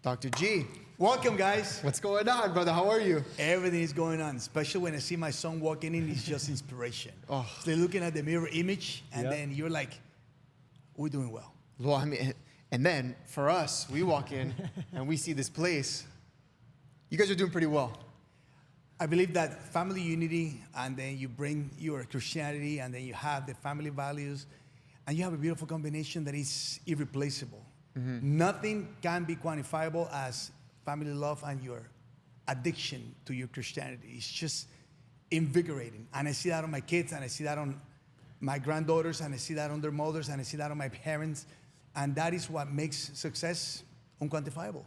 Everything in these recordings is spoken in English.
Dr. G. Welcome, guys. What's going on, brother? How are you? Everything is going on, especially when I see my son walking in. It's just inspiration. Oh. So they're looking at the mirror image, and then you're like, we're doing well. Well, I mean, and then for us, we walk in and we see this place. You guys are doing pretty well. I believe that family unity, and then you bring your Christianity, and then you have the family values, and you have a beautiful combination that is irreplaceable. Nothing can be quantifiable as family love and your addiction to your Christianity. It's just invigorating. And I see that on my kids, and I see that on my granddaughters, and I see that on their mothers, and I see that on my parents. And that is what makes success unquantifiable.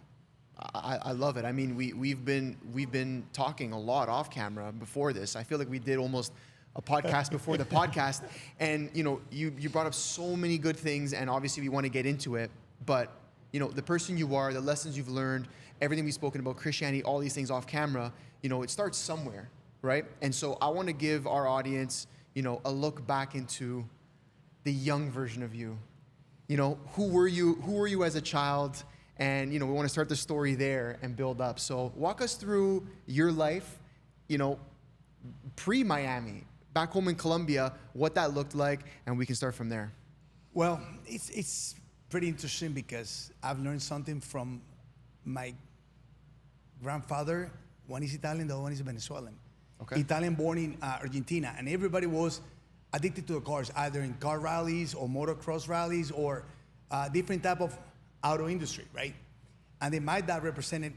I love it. I mean, we've been talking a lot off camera before this. I feel like we did almost a podcast before the podcast. And you brought up so many good things, and obviously we want to get into it. But the person you are, the lessons you've learned, everything we've spoken about, Christianity, all these things off camera, it starts somewhere, right? And so I want to give our audience, a look back into the young version of you. Who were you as a child? And we want to start the story there and build up. So walk us through your life, pre-Miami, back home in Colombia, what that looked like, and we can start from there. Well, it's pretty interesting because I've learned something from my grandfather. One is Italian, the other one is Venezuelan. Okay. Italian born in Argentina, and everybody was addicted to the cars, either in car rallies or motocross rallies or different type of auto industry, right? And then my dad represented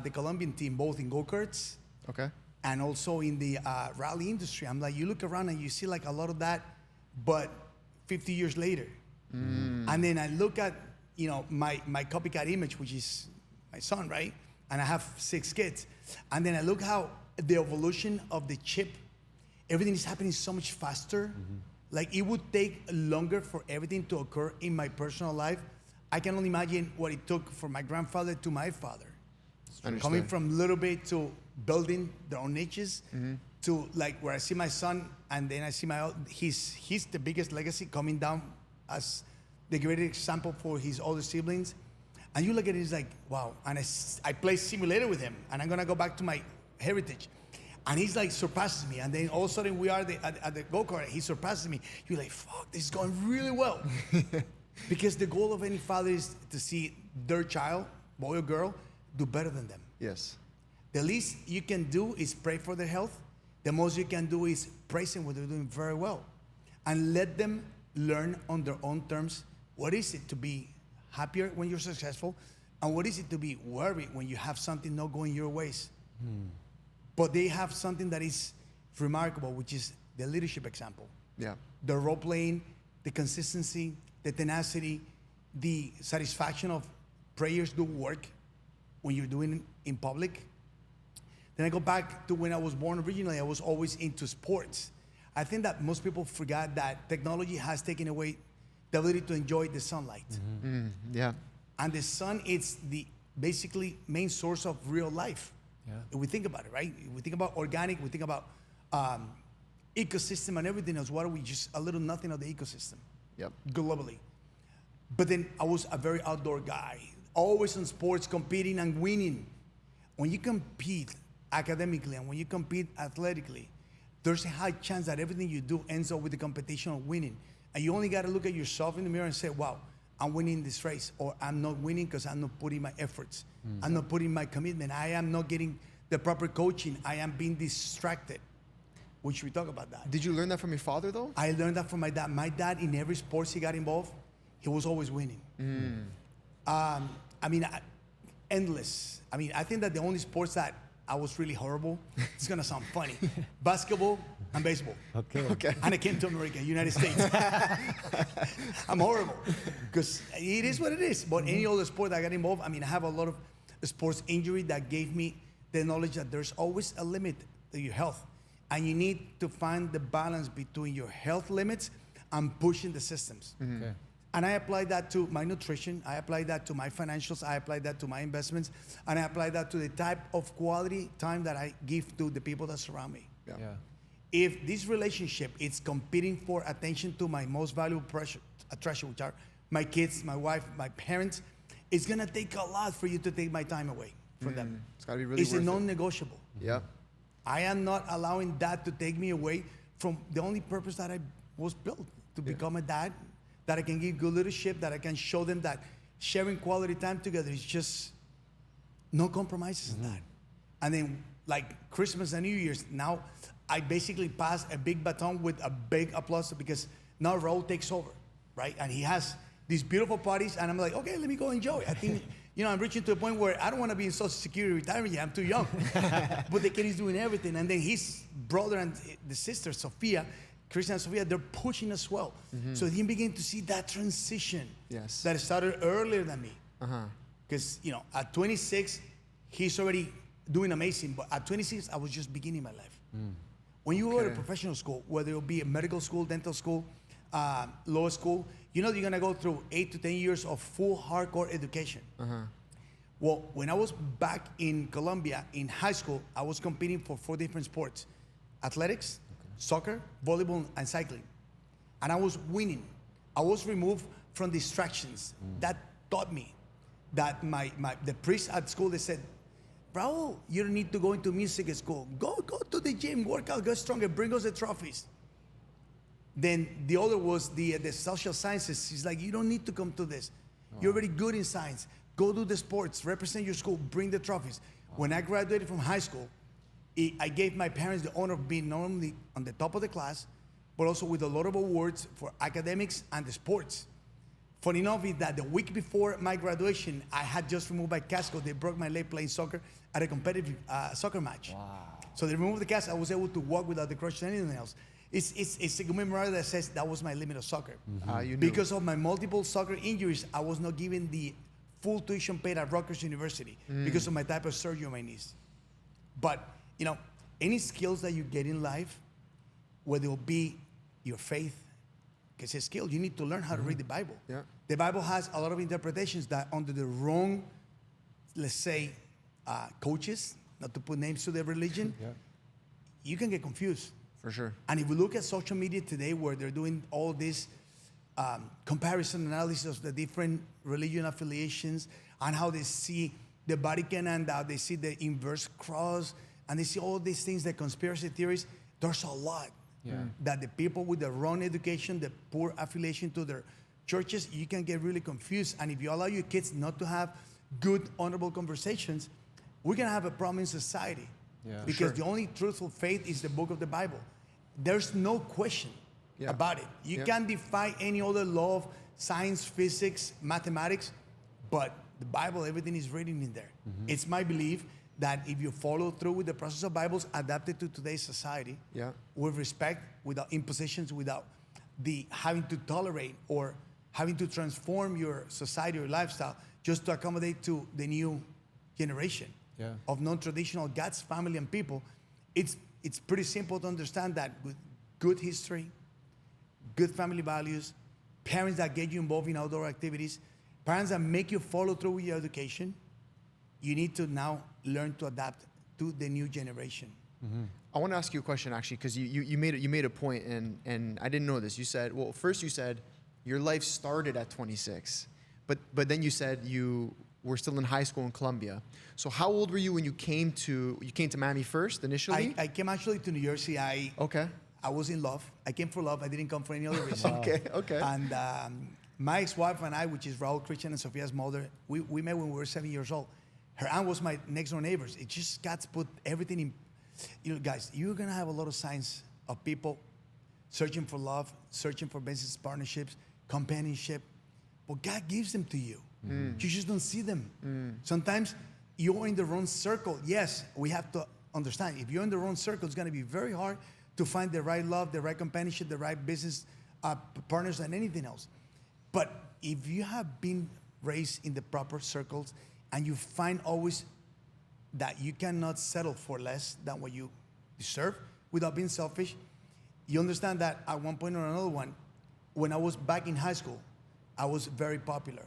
the Colombian team both in go-karts and also in the rally industry. I'm like, you look around and you see like a lot of that, but 50 years later. And then I look at, my copycat image, which is my son, right? And I have 6 kids. And then I look how the evolution of the chip, everything is happening so much faster. Like it would take longer for everything to occur in my personal life. I can only imagine what it took for my grandfather to my father. Coming from little bit to building their own niches to like where I see my son, and then I see he's the biggest legacy coming down as the greatest example for his older siblings. And you look at it, it's like, wow. And I play simulator with him, and I'm gonna go back to my heritage. And he's like surpasses me. And then all of a sudden we are at the go-kart, he surpasses me. You're like, fuck, this is going really well. Because the goal of any father is to see their child, boy or girl, do better than them. Yes. The least you can do is pray for their health. The most you can do is praise them when they're doing very well. And let them learn on their own terms what is it to be happier when you're successful, and what is it to be worried when you have something not going your ways. But they have something that is remarkable, which is the leadership example. Yeah. The role playing, the consistency, the tenacity, the satisfaction of prayers do work when you're doing it in public. Then I go back to when I was born originally. I was always into sports. I think that most people forgot that technology has taken away the ability to enjoy the sunlight. Yeah. And the sun is the basically main source of real life. Yeah. If we think about it, right? We think about organic, we think about ecosystem and everything else. What are we, just a little nothing of the ecosystem? Yep. Globally. But then I was a very outdoor guy, always in sports, competing and winning. When you compete academically and when you compete athletically, there's a high chance that everything you do ends up with the competition of winning. And you only got to look at yourself in the mirror and say, wow, I'm winning this race, or I'm not winning because I'm not putting my efforts. I'm not putting my commitment. I am not getting the proper coaching. I am being distracted, which we talk about that. Did you learn that from your father, though? I learned that from my dad. My dad, in every sports he got involved, he was always winning. Endless. I think that the only sports that I was really horrible, it's gonna sound funny, basketball and baseball. Okay. And I came to America, United States. I'm horrible, because it is what it is. But any other sport I got involved, I have a lot of sports injury that gave me the knowledge that there's always a limit to your health. And you need to find the balance between your health limits and pushing the systems. Okay. And I applied that to my nutrition, I applied that to my financials, I applied that to my investments, and I applied that to the type of quality time that I give to the people that surround me. Yeah. If this relationship is competing for attention to my most valuable treasure, which are my kids, my wife, my parents, it's gonna take a lot for you to take my time away from them. It's got to be really It's a worth it. non-negotiable. Yeah. I am not allowing that to take me away from the only purpose that I was built to become a dad, that I can give good leadership, that I can show them that sharing quality time together is just no compromises in that. And then like Christmas and New Year's, now I basically pass a big baton with a big applause because now Raul takes over, right? And he has these beautiful parties and I'm like, okay, let me go enjoy. I think, I'm reaching to a point where I don't want to be in Social Security retirement yet. I'm too young. But the kid is doing everything. And then his brother and the sister, Sophia, Christian and Sophia, they're pushing as well. So he began to see that transition that started earlier than me. Because, at 26, he's already doing amazing. But at 26, I was just beginning my life. When you go to professional school, whether it be a medical school, dental school, law school, you're going to go through 8 to 10 years of full hardcore education. Well, when I was back in Colombia in high school, I was competing for 4 different sports: athletics, soccer, volleyball, and cycling. And I was winning. I was removed from distractions. That taught me that the priest at school, they said, Raul, you don't need to go into music school. Go to the gym, work out, get stronger, bring us the trophies. Then the other was the social sciences. He's like, you don't need to come to this. You're already good in science. Go do the sports, represent your school, bring the trophies. When I graduated from high school, I gave my parents the honor of being not only on the top of the class, but also with a lot of awards for academics and the sports. Funny enough is that the week before my graduation, I had just removed my cast because they broke my leg playing soccer at a competitive soccer match. Wow. So they removed the cast. I was able to walk without the crutch or anything else. It's a memorial that says that was my limit of soccer. Because of my multiple soccer injuries, I was not given the full tuition paid at Rutgers University because of my type of surgery on my knees. But, any skills that you get in life, whether it be your faith, because it's a skill, you need to learn how to read the Bible. Yeah. The Bible has a lot of interpretations that under the wrong, let's say, coaches, not to put names to their religion, you can get confused. For sure. And if we look at social media today where they're doing all this comparison analysis of the different religion affiliations and how they see the Vatican and they see the inverse cross and they see all these things, the conspiracy theories, there's a lot that the people with the wrong education, the poor affiliation to their churches, you can get really confused. And if you allow your kids not to have good, honorable conversations, we're going to have a problem in society. Because the only truthful faith is the book of the Bible. There's no question about it. You can't defy any other law of science, physics, mathematics, but the Bible, everything is written in there. It's my belief that if you follow through with the process of Bibles adapted to today's society, with respect, without impositions, without the having to tolerate or having to transform your society or lifestyle just to accommodate to the new generation of non-traditional God's family and people, it's pretty simple to understand that with good history, good family values, parents that get you involved in outdoor activities, parents that make you follow through with your education, you need to now learn to adapt to the new generation. I want to ask you a question actually, because you made a point and I didn't know this. You said, well, first you said your life started at 26, but then you said you were still in high school in Colombia. So how old were you when you came to Miami first initially? I came actually to New Jersey. I was in love. I came for love. I didn't come for any other reason. Okay. And my ex-wife and I, which is Raul, Christian, and Sophia's mother, we met when we were 7 years old. Her aunt was my next door neighbors. It just got to put everything in. Guys, you're gonna have a lot of signs of people searching for love, searching for business partnerships, companionship, but God gives them to you. You just don't see them. Sometimes you're in the wrong circle. Yes, we have to understand, if you're in the wrong circle, it's gonna be very hard to find the right love, the right companionship, the right business partners, and anything else. But if you have been raised in the proper circles and you find always that you cannot settle for less than what you deserve without being selfish, you understand that at one point or another one, when I was back in high school, I was very popular,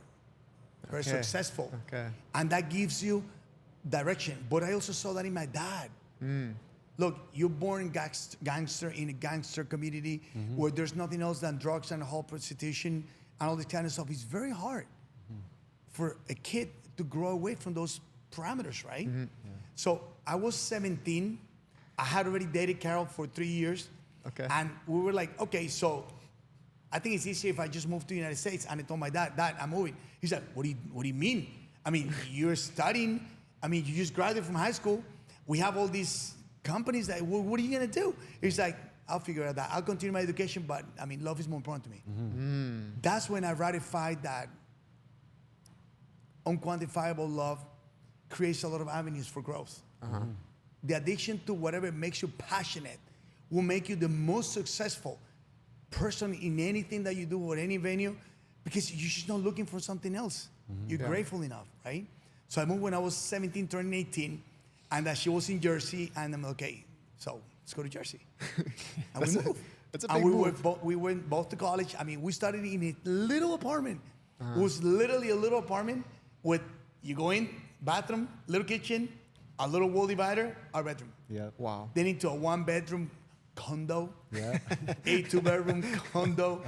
very successful. And that gives you direction. But I also saw that in my dad. Look, you're born gangster in a gangster community where there's nothing else than drugs and whole prostitution and all this kind of stuff. It's very hard for a kid to grow away from those parameters, right? Mm-hmm. So I was 17. I had already dated Carol for 3 years. Okay. And we were like, okay, so I think it's easier if I just move to the United States. And I told my dad, I'm moving. He's like, what do you mean? I mean, you're studying. I mean, you just graduated from high school. We have all these companies that, what are you gonna do? He's like, I'll figure out that. I'll continue my education, but I mean, love is more important to me. Mm-hmm. That's when I ratified that unquantifiable love creates a lot of avenues for growth. Uh-huh. The addiction to whatever makes you passionate will make you the most successful person in anything that you do or any venue, because you're just not looking for something else. You're grateful enough, right? So I moved when I was 17, turning 18, and she was in Jersey, and I'm like, okay, so let's go to Jersey. And we moved. That's a and big we move. we went both to college. I mean, we started in a little apartment. It was literally a little apartment with, you go in, bathroom, little kitchen, a little wall divider, our bedroom. Yeah. Wow. Then into a 1-bedroom condo, Yeah. a 2-bedroom condo.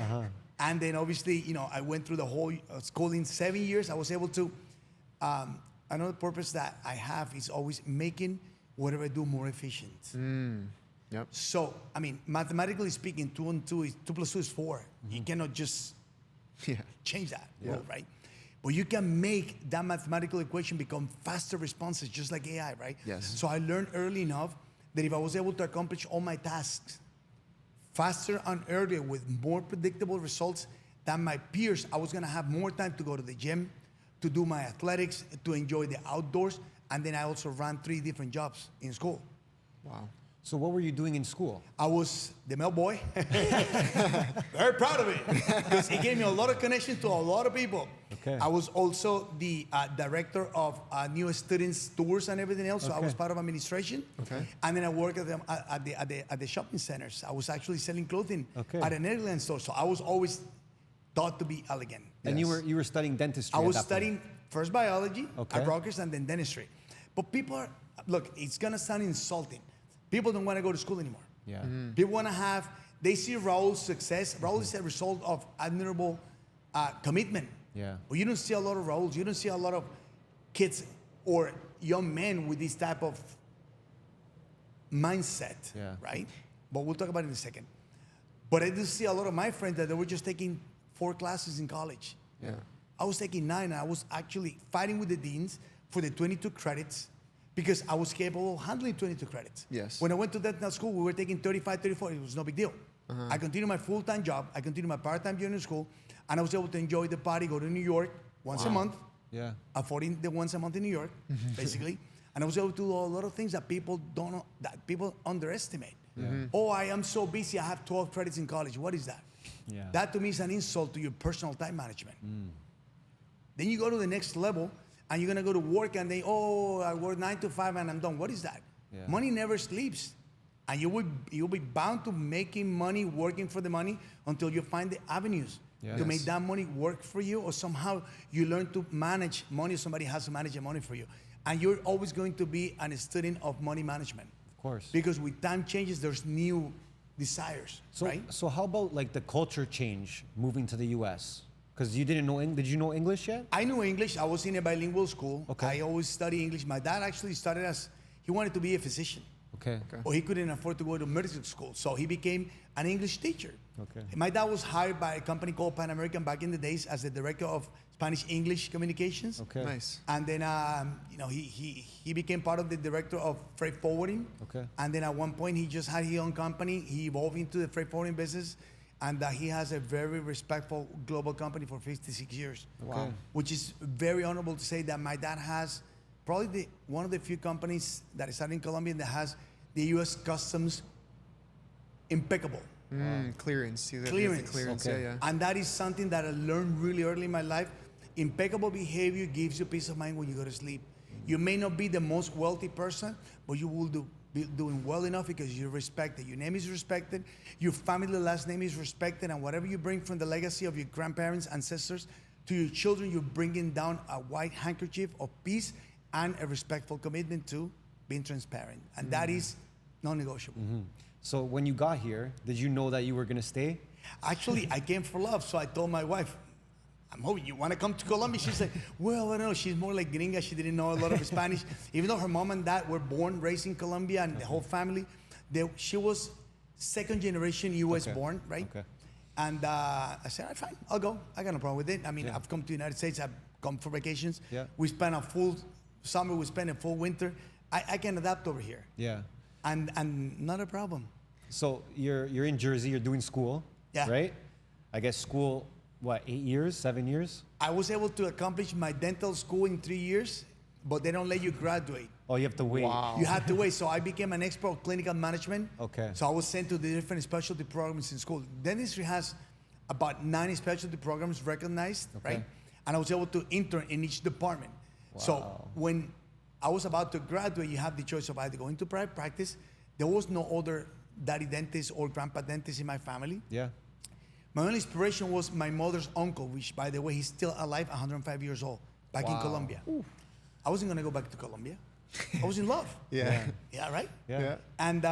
And then obviously, I went through the whole school in 7 years. I was able to, another purpose that I have is always making whatever I do more efficient. Yep. So, I mean, mathematically speaking, 2 plus 2 is 4. You cannot just change that rule, right? But you can make that mathematical equation become faster responses, just like AI, right? Yes. So I learned early enough that if I was able to accomplish all my tasks faster and earlier with more predictable results than my peers, I was gonna have more time to go to the gym, to do my athletics, to enjoy the outdoors, and then I also ran 3 different jobs in school. Wow. So what were you doing in school? I was the mail boy. Very proud of it, because it gave me a lot of connection to a lot of people. Okay. I was also the director of new students tours and everything else, so I was part of administration. Okay. And then I worked at the shopping centers. I was actually selling clothing at an airline store, so I was always thought to be elegant. And you were studying dentistry. I was at that point. studying first biology Okay. at Rutgers and then dentistry. But people look, it's gonna sound insulting. People don't want to go to school anymore. Yeah. People want to they see Raul's success. Raul is a result of admirable commitment. Yeah. But you don't see a lot of Rauls. You don't see a lot of kids or young men with this type of mindset, right? But we'll talk about it in a second. But I do see a lot of my friends that they were just taking 4 classes in college. Yeah. I was taking 9, and I was actually fighting with the deans for the 22 credits because I was capable of handling 22 credits. Yes. When I went to dental school, we were taking 35, 34. It was no big deal. I continued my full-time job. I continued my part-time junior school, and I was able to enjoy the party, go to New York once a month, Yeah. affording the once a month in New York, basically. And I was able to do a lot of things that people don't know, that people underestimate. Oh, I am so busy. I have 12 credits in college. What is that? Yeah. That to me is an insult to your personal time management. Then you go to the next level, and you're gonna go to work, and I work 9 to 5 and I'm done. What is that? Yeah. Money never sleeps, and you'll be bound to making money, working for the money until you find the avenues to make that money work for you, or somehow you learn to manage money. Somebody has to manage the money for you, and you're always going to be a student of money management. Of course. Because with time changes, there's new desires, So, right? so how about like the culture change moving to the U.S.? Because you didn't know, did you know English yet? I knew English. I was in a bilingual school. Okay. I always studied English. My dad actually started he wanted to be a physician. Okay. Or he couldn't afford to go to medical school. So he became an English teacher. Okay. My dad was hired by a company called Pan American back in the days as the director of Spanish-English communications. Okay. Nice. And then, he became part of the director of freight forwarding. Okay. And then at one point, he just had his own company. He evolved into the freight forwarding business. And he has a very respectful global company for 56 years. Wow. Which is very honorable to say that my dad has probably one of the few companies that is started in Colombia that has the U.S. Customs impeccable. Clearance. You got Clearance. the clearance. Okay. Yeah. And that is something that I learned really early in my life. Impeccable behavior gives you peace of mind when you go to sleep. You may not be the most wealthy person, but you will be doing well enough because you're respected. Your name is respected. Your family last name is respected. And whatever you bring from the legacy of your grandparents, ancestors, to your children, you're bringing down a white handkerchief of peace and a respectful commitment to being transparent. And that is non-negotiable. So when you got here, did you know that you were going to stay? Actually, I came for love, so I told my wife, I'm hoping you want to come to Colombia. She's like, well, I don't know. She's more like gringa. She didn't know a lot of Spanish. Even though her mom and dad were born, raised in Colombia, and the whole family, she was second generation U.S. born, right? Okay. And I said, all right, fine, I'll go. I got no problem with it. I mean, I've come to the United States. I've come for vacations. Yeah. We spent a full summer. We spent a full winter. I can adapt over here. Yeah. And not a problem. So you're in Jersey. You're doing school. Yeah. Right? I guess school, what, 8 years, 7 years? I was able to accomplish my dental school in 3 years, but they don't let you graduate. Oh, you have to wait. Wow. You have to wait. So I became an expert of clinical management. Okay. So I was sent to the different specialty programs in school. Dentistry has about 90 specialty programs recognized, right? And I was able to intern in each department. Wow. So when I was about to graduate, you have the choice of either going to private practice. There was no other daddy dentist or grandpa dentist in my family. Yeah. My only inspiration was my mother's uncle, which, by the way, he's still alive, 105 years old, back in Colombia. Ooh. I wasn't gonna go back to Colombia. I was in love. Yeah. Yeah, right? Yeah. And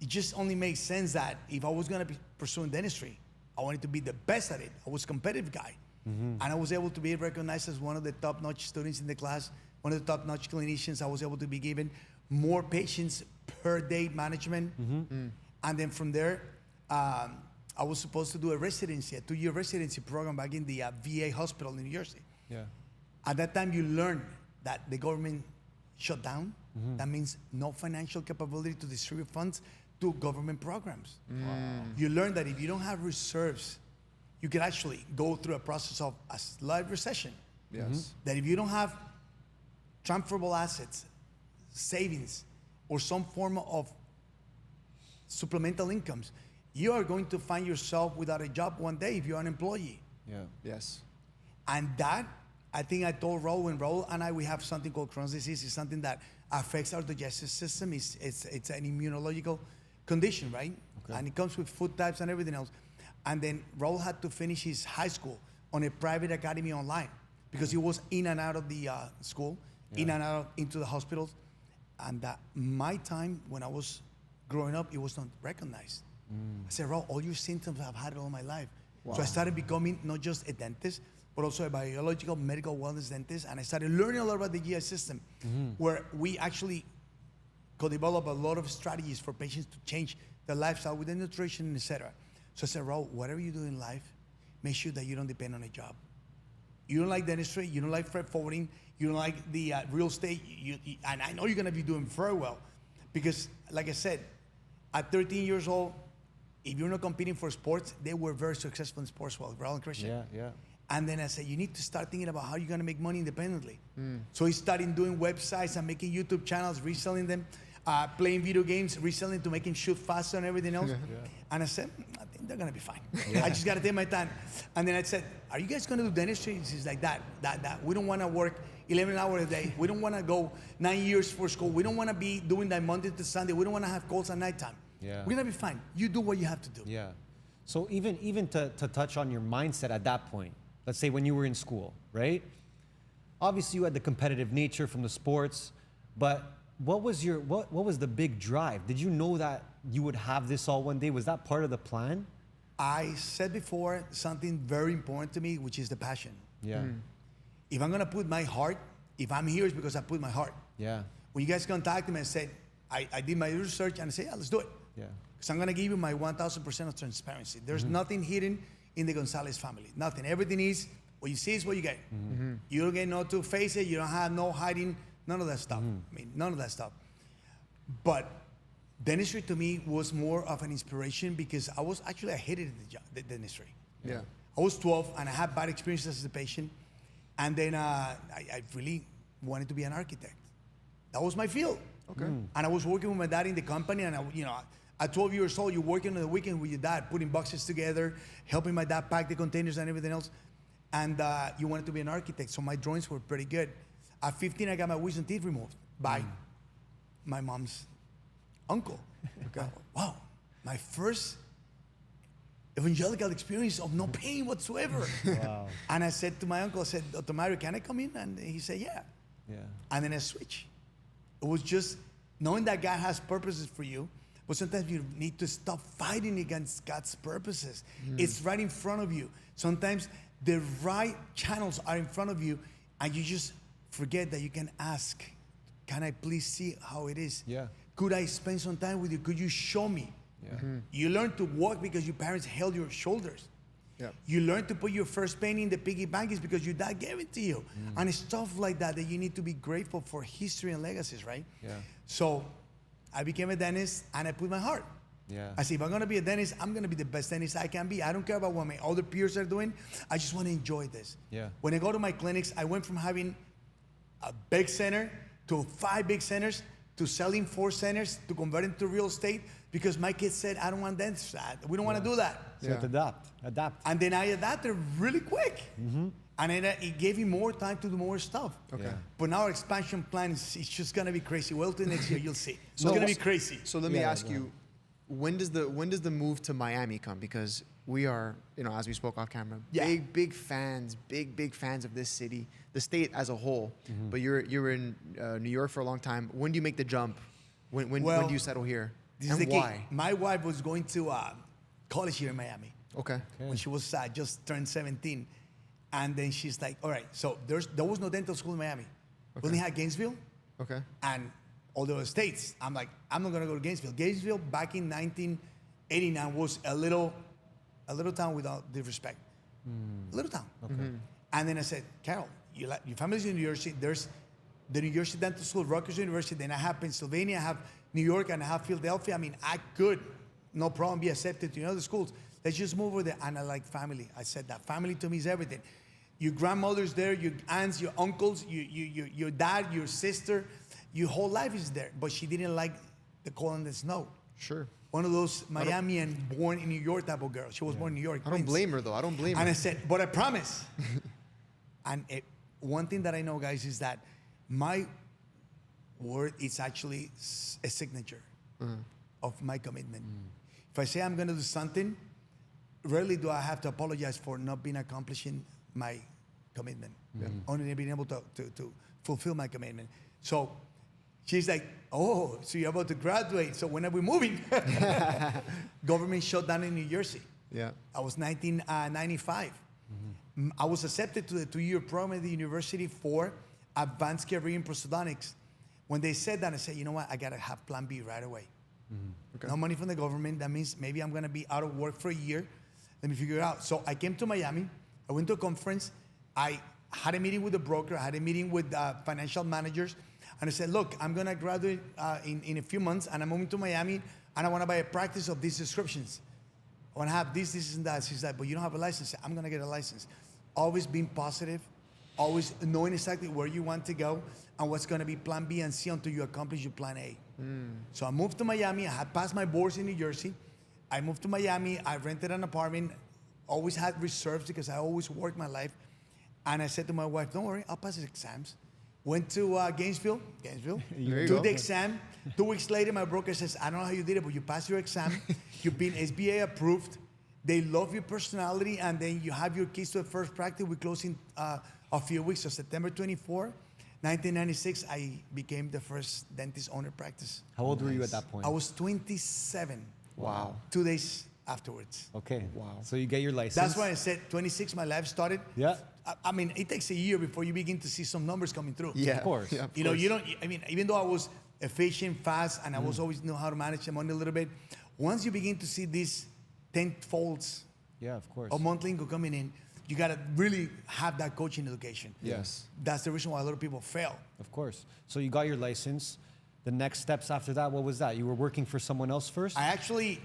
it just only makes sense that if I was gonna be pursuing dentistry, I wanted to be the best at it. I was a competitive guy. Mm-hmm. And I was able to be recognized as one of the top-notch students in the class, one of the top-notch clinicians. I was able to be given more patients per day management. Mm-hmm. And then from there, I was supposed to do a residency, a 2-year residency program back in the VA hospital in New Jersey. Yeah. At that time, you learn that the government shut down. Mm-hmm. That means no financial capability to distribute funds to government programs. Wow. You learn that if you don't have reserves, you can actually go through a process of a slight recession. Yes. Mm-hmm. That if you don't have transferable assets, savings, or some form of supplemental incomes, you are going to find yourself without a job one day if you're an employee. Yeah. Yes. And that, I think I told Raul, when Raul and I, we have something called Crohn's disease. It's something that affects our digestive system. It's an immunological condition, right? Okay. And it comes with food types and everything else. And then Raul had to finish his high school on a private academy online because he was in and out of the school, in and out into the hospitals. And my time when I was growing up, it was not recognized. I said, Raul, all your symptoms, I've had it all my life. Wow. So I started becoming not just a dentist, but also a biological medical wellness dentist. And I started learning a lot about the GI system, where we actually could develop a lot of strategies for patients to change their lifestyle with the nutrition, etc. So I said, Raul, whatever you do in life, make sure that you don't depend on a job. You don't like dentistry, you don't like freight forwarding, you don't like the real estate, and I know you're gonna be doing very well. Because, like I said, at 13 years old, if you're not competing for sports, they were very successful in sports, well, Raul and Christian. Yeah, yeah. And then I said, you need to start thinking about how you're gonna make money independently. So he started doing websites and making YouTube channels, reselling them, playing video games, reselling to make him shoot faster and everything else. Yeah. And I said, I think they're gonna be fine. Yeah. I just gotta take my time. And then I said, are you guys gonna do dentistry? He's like, that. We don't wanna work 11 hours a day. We don't wanna go 9 years for school. We don't wanna be doing that Monday to Sunday. We don't wanna have calls at nighttime. Yeah. We're gonna be fine. You do what you have to do. Yeah. So even to touch on your mindset at that point, let's say when you were in school, right? Obviously you had the competitive nature from the sports, but what was the big drive? Did you know that you would have this all one day? Was that part of the plan? I said before something very important to me, which is the passion. Yeah. If I'm gonna put my heart, if I'm here, it's because I put my heart. Yeah. When you guys contacted me and said, I did my research and I said, yeah, let's do it. Yeah. Because I'm gonna give you my 1,000% of transparency. There's nothing hidden in the Gonzalez family. Nothing. Everything is what you see is what you get. You don't get no to face it. You don't have no hiding. None of that stuff. I mean, none of that stuff. But dentistry to me was more of an inspiration because I was actually, I hated the dentistry. Yeah. I was 12 and I had bad experiences as a patient. And then I really wanted to be an architect. That was my field. Okay. And I was working with my dad in the company, and at 12 years old, you're working on the weekend with your dad, putting boxes together, helping my dad pack the containers and everything else. And you wanted to be an architect, so my drawings were pretty good. At 15, I got my wisdom teeth removed by my mom's uncle. Okay. Wow, my first evangelical experience of no pain whatsoever. Wow. And I said to my uncle, I said, Dr. Mario, can I come in? And he said, yeah. And then I switched. It was just knowing that God has purposes for you, But sometimes you need to stop fighting against God's purposes. It's right in front of you. Sometimes the right channels are in front of you, and you just forget that you can ask, can I please see how it is? Yeah. Could I spend some time with you? Could you show me? Yeah. You learn to walk because your parents held your shoulders. Yeah. You learn to put your first penny in the piggy bank is because your dad gave it to you. And it's stuff like that that you need to be grateful for history and legacies, right? Yeah. So I became a dentist and I put my heart. Yeah. I said, if I'm gonna be a dentist, I'm gonna be the best dentist I can be. I don't care about what my other peers are doing. I just wanna enjoy this. Yeah. When I go to my clinics, I went from having a big center to 5 big centers to selling 4 centers to converting to real estate because my kids said, I don't want dentists. We don't wanna do that. So you have to adapt. And then I adapted really quick. And it gave me more time to do more stuff. Okay. Yeah. But now our expansion plan is it's just gonna be crazy. Well, till next year, you'll see. So- It's gonna be crazy. So let me Yeah, ask you, when does the move to Miami come? Because we are, as we spoke off camera, Yeah. big fans of this city, the state as a whole. But you're in New York for a long time. When do you make the jump? When Well, do you settle here? This And is the key. why? My wife was going to college here in Miami Okay. when she was just turned 17. And then she's like, all right, so there was no dental school in Miami. We only had Gainesville Okay. and all the other states. I'm like, I'm not gonna go to Gainesville. Gainesville back in 1989 was a little town without disrespect. A little town. Okay. And then I said, Carol, your family's in New Jersey. There's the New Jersey Dental School, Rutgers University. Then I have Pennsylvania, I have New York, and I have Philadelphia. I mean, I could, no problem, be accepted to other schools. Let's just move over there. And I like family. I said that family to me is everything. Your grandmother's there, your aunts, your uncles, your dad, your sister, your whole life is there. But she didn't like the cold and the snow. Sure. One of those Miami and born in New York type of girl. She was born in New York. I don't Queens. blame her though. I don't blame her. And I said, but I promise. And one thing that I know, guys, is that my word is actually a signature of my commitment. If I say I'm going to do something, rarely do I have to apologize for not being accomplishing my commitment. Only being able to fulfill my commitment. So she's like, oh, so you're about to graduate. So when are we moving? Government shut down in New Jersey. Yeah. I was 1995. I was accepted to the 2-year program at the university for advanced career in prosthodontics. When they said that, I said, you know what? I got to have plan B right away. Okay. No money from the government. That means maybe I'm going to be out of work for a year. Let me figure it out. So I came to Miami. I went to a conference. I had a meeting with the broker. I had a meeting with financial managers. And I said, look, I'm going to graduate in a few months, and I'm moving to Miami, and I want to buy a practice of these descriptions. I want to have this, and that. She's like, but you don't have a license. I said, I'm going to get a license. Always being positive, always knowing exactly where you want to go and what's going to be plan B and C until you accomplish your plan A. So I moved to Miami. I had passed my boards in New Jersey. I moved to Miami. I rented an apartment. Always had reserves because I always worked my life. And I said to my wife, don't worry, I'll pass the exams. Went to Gainesville, There you took go. the exam. 2 weeks later, my broker says, I don't know how you did it, but you passed your exam. You've been SBA approved. They love your personality, and then you have your keys to the first practice. We close in a few weeks. So September 24, 1996, I became the first dentist owner practice. How old were you at that point? I was 27. Wow. 2 days afterwards. Okay. Wow. So you get your license. That's why I said 26, my life started. Yeah. I mean, it takes a year before you begin to see some numbers coming through. Yeah. Of course. Yeah, of You know, course. you don't, I mean, even though I was efficient, fast, and I was always know how to manage the money a little bit, once you begin to see these 10 folds Yeah, of course. of monthly income coming in, you got to really have that coaching education. Yes. That's the reason why a lot of people fail. Of course. So you got your license. The next steps after that, what was that? You were working for someone else first? I actually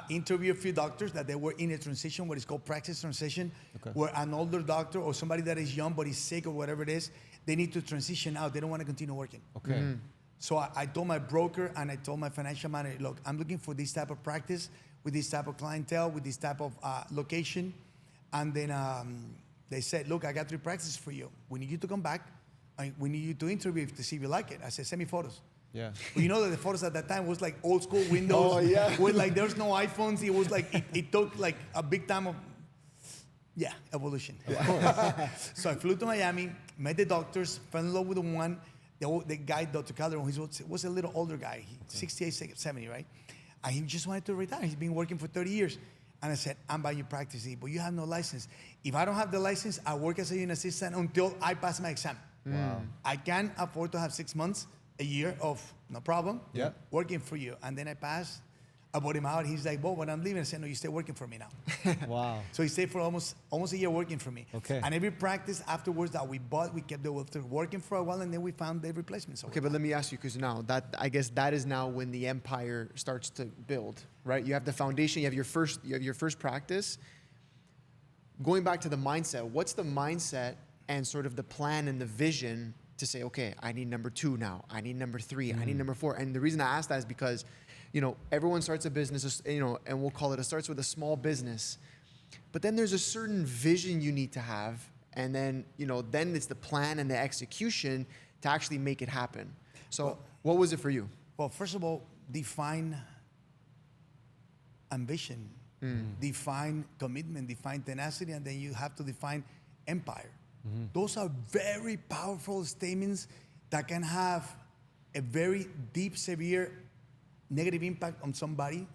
interviewed a few doctors that they were in a transition, what is called practice transition, Okay. where an older doctor or somebody that is young but is sick or whatever it is, they need to transition out. They don't want to continue working. Okay. So I told my broker and I told my financial manager, look, I'm looking for this type of practice with this type of clientele, with this type of location. And then they said, look, I got 3 practices for you. We need you to come back. We need you to interview to see if you like it. I said, send me photos. Yeah. But you know that the photos at that time was like old school Windows. Oh, yeah. With like, there's no iPhones. It was like, it took like a big time of, evolution. So I flew to Miami, met the doctors, fell in love with the one, the guy, Dr. Calderon, he was a little older guy, 68, 70, right? And he just wanted to retire. He's been working for 30 years. And I said, I'm buying your practice, but you have no license. If I don't have the license, I work as a unit assistant until I pass my exam. Wow. I can afford to have 6 months, a year of no problem, Yeah. working for you. And then I passed. I bought him out. He's like, well, when I'm leaving, I said, no, you stay working for me now. Wow. So he stayed for almost a year working for me. Okay. And every practice afterwards that we bought, we kept the working for a while, and then we found the replacements. Okay, but let me ask you, because now I guess that is now when the empire starts to build, right? You have the foundation, you have your first practice. Going back to the mindset, what's the mindset and sort of the plan and the vision to say, okay, I need number 2 now, I need number 3, I need number 4. And the reason I ask that is because, everyone starts a business, and we'll call it, starts with a small business. But then there's a certain vision you need to have. And then, then it's the plan and the execution to actually make it happen. So what was it for you? Well, first of all, define ambition, define commitment, define tenacity, and then you have to define empire. Those are very powerful statements that can have a very deep, severe negative impact on somebody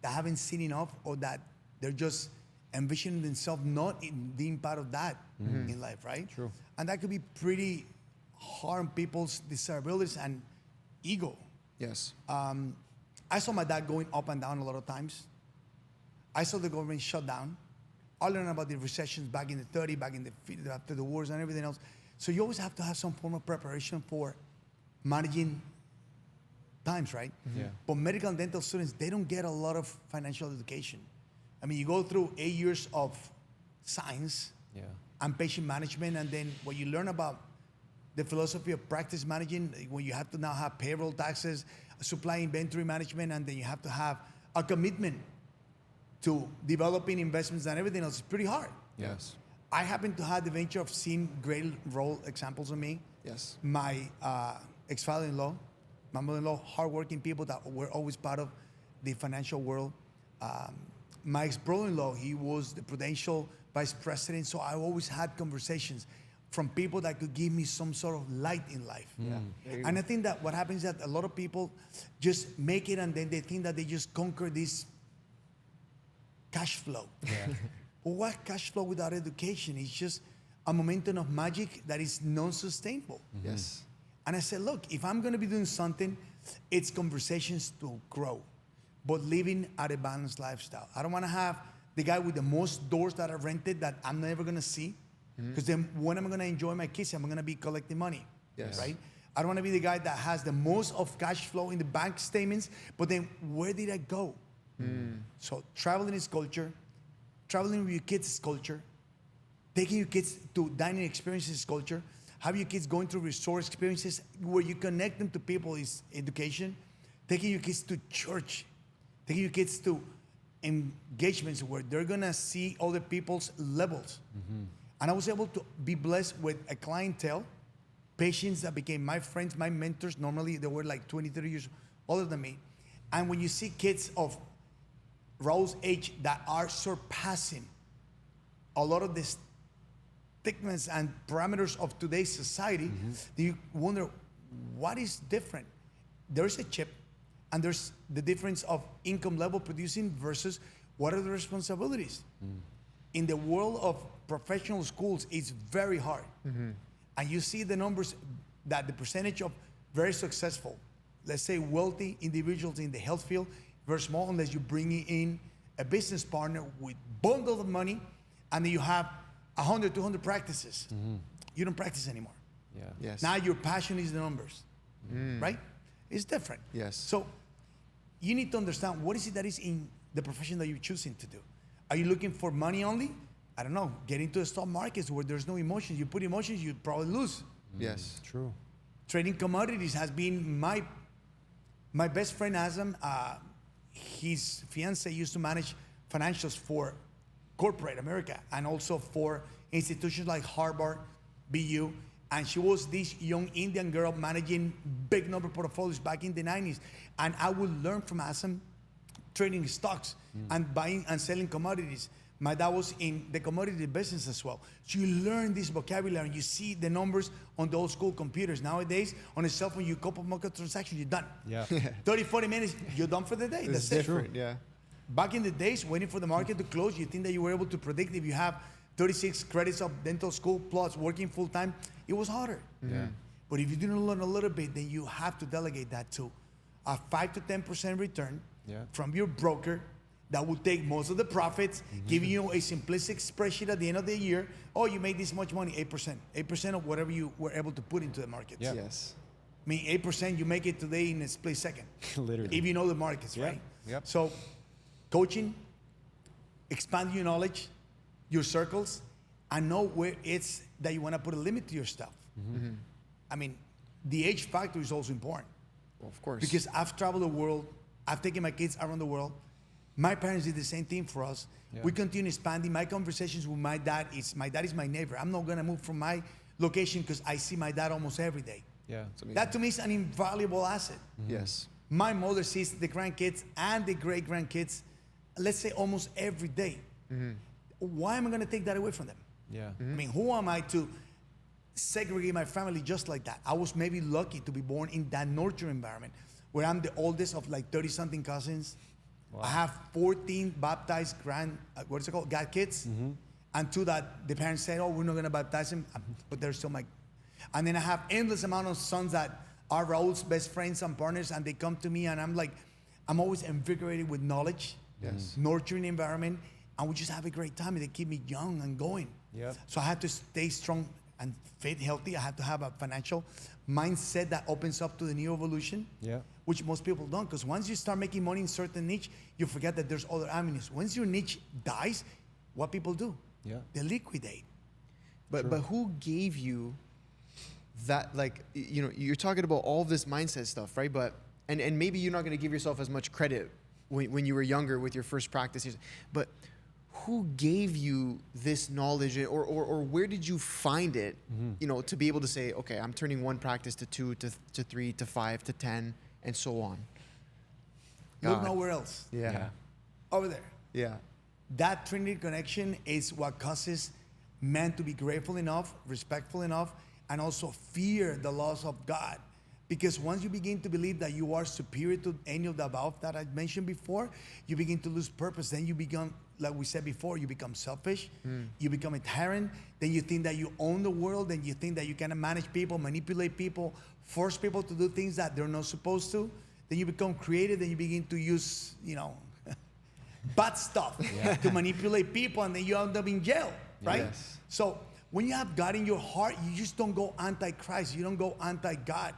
that haven't seen enough, or that they're just envisioning themselves not in being part of that in life, right? True. And that could be pretty hard on people's desirabilities and ego. Yes. I saw my dad going up and down a lot of times. I saw the government shut down. I learned about the recessions back in the 30s, back in the after the wars and everything else. So you always have to have some form of preparation for managing times, right? Yeah. But medical and dental students, they don't get a lot of financial education. I mean, you go through 8 years of science and patient management, and then what you learn about the philosophy of practice managing, when you have to now have payroll taxes, supply inventory management, and then you have to have a commitment to developing investments and everything else, is pretty hard. Yes. I happen to have the venture of seeing great role examples of me. Yes. My ex-father-in-law, my mother-in-law, hardworking people that were always part of the financial world. My ex-brother-in-law, he was the Prudential Vice President, so I always had conversations from people that could give me some sort of light in life. And I think that what happens is that a lot of people just make it, and then they think that they just conquer this cash flow. But what cash flow without education? It's just a momentum of magic that is non-sustainable. Yes. And I said, look, if I'm going to be doing something, it's conversations to grow, but living at a balanced lifestyle. I don't want to have the guy with the most doors that are rented that I'm never going to see, because then when am I going to enjoy my kids? I'm going to be collecting money, right? I don't want to be the guy that has the most of cash flow in the bank statements, but then where did I go? So traveling is culture. Traveling with your kids is culture. Taking your kids to dining experiences is culture. Having your kids going through resort experiences where you connect them to people is education. Taking your kids to church. Taking your kids to engagements where they're going to see other people's levels. And I was able to be blessed with a clientele, patients that became my friends, my mentors. Normally, they were like 20, 30 years older than me. And when you see kids of Raul's age that are surpassing a lot of the stigmas and parameters of today's society, you wonder, what is different? There's a chip, and there's the difference of income level producing versus what are the responsibilities. In the world of professional schools, it's very hard. And you see the numbers, that the percentage of very successful, let's say wealthy individuals in the health field, very small unless you bring in a business partner with bundles of money, and then you have 100, 200 practices. You don't practice anymore. Yes. Now your passion is the numbers, right? It's different. Yes. So you need to understand what is it that is in the profession that you're choosing to do. Are you looking for money only? I don't know. Get into the stock markets where there's no emotions. You put emotions, you probably lose. Yes. True. Trading commodities has been my best friend Azam. His fiance used to manage financials for corporate America and also for institutions like Harvard, BU. And she was this young Indian girl managing big number portfolios back in the 90s. And I would learn from Azam trading stocks and buying and selling commodities. My dad was in the commodity business as well. So you learn this vocabulary and you see the numbers on the old school computers. Nowadays, on a cell phone, you couple market transaction, you're done. Yeah. 30, 40 minutes, you're done for the day. It's That's it. different, yeah. Back in the days, waiting for the market to close, you think that you were able to predict if you have 36 credits of dental school plus working full time, it was harder. Yeah. But if you didn't learn a little bit, then you have to delegate that to a 5 to 10% return from your broker that will take most of the profits, giving you a simplistic spreadsheet at the end of the year. Oh, you made this much money, 8%. 8% of whatever you were able to put into the markets. Yeah. Yes. I mean, 8%, you make it today in a split second. Literally. If you know the markets, Yep. right? Yep. So, coaching, expand your knowledge, your circles, and know where it's that you want to put a limit to your stuff. I mean, the age factor is also important. Well, of course. Because I've traveled the world, I've taken my kids around the world. My parents did the same thing for us. Yeah. We continue expanding. My conversations with my dad is my neighbor. I'm not gonna move from my location because I see my dad almost every day. Yeah. That to me is an invaluable asset. Yes. My mother sees the grandkids and the great grandkids, let's say almost every day. Why am I gonna take that away from them? Yeah. I mean, who am I to segregate my family just like that? I was maybe lucky to be born in that nurture environment where I'm the oldest of like 30 something cousins. Wow. I have 14 baptized godkids, and 2 that the parents said, oh, we're not gonna baptize them, but they're still my, and then I have endless amount of sons that are Raul's best friends and partners, and they come to me and I'm like, I'm always invigorated with knowledge, nurturing environment, and we just have a great time and they keep me young and going. Yep. So I have to stay strong and fit, healthy. I have to have a financial mindset that opens up to the new evolution, which most people don't. Because once you start making money in certain niche, you forget that there's other avenues. Once your niche dies, what people do? They liquidate. But who gave you that, like, you know, you're talking about all this mindset stuff, right? But and maybe you're not going to give yourself as much credit when you were younger with your first practice, but who gave you this knowledge, or where did you find it, you know, to be able to say, okay, I'm turning one practice to 2 to 3 to 5 to 10 and so on? Look nowhere else. Yeah. Over there. Yeah. That Trinity connection is what causes men to be grateful enough, respectful enough, and also fear the laws of God. Because once you begin to believe that you are superior to any of the above that I mentioned before, you begin to lose purpose. Then you become, like we said before, you become selfish, you become a tyrant, then you think that you own the world, then you think that you can manage people, manipulate people, force people to do things that they're not supposed to. Then you become creative, then you begin to use, you know, bad stuff to manipulate people, and then you end up in jail, right? Yes. So when you have God in your heart, you just don't go anti-Christ, you don't go anti-God.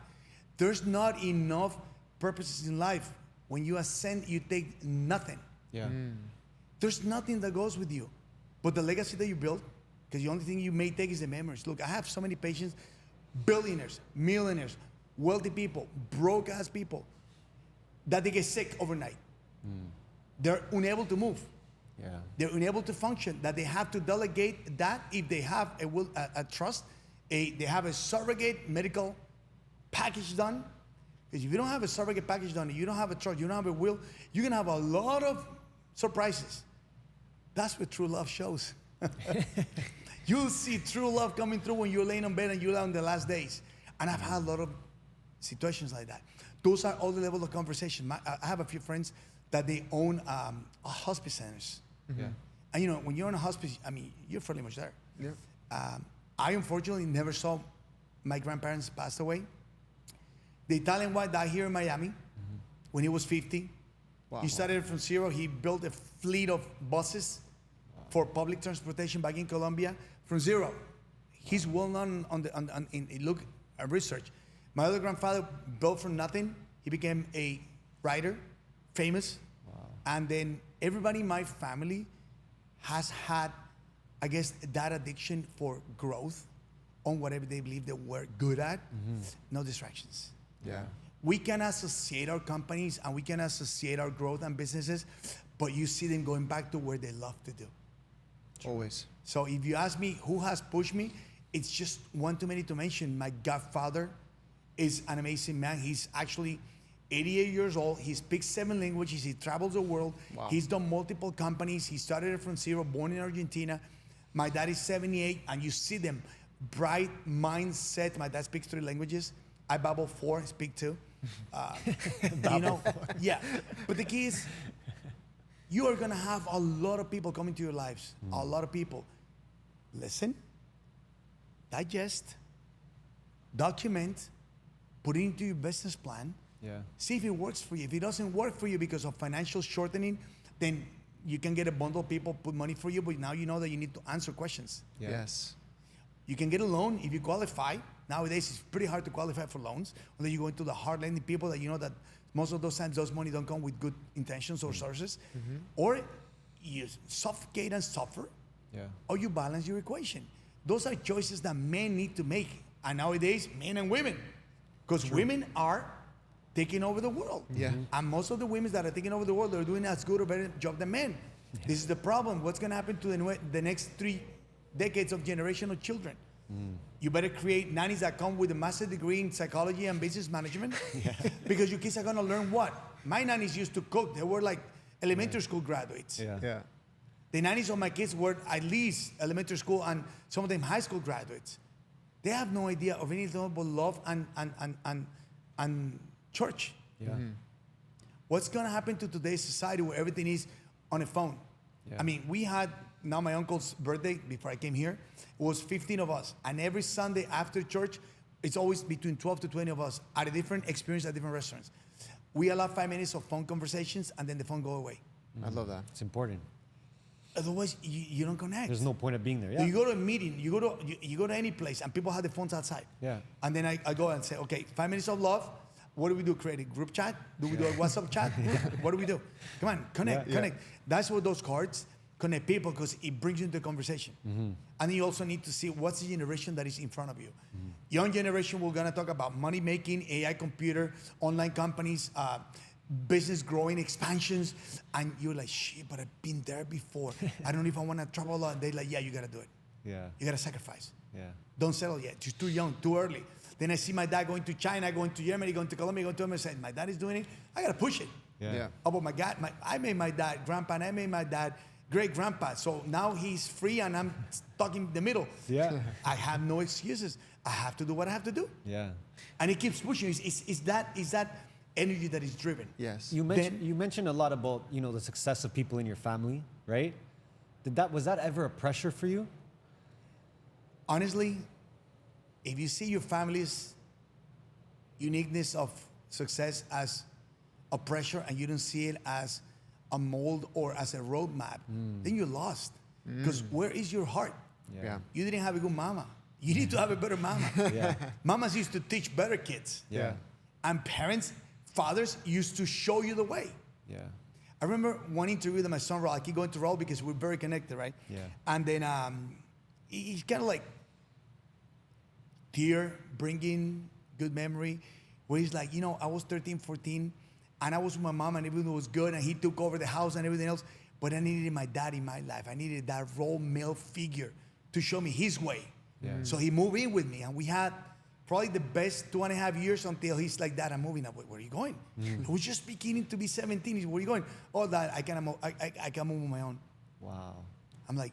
There's not enough purposes in life. When you ascend, you take nothing. There's nothing that goes with you but the legacy that you built, because the only thing you may take is the memories. Look, I have so many patients, billionaires, millionaires, wealthy people, broke ass people, that they get sick overnight. They're unable to move. They're unable to function, that they have to delegate that if they have a trust, they have a surrogate medical package done. Because if you don't have a surrogate package done, you don't have a trust, you don't have a will, you're gonna have a lot of surprises. That's what true love shows. You'll see true love coming through when you're laying on bed and you're on the last days. And I've had a lot of situations like that. Those are all the levels of conversation. I have a few friends that they own hospice centers. And you know, when you're in a hospice, I mean, you're fairly much there. I unfortunately never saw my grandparents pass away. The Italian wife died here in Miami when he was 50. He started from zero. He built a fleet of buses for public transportation back in Colombia from zero. He's well known in research. My other grandfather built from nothing. He became a writer, famous. And then everybody in my family has had, I guess, that addiction for growth on whatever they believe they were good at. No distractions. We can associate our companies and we can associate our growth and businesses, but you see them going back to where they love to do. Always. So if you ask me who has pushed me, it's just one too many to mention. My godfather is an amazing man. He's actually 88 years old. He speaks 7 languages. He travels the world. Wow. He's done multiple companies. He started it from zero, born in Argentina. My dad is 78, and you see them, bright mindset. My dad speaks 3 languages. I babble 4, speak 2. You know, yeah. But the key is, you are gonna have a lot of people coming to your lives. A lot of people. Listen, digest, document, put it into your business plan. Yeah. See if it works for you. If it doesn't work for you because of financial shortening, then you can get a bundle of people put money for you, but now you know that you need to answer questions. Yeah. Yes. You can get a loan if you qualify. Nowadays, it's pretty hard to qualify for loans. Unless you go into the hard lending people that you know that most of those times those money don't come with good intentions or sources. Or you suffocate and suffer, Yeah. or you balance your equation. Those are choices that men need to make. And nowadays, men and women. Because women are taking over the world. Yeah. And most of the women that are taking over the world are doing as good or better job than men. This is the problem. What's going to happen to the next 3 decades of generational children? You better create nannies that come with a master's degree in psychology and business management. Because your kids are going to learn what? My nannies used to cook. They were like elementary school graduates. Yeah. Yeah. The nannies of my kids were at least elementary school and some of them high school graduates. They have no idea of anything but love and church. Yeah. What's going to happen to today's society where everything is on a phone? Yeah. I mean, we had now my uncle's birthday before I came here. It was 15 of us. And every Sunday after church, it's always between 12 to 20 of us at a different experience at different restaurants. We allow 5 minutes of phone conversations and then the phone go away. I love that. It's important. Otherwise, you don't connect. There's no point of being there. So Yeah. you go to a meeting, you go to any place, and people have the phones outside. Yeah. And then I go and say, okay, 5 minutes of love. What do we do? Create a group chat? Do we do a WhatsApp chat? What do we do? Come on, connect, Yeah. connect. That's what those cards connect people because it brings you into the conversation. And then you also need to see what's the generation that is in front of you. Young generation, we're gonna talk about money making, AI, computer, online companies, business growing, expansions, and you're like, shit, but I've been there before. I don't know if I want to travel a lot. And they're like, yeah, you got to do it. Yeah. You got to sacrifice. Yeah. Don't settle yet. Just too young, too early. Then I see my dad going to China, going to Germany, going to Colombia, going to America. I said, my dad is doing it. I got to push it. Yeah. Yeah. Oh, but I made my dad grandpa, and I made my dad great grandpa. So now he's free, and I'm stuck in the middle. Yeah. I have no excuses. I have to do what I have to do. Yeah. And it keeps pushing. Is that energy that is driven? Yes. You mentioned a lot about, you know, the success of people in your family, right? Was that ever a pressure for you? Honestly, if you see your family's uniqueness of success as a pressure and you don't see it as a mold or as a roadmap, then you're lost. Because where is your heart? Yeah. You didn't have a good mama. You need to have a better mama. Yeah. Mamas used to teach better kids. Yeah. And parents, fathers used to show you the way. Yeah. I remember one interview that my son Raul, I keep going to Raul because we're very connected, right? Yeah. And then he's kind of like tear bringing good memory, where he's like, you know, I was 13, 14, and I was with my mom and everything was good, and he took over the house and everything else, but I needed my dad in my life. I needed that role male figure to show me his way. Yeah. So he moved in with me, and we had probably the best 2.5 years until he's like, Dad, I'm moving. Where are you going? I was just beginning to be 17. He's, where are you going? Oh, Dad, I can move on my own. Wow. I'm like,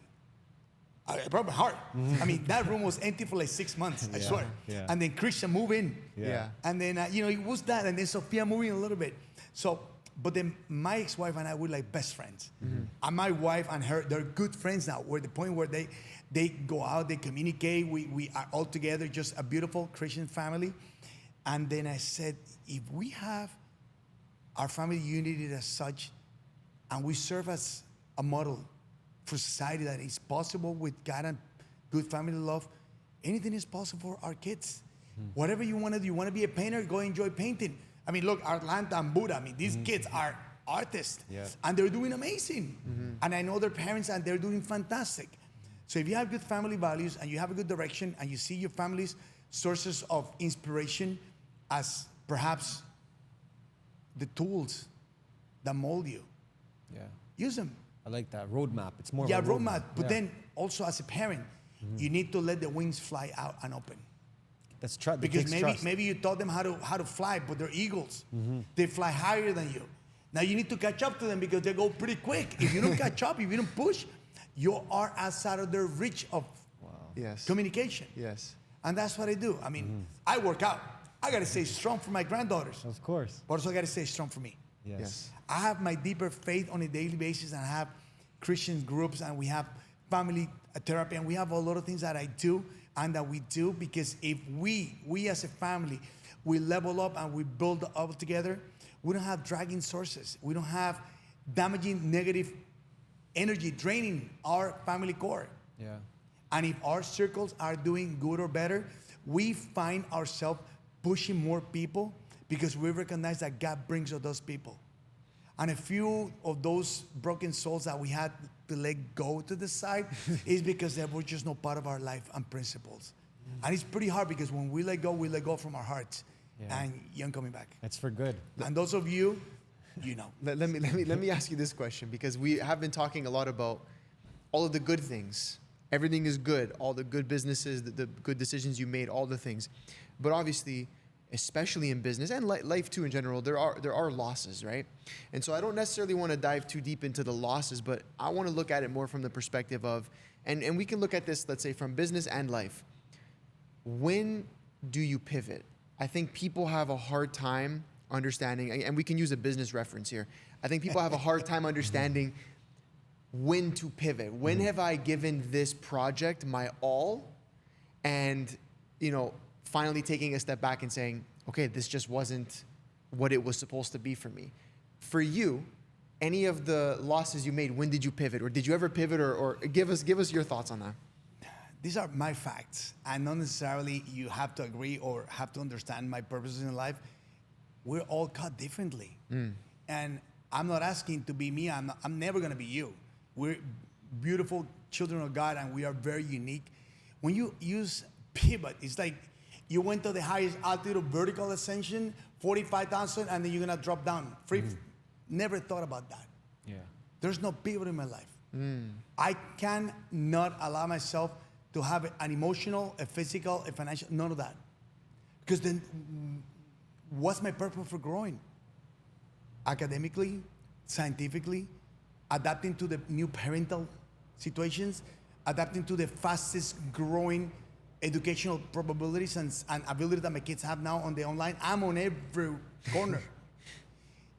I broke my heart. I mean, that room was empty for like 6 months, I swear. Yeah. And then Christian moved in. Yeah. And then, you know, it was that. And then Sophia moving a little bit. So, but then my ex-wife and I were like best friends. And my wife and her, they're good friends now. We're at the point where they go out, they communicate. We are all together, just a beautiful Christian family. And then I said, if we have our family unity as such, and we serve as a model for society that is possible with God and good family love, anything is possible for our kids. Whatever you want to do, you want to be a painter, go enjoy painting. I mean, look, Atlanta and Buddha, I mean, these kids are artists, and they're doing amazing. And I know their parents, and they're doing fantastic. So if you have good family values, and you have a good direction, and you see your family's sources of inspiration as perhaps the tools that mold you, Yeah. use them. I like that roadmap. It's more Yeah, of a roadmap. But Yeah. then also as a parent, you need to let the wings fly out and open. Because maybe you taught them how to fly, but they're eagles. They fly higher than you. Now you need to catch up to them because they go pretty quick. If you don't catch up, if you don't push, you are outside of their reach of communication. Yes. And that's what I do. I mean, I work out. I got to stay strong for my granddaughters. Of course. But also I got to stay strong for me. Yes. I have my deeper faith on a daily basis, and I have Christian groups, and we have family therapy, and we have a lot of things that I do and that we do because if we as a family, we level up and we build up together, we don't have dragging sources. We don't have damaging negative energy draining our family core. Yeah. And if our circles are doing good or better, we find ourselves pushing more people because we recognize that God brings us those people. And a few of those broken souls that we had to let go to the side is because they were just not part of our life and principles. And it's pretty hard because when we let go from our hearts. And you ain't coming back. That's for good. And those of you, you know. Let me ask you this question, because we have been talking a lot about all of the good things. Everything is good. All the good businesses, the good decisions you made, all the things. But obviously, especially in business and life too in general, there are losses, right? And so I don't necessarily want to dive too deep into the losses, but I want to look at it more from the perspective of, and we can look at this, let's say, from business and life. When do you pivot? I think people have a hard time understanding, and we can use a business reference here. I think people have a hard time understanding when to pivot. When have I given this project my all, and finally taking a step back and saying, okay, this just wasn't what it was supposed to be for me. For you, any of the losses you made, when did you pivot, or did you ever pivot, or give us your thoughts on that? These are my facts, and not necessarily you have to agree or have to understand my purposes in life. We're all cut differently. And I'm not asking to be me. I'm never going to be you. We're beautiful children of God, and we are very unique. When you use pivot, it's like you went to the highest altitude of vertical ascension, 45,000, and then you're going to drop down. Never thought about that. Yeah. There's no pivot in my life. I cannot allow myself to have an emotional, a physical, a financial, none of that. Because then what's my purpose for growing? Academically, scientifically, adapting to the new parental situations, adapting to the fastest growing educational probabilities and ability that my kids have now on the online. I'm on every corner.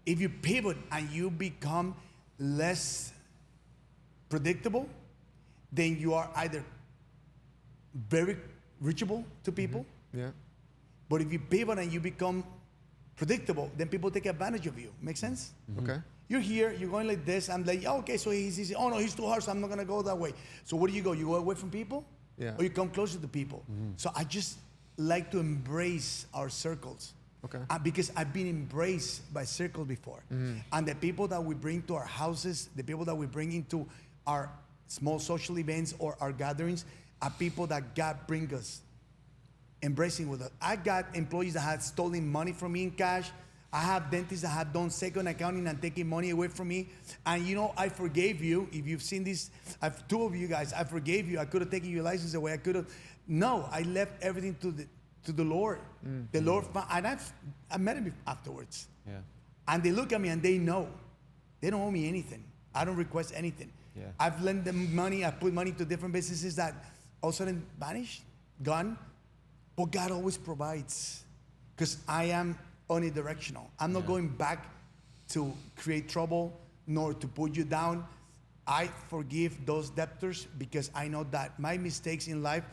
If you pivot and you become less predictable, then you are either very reachable to people. Yeah. But if you pivot and you become predictable, then people take advantage of you. Make sense? Okay. You're here, you're going like this. I'm like, oh, okay, so he's easy. Oh, no, he's too hard, so I'm not going to go that way. So where do you go? You go away from people? Yeah. Or you come closer to people? So I just like to embrace our circles. Okay. Because I've been embraced by circles before. And the people that we bring to our houses, the people that we bring into our small social events or our gatherings, are people that God brings us, embracing with us. I got employees that had stolen money from me in cash. I have dentists that have done second accounting and taking money away from me. And I forgave you. If you've seen this, two of you guys, I forgave you. I could have taken your license away. No, I left everything to the Lord. The Lord, and I met him afterwards. Yeah. And they look at me and they know. They don't owe me anything. I don't request anything. Yeah. I've lent them money. I put money to different businesses that all of a sudden vanished, gone. But God always provides, because I am unidirectional. I'm not going back to create trouble nor to put you down. I forgive those debtors because I know that my mistakes in life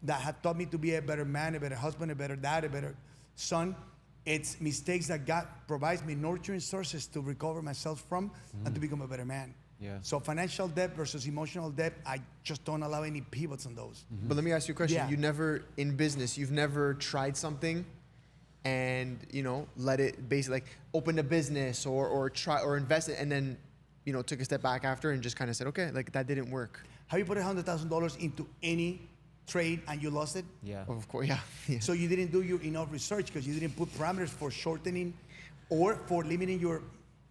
that have taught me to be a better man, a better husband, a better dad, a better son, it's mistakes that God provides me nurturing sources to recover myself from and to become a better man. Yeah. So financial debt versus emotional debt, I just don't allow any pivots on those. But let me ask you a question. Yeah. You never, in business, you've never tried something and, let it basically like open a business or try or invest it and then, took a step back after and just kind of said, okay, like that didn't work. Have you put $100,000 into any trade and you lost it? Yeah. Of course, yeah. Yeah. So you didn't do your enough research because you didn't put parameters for shortening or for limiting your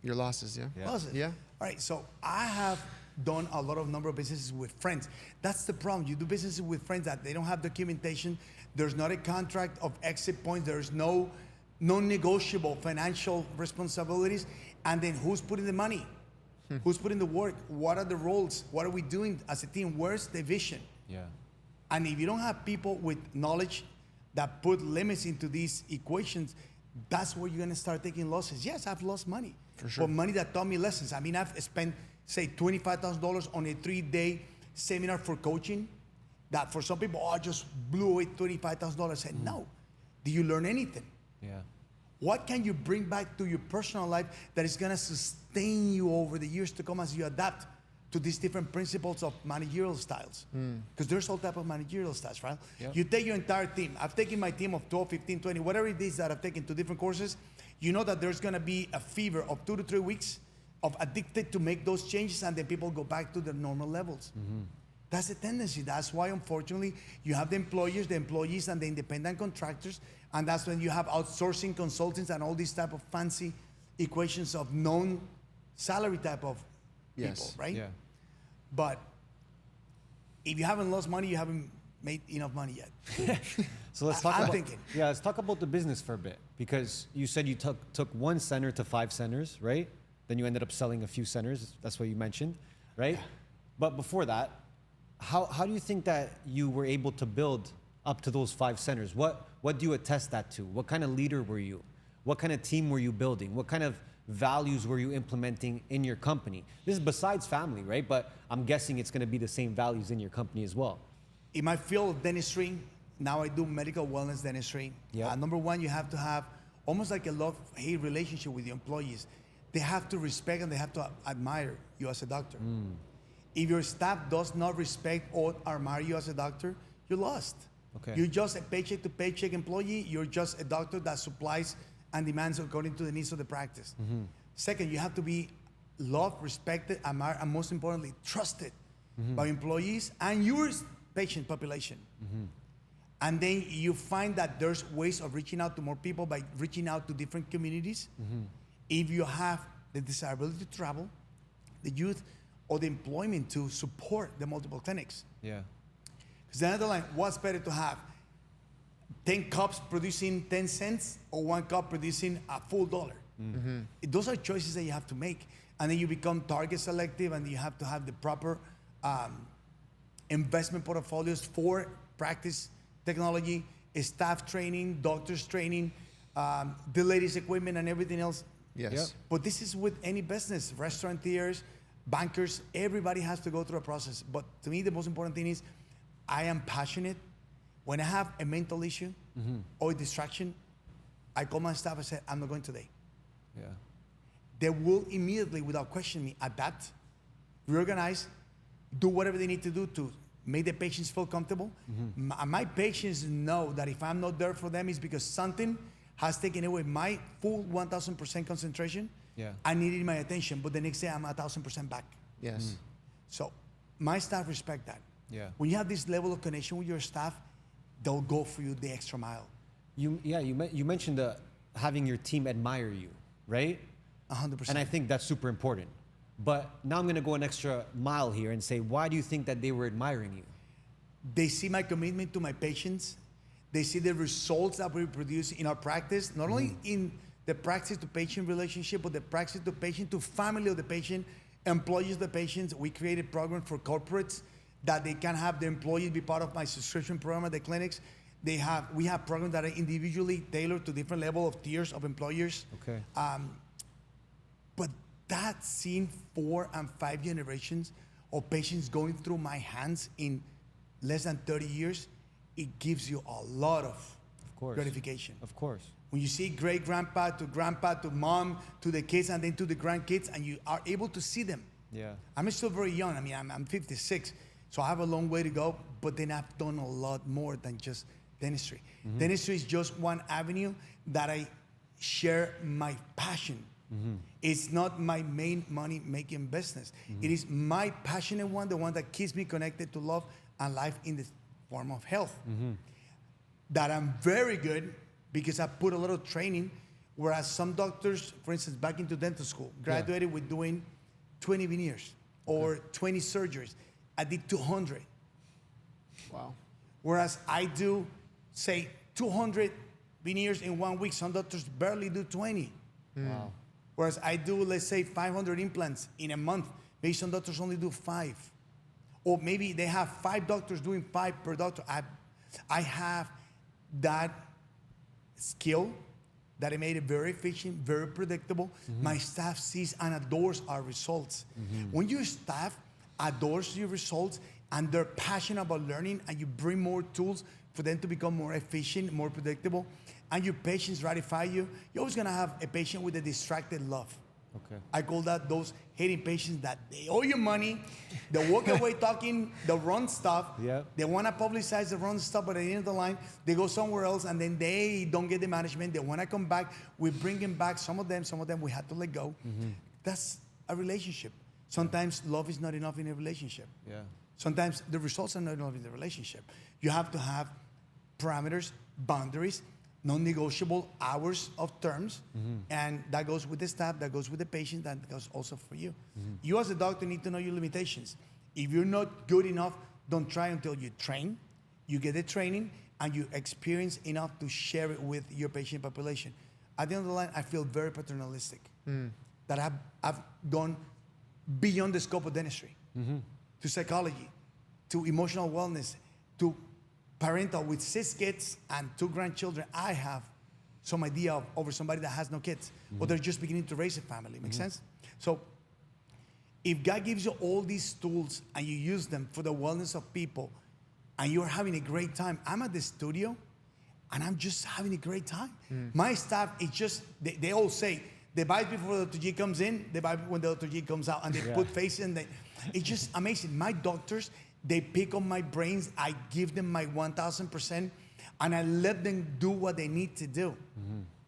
losses, yeah. losses. Yeah. All right, so I have done a lot of number of businesses with friends. That's the problem. You do businesses with friends that they don't have documentation. There's not a contract of exit points. There's no non-negotiable financial responsibilities. And then who's putting the money? Who's putting the work? What are the roles? What are we doing as a team? Where's the vision? Yeah. And if you don't have people with knowledge that put limits into these equations, that's where you're gonna start taking losses. Yes, I've lost money. For sure. But money that taught me lessons. I mean, I've spent, say, $25,000 on a 3-day seminar for coaching that for some people, I just blew away $25,000. I said, no. Do you learn anything? Yeah. What can you bring back to your personal life that is gonna sustain you over the years to come as you adapt to these different principles of managerial styles? Because there's all type of managerial styles, right? Yep. You take your entire team. I've taken my team of 12, 15, 20, whatever it is that I've taken to different courses. You know that there's gonna be a fever of 2 to 3 weeks of addicted to make those changes, and then people go back to their normal levels. That's the tendency. That's why, unfortunately, you have the employers, the employees, and the independent contractors, and that's when you have outsourcing consultants and all these type of fancy equations of known salary type of people, right? Yeah. But if you haven't lost money, you haven't made enough money yet. So let's talk I'm about, thinking. Yeah, let's talk about the business for a bit, because you said you took one center to 5 centers, right? Then you ended up selling a few centers. That's what you mentioned, right? But before that, how do you think that you were able to build up to those 5 centers? What do you attest that to? What kind of leader were you? What kind of team were you building? What kind of values were you implementing in your company? This is besides family, right? But I'm guessing it's going to be the same values in your company as well. In my field of dentistry, now I do medical wellness dentistry. Yeah. Number one, you have to have almost like a love-hate relationship with your employees. They have to respect and they have to admire you as a doctor. If your staff does not respect or admire you as a doctor, you're lost. Okay. You're just a paycheck to paycheck employee. You're just a doctor that supplies and demands according to the needs of the practice. Second, you have to be loved, respected, admired, and most importantly, trusted by employees and your patient population. And then you find that there's ways of reaching out to more people by reaching out to different communities. If you have the desirability to travel, the youth, or the employment to support the multiple clinics. Yeah. Because the other line, what's better to have? 10 cups producing 10 cents or 1 cup producing a full dollar? Those are choices that you have to make. And then you become target selective, and you have to have the proper investment portfolios for practice technology, staff training, doctors training, the latest equipment and everything else. Yes. Yep. But this is with any business, restaurateurs, bankers, everybody has to go through a process. But to me, the most important thing is I am passionate. When I have a mental issue or a distraction, I call my staff and say, I'm not going today. Yeah. They will immediately, without questioning me, adapt, reorganize, do whatever they need to do to make the patients feel comfortable. My patients know that if I'm not there for them, it's because something has taken away my full 1,000% concentration. Yeah. I needed my attention, but the next day I'm 1,000% back. Yes. So my staff respect that. Yeah. When you have this level of connection with your staff, they'll go for you the extra mile. You mentioned having your team admire you, right? 100%. And I think that's super important. But now I'm going to go an extra mile here and say, why do you think that they were admiring you? They see my commitment to my patients. They see the results that we produce in our practice, not only in the practice to patient relationship, but the practice to patient, to family of the patient, employees of the patients. We created programs for corporates that they can have their employees be part of my subscription program at the clinics. We have programs that are individually tailored to different level of tiers of employers. Okay. But that seeing 4 and 5 generations of patients going through my hands in less than 30 years, it gives you a lot of course. gratification. Of course. When you see great grandpa to mom to the kids and then to the grandkids, and you are able to see them. Yeah. I'm still very young. I mean, I'm 56, so I have a long way to go, but then I've done a lot more than just dentistry. Dentistry is just one avenue that I share my passion. It's not my main money-making business. It is my passionate one, the one that keeps me connected to love and life in the form of health. That I'm very good because I put a lot of training, whereas some doctors, for instance, back into dental school, graduated with doing 20 veneers or 20 surgeries. I did 200. Wow. Whereas I do say 200 veneers in 1 week. Some doctors barely do 20. Wow. Whereas I do, let's say, 500 implants in a month. Maybe some doctors only do 5. Or maybe they have 5 doctors doing 5 per doctor. I have that skill that I made it very efficient, very predictable. My staff sees and adores our results. When your staff adores your results and they're passionate about learning and you bring more tools for them to become more efficient, more predictable, and your patients ratify you, you're always gonna have a patient with a distracted love. Okay. I call that those hating patients that they owe you money, they walk away talking the wrong stuff, Yep. they wanna publicize the wrong stuff, but at the end of the line, they go somewhere else and then they don't get the management, they wanna come back, we bring them back, some of them we had to let go. That's a relationship. Sometimes love is not enough in a relationship. Yeah. Sometimes the results are not enough in the relationship. You have to have parameters, boundaries, non-negotiable hours of terms, and that goes with the staff, that goes with the patient, that goes also for you. You as a doctor need to know your limitations. If you're not good enough, don't try until you train, you get the training, and you experience enough to share it with your patient population. At the end of the line, I feel very paternalistic, that I've gone beyond the scope of dentistry, to psychology, to emotional wellness, to parental with 6 kids and 2 grandchildren. I have some idea of over somebody that has no kids, or they're just beginning to raise a family. Make sense? So if God gives you all these tools and you use them for the wellness of people and you're having a great time, I'm at the studio and I'm just having a great time. My staff, it's just, they all say, they buy before the Dr. G comes in, they buy when the Dr. G comes out, and they put faces and it's just amazing. My doctors, they pick on my brains. I give them my 1,000%, and I let them do what they need to do.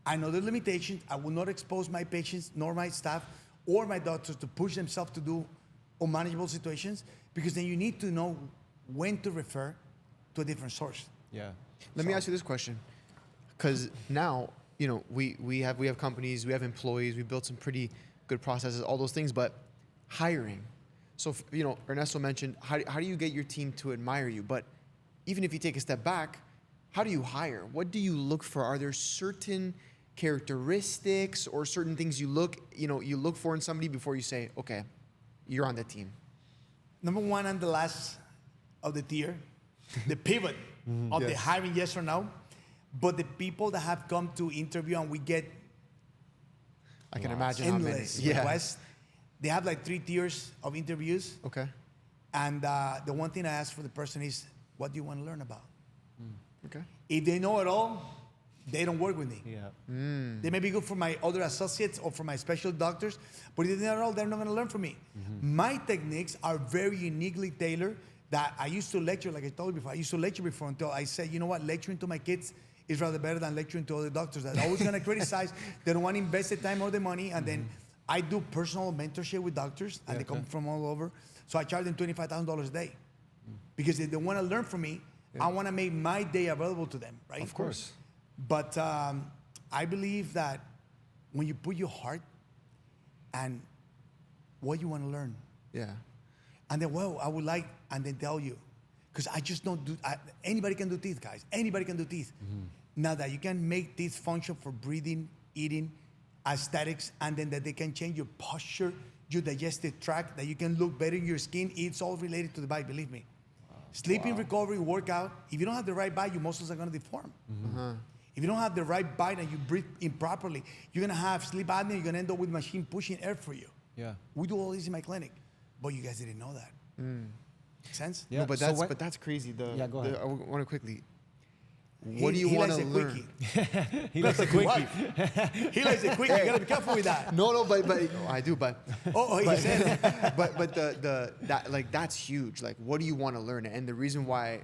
I know the limitations. I will not expose my patients, nor my staff, or my doctors to push themselves to do unmanageable situations, because then you need to know when to refer to a different source. Yeah. Let me ask you this question, because now, you know, we have companies, we have employees, we built some pretty good processes, all those things, but hiring. So, you know, Ernesto mentioned, how do you get your team to admire you? But even if you take a step back, how do you hire? What do you look for? Are there certain characteristics or certain things you look for in somebody before you say, okay, you're on the team? Number one and the last of the tier, the pivot of the hiring, yes or no. But the people that have come to interview and we get I can imagine how many. endless requests, they have like 3 tiers of interviews. Okay. And the one thing I ask for the person is, what do you want to learn about? Okay. If they know it all, they don't work with me. Yeah. They may be good for my other associates or for my special doctors, but if they know it all, they're not going to learn from me. My techniques are very uniquely tailored that I used to lecture, like I told you before. I used to lecture before until I said, you know what, lecturing to my kids is rather better than lecturing to other doctors that are always going to criticize. They don't want to invest the time or the money. And then I do personal mentorship with doctors, and they come from all over. So I charge them $25,000 a day. Because if they want to learn from me, I want to make my day available to them, right? Of course. But I believe that when you put your heart and what you want to learn, and then, well, I would like, and then tell you, because I just don't do, anybody can do teeth, guys. Anybody can do teeth. Now that you can make teeth function for breathing, eating, aesthetics, and then that they can change your posture, your digestive tract, that you can look better in your skin, it's all related to the bite, believe me. Sleeping, recovery, workout, if you don't have the right bite, your muscles are going to deform. If you don't have the right bite and you breathe improperly, you're going to have sleep apnea, you're going to end up with machine pushing air for you. Yeah. We do all this in my clinic, but you guys didn't know that. Make sense? Yeah. No, but So that's crazy. Go ahead. I want to quickly. What do you want to learn? He likes a quickie. He likes a quickie. You gotta be careful with that. No, but I do, but He said it. but that's huge. Like, what do you want to learn? And the reason why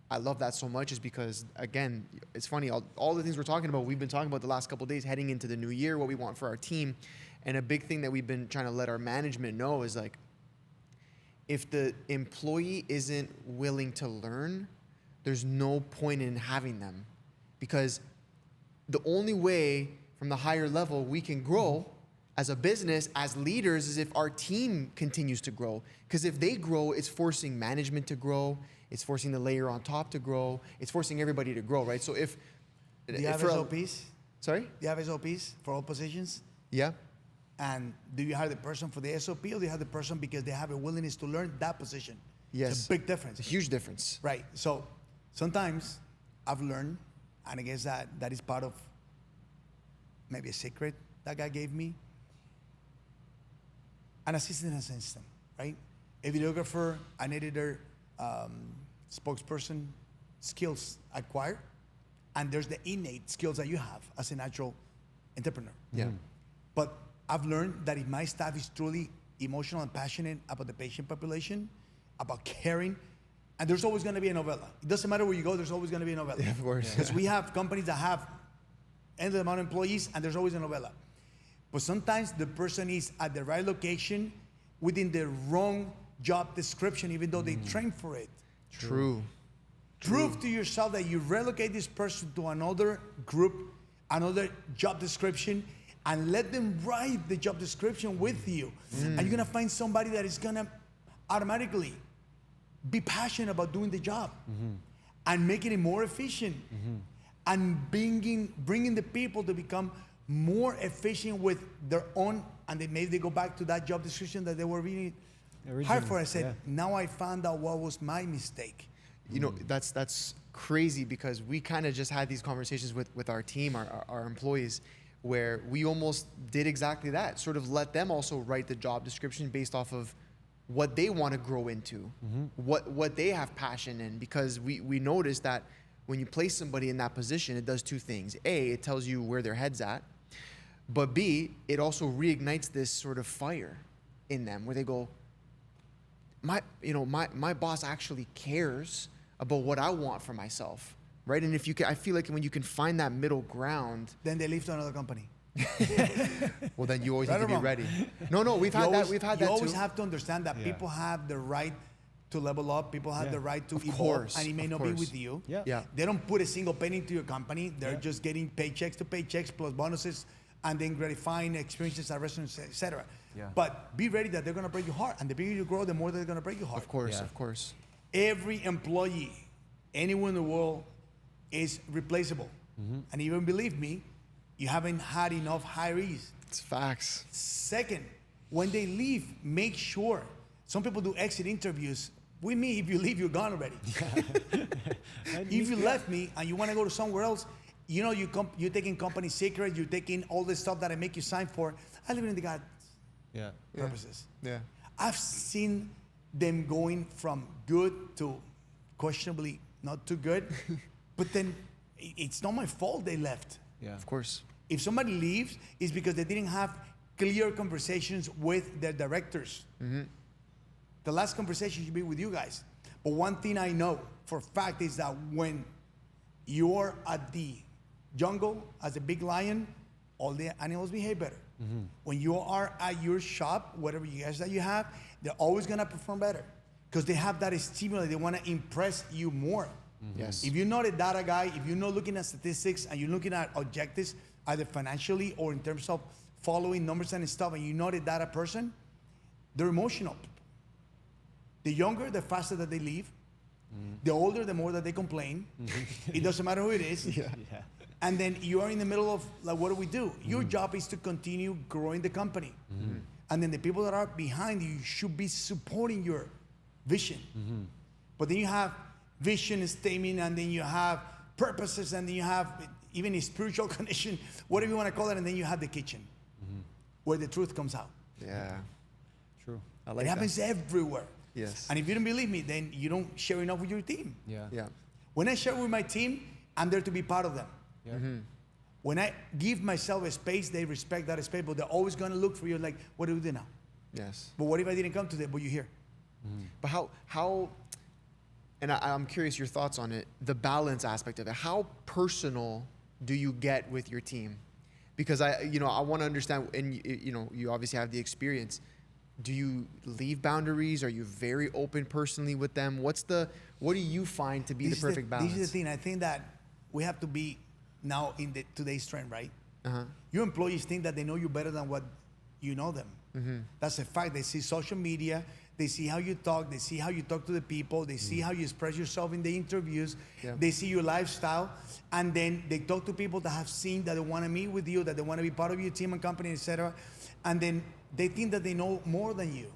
I love that so much is because, again, it's funny. All the things we're talking about, we've been talking about the last couple of days, heading into the new year, what we want for our team, and a big thing that we've been trying to let our management know is like, if the employee isn't willing to learn, there's no point in having them, because the only way from the higher level we can grow as a business, as leaders, is if our team continues to grow. Because if they grow, it's forcing management to grow. It's forcing the layer on top to grow. It's forcing everybody to grow, right? So if... Do you have SOPs? Sorry? Do you have SOPs for all positions? Yeah. And do you hire the person for the SOP, or do you have the person because they have a willingness to learn that position? Yes. It's a big difference. It's a huge difference. Right. So sometimes I've learned, and I guess that is part of maybe a secret that God gave me. An assistant, right? A videographer, an editor, spokesperson, skills acquired, and there's the innate skills that you have as a natural entrepreneur. Yeah. But I've learned that if my staff is truly emotional and passionate about the patient population, about caring, and there's always going to be a novella. It doesn't matter where you go, there's always going to be a novella. Yeah, of course. Because we have companies that have endless amount of employees, and there's always a novella. But sometimes the person is at the right location within the wrong job description, even though they train for it. True. Prove to yourself that you relocate this person to another group, another job description, and let them write the job description with you. And you're gonna find somebody that is gonna automatically be passionate about doing the job and making it more efficient and bringing the people to become more efficient with their own, and then maybe they go back to that job description that they were really hired for. I said, now I found out what was my mistake. You know, that's crazy, because we kind of just had these conversations with our team, our employees, where we almost did exactly that, sort of let them also write the job description based off of what they want to grow into, what they have passion in, because we noticed that when you place somebody in that position, it does two things. A, it tells you where their head's at, but B, it also reignites this sort of fire in them where they go, my boss actually cares about what I want for myself, right? And if you can, I feel like when you can find that middle ground, Then they leave to another company. well, then you always Right need or to be wrong? ready. No, we've had that. We've had that You always too. have to understand that people have the right to level up. People have the right to evolve, course, and it may of not be course. with you. Yeah. They don't put a single penny into your company. They're just getting paychecks to paychecks plus bonuses, and then gratifying experiences at restaurants, etc. Yeah. But be ready that they're gonna break your heart, and the bigger you grow, the more they're gonna break your heart. Of course, Yeah. of course. Every employee, anywhere in the world, is replaceable. And even believe me, you haven't had enough hirees. It's facts. Second, when they leave, make sure. Some people do exit interviews. With me, if you leave, you're gone already. If you left me and you want to go to somewhere else, you know you're taking company secrets, you're taking all the stuff that I make you sign for. I live in the God's purposes. Yeah. I've seen them going from good to questionably not too good, but then it's not my fault they left. Yeah. Of course. If somebody leaves, it's because they didn't have clear conversations with their directors. The last conversation should be with you guys. But one thing I know for a fact is that when you're at the jungle as a big lion, all the animals behave better. When you are at your shop, whatever you guys that you have, they're always gonna perform better because they have that stimuli. They wanna impress you more. Yes. If you're not a data guy, if you're not looking at statistics and you're looking at objectives, either financially or in terms of following numbers and stuff, and you're not a data person, they're emotional. The younger, the faster that they leave. The older, the more that they complain. It doesn't matter who it is. And then you are in the middle of, like, what do we do? Your job is to continue growing the company. And then the people that are behind you should be supporting your vision. But then you have vision statement, and then you have purposes, and then you have even a spiritual connection, whatever you want to call it, and then you have the kitchen where the truth comes out. Yeah. True. I like It happens everywhere. Yes. And if you don't believe me, then you don't share enough with your team. Yeah. Yeah. When I share with my team, I'm there to be part of them. Yeah. When I give myself a space, they respect that space, but they're always going to look for you like, what do we do now? Yes. But what if I didn't come today, but you're here? But how, and I'm curious your thoughts on it, the balance aspect of it. How personal do you get with your team? Because I want to understand, and you obviously have the experience. Do you leave boundaries? Are you very open personally with them? What do you find to be the perfect balance? This is the thing. I think that we have to be now in today's trend, right? Your employees think that they know you better than what you know them. That's a fact. They see social media, they see how you talk, they see how you talk to the people, they see how you express yourself in the interviews, they see your lifestyle, and then they talk to people that have seen, that they want to meet with you, that they want to be part of your team and company, etc. And then they think that they know more than you.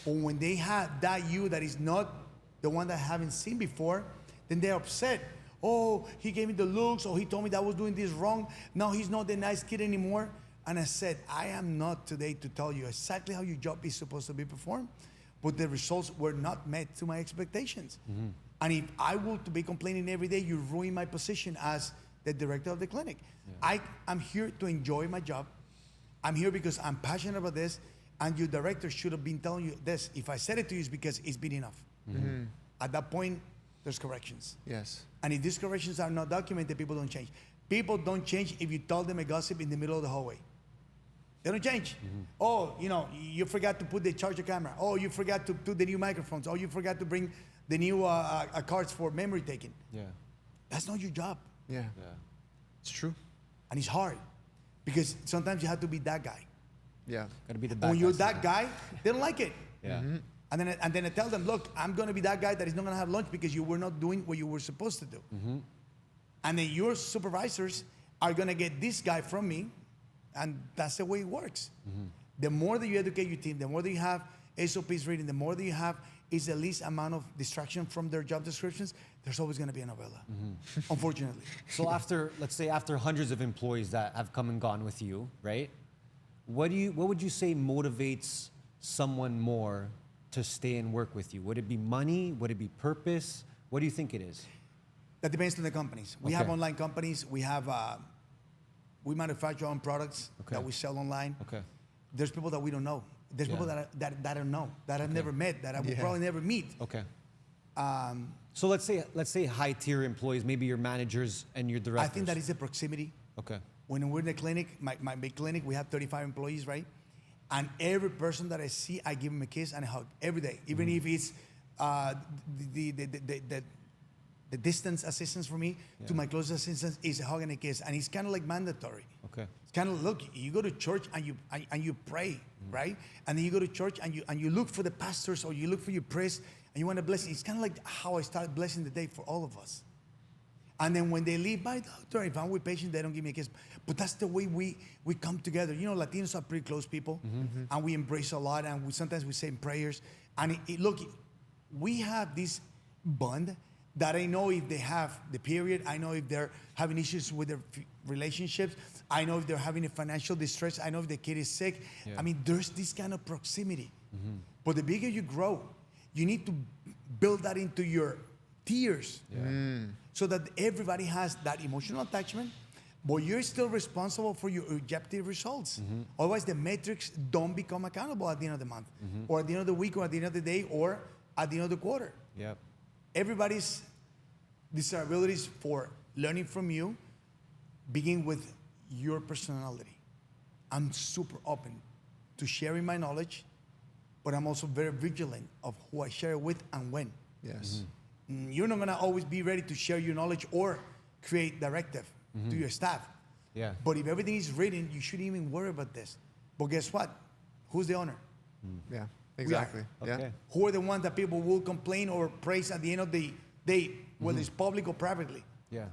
But when they have that you that is not the one that I haven't seen before, then they're upset. Oh, he gave me the looks, or he told me that I was doing this wrong. Now he's not the nice kid anymore. And I said, I am not today to tell you exactly how your job is supposed to be performed, but the results were not met to my expectations. And if I were to be complaining every day, you ruin my position as the director of the clinic. I'm here to enjoy my job. I'm here because I'm passionate about this, and your director should have been telling you this. If I said it to you, it's because it's been enough. At that point, there's corrections. Yes. And if these corrections are not documented, people don't change. People don't change if you tell them a gossip in the middle of the hallway. They don't change. Oh, you forgot to put the charger camera. Oh, you forgot to do the new microphones. Oh, you forgot to bring the new cards for memory taking. Yeah. That's not your job. Yeah. It's true. And it's hard because sometimes you have to be that guy. Yeah. Gotta be the bad When guy you're that sometimes. guy, they don't like it. Yeah. And then I tell them, look, I'm going to be that guy that is not going to have lunch because you were not doing what you were supposed to do. And then your supervisors are going to get this guy from me, and that's the way it works. The more that you educate your team, the more that you have SOPs reading, the more that you have is the least amount of distraction from their job descriptions, there's always going to be a novella, unfortunately. So let's say after hundreds of employees that have come and gone with you, right? What would you say motivates someone more to stay and work with you? Would it be money? Would it be purpose? What do you think it is? That depends on the companies. We have online companies. We manufacture our own products that we sell online. Okay. There's people that we don't know. There's people that I don't know, that I've never met, that I will probably never meet. Okay. So let's say high tier employees, maybe your managers and your directors. I think that is the proximity. Okay. When we're in the clinic, my big clinic, we have 35 employees, right? And every person that I see, I give them a kiss and a hug every day, even if it's the distance assistance for me to my closest assistance is a hug and a kiss, and it's kind of like mandatory. Okay. It's kind of, look, you go to church and you pray, right? And then you go to church and you look for the pastors, or you look for your priest and you want to bless. It's kind of like how I start blessing the day for all of us. And then when they leave, my doctor, if I'm with patients, they don't give me a kiss. But that's the way we come together. Latinos are pretty close people, and we embrace a lot, and sometimes we say prayers. And look, we have this bond that I know if they have the period, I know if they're having issues with their relationships, I know if they're having a financial distress, I know if the kid is sick. Yeah. I mean, there's this kind of proximity. But the bigger you grow, you need to build that into your tiers. So that everybody has that emotional attachment, but you're still responsible for your objective results. Otherwise, the metrics don't become accountable at the end of the month, or at the end of the week, or at the end of the day, or at the end of the quarter. Yep. Everybody's desirabilities for learning from you begin with your personality. I'm super open to sharing my knowledge, but I'm also very vigilant of who I share it with and when. Yes. You're not gonna always be ready to share your knowledge or create directive to your staff. Yeah. But if everything is written, you shouldn't even worry about this. But guess what? Who's the owner? Yeah. Exactly. Okay. Yeah. Who are the ones that people will complain or praise at the end of the day, whether it's public or privately? Yeah.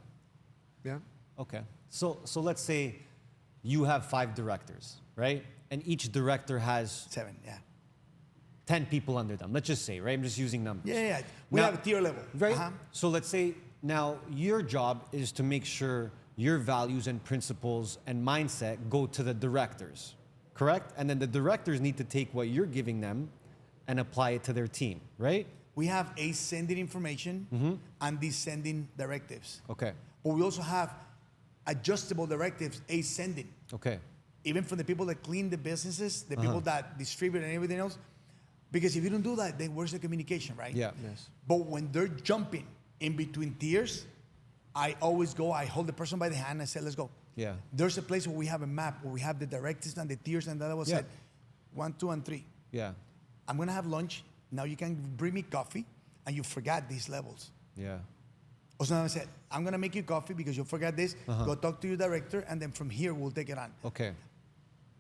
Yeah. Okay. So let's say you have 5 directors, right? And each director has 7, yeah. 10 people under them. Let's just say, right? I'm just using numbers. Yeah. We Now- have a tier level. Right? So let's say now your job is to make sure your values and principles and mindset go to the directors, correct? And then the directors need to take what you're giving them and apply it to their team, right? We have ascending information and descending directives. Okay. But we also have adjustable directives ascending. Okay. Even for the people that clean the businesses, the people that distribute and everything else. Because if you don't do that, then where's the communication, right? Yeah. Yes. But when they're jumping in between tiers, I always go, I hold the person by the hand and I say, let's go. Yeah. There's a place where we have a map, where we have the directives and the tiers, and that was said, 1, 2, and 3. Yeah. I'm gonna have lunch. Now you can bring me coffee, and you forgot these levels. Yeah. Or sometimes I said, I'm gonna make you coffee because you forgot this. Go talk to your director, and then from here we'll take it on. Okay.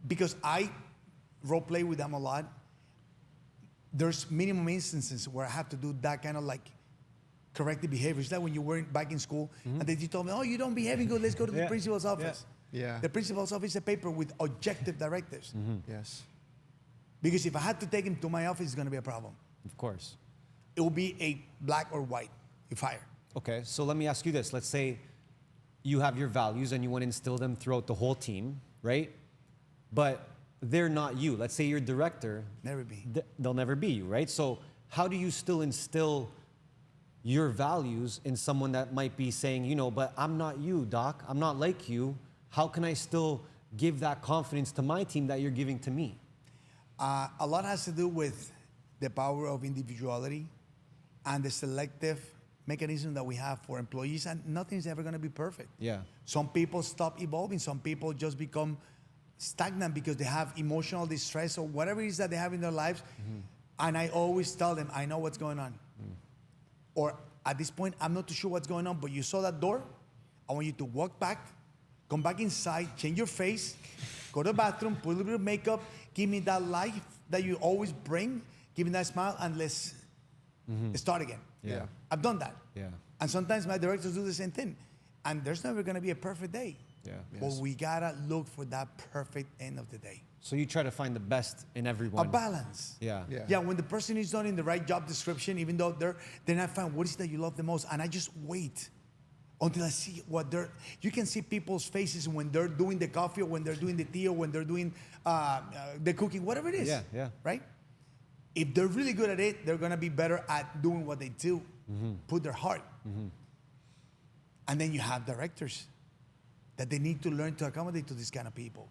Because I role play with them a lot. There's minimum instances where I have to do that kind of like corrective behavior. It's like when you were back in school and then you told me, oh, you don't behaving good, let's go to the principal's office. Yeah. The principal's office is a paper with objective directives. Yes. Because if I had to take him to my office, it's going to be a problem. Of course. It will be a black or white. You fire. Okay, so let me ask you this. Let's say you have your values and you want to instill them throughout the whole team, right? But they're not you. Let's say you're director. Never be. They'll never be you, right? So how do you still instill your values in someone that might be saying, you know, but I'm not you, doc. I'm not like you. How can I still give that confidence to my team that you're giving to me? A lot has to do with the power of individuality and the selective mechanism that we have for employees, and nothing's ever going to be perfect. Yeah. Some people stop evolving. Some people just become stagnant because they have emotional distress or whatever it is that they have in their lives. And I always tell them, I know what's going on. Or at this point, I'm not too sure what's going on, but you saw that door. I want you to walk back, come back inside, change your face, go to the bathroom, put a little bit of makeup, give me that life that you always bring, give me that smile, and let's start again. Yeah. I've done that. Yeah. And sometimes my directors do the same thing. And there's never going to be a perfect day. Yeah. But we got to look for that perfect end of the day. So you try to find the best in everyone. A balance. Yeah. Yeah, when the person is not in the right job description, even though they're not fine, what is it that you love the most? And I just wait until I see what you can see people's faces when they're doing the coffee or when they're doing the tea or when they're doing the cooking, whatever it is. Yeah, yeah. Right? If they're really good at it, they're going to be better at doing what they do. Put their heart. And then you have directors that they need to learn to accommodate to these kind of people.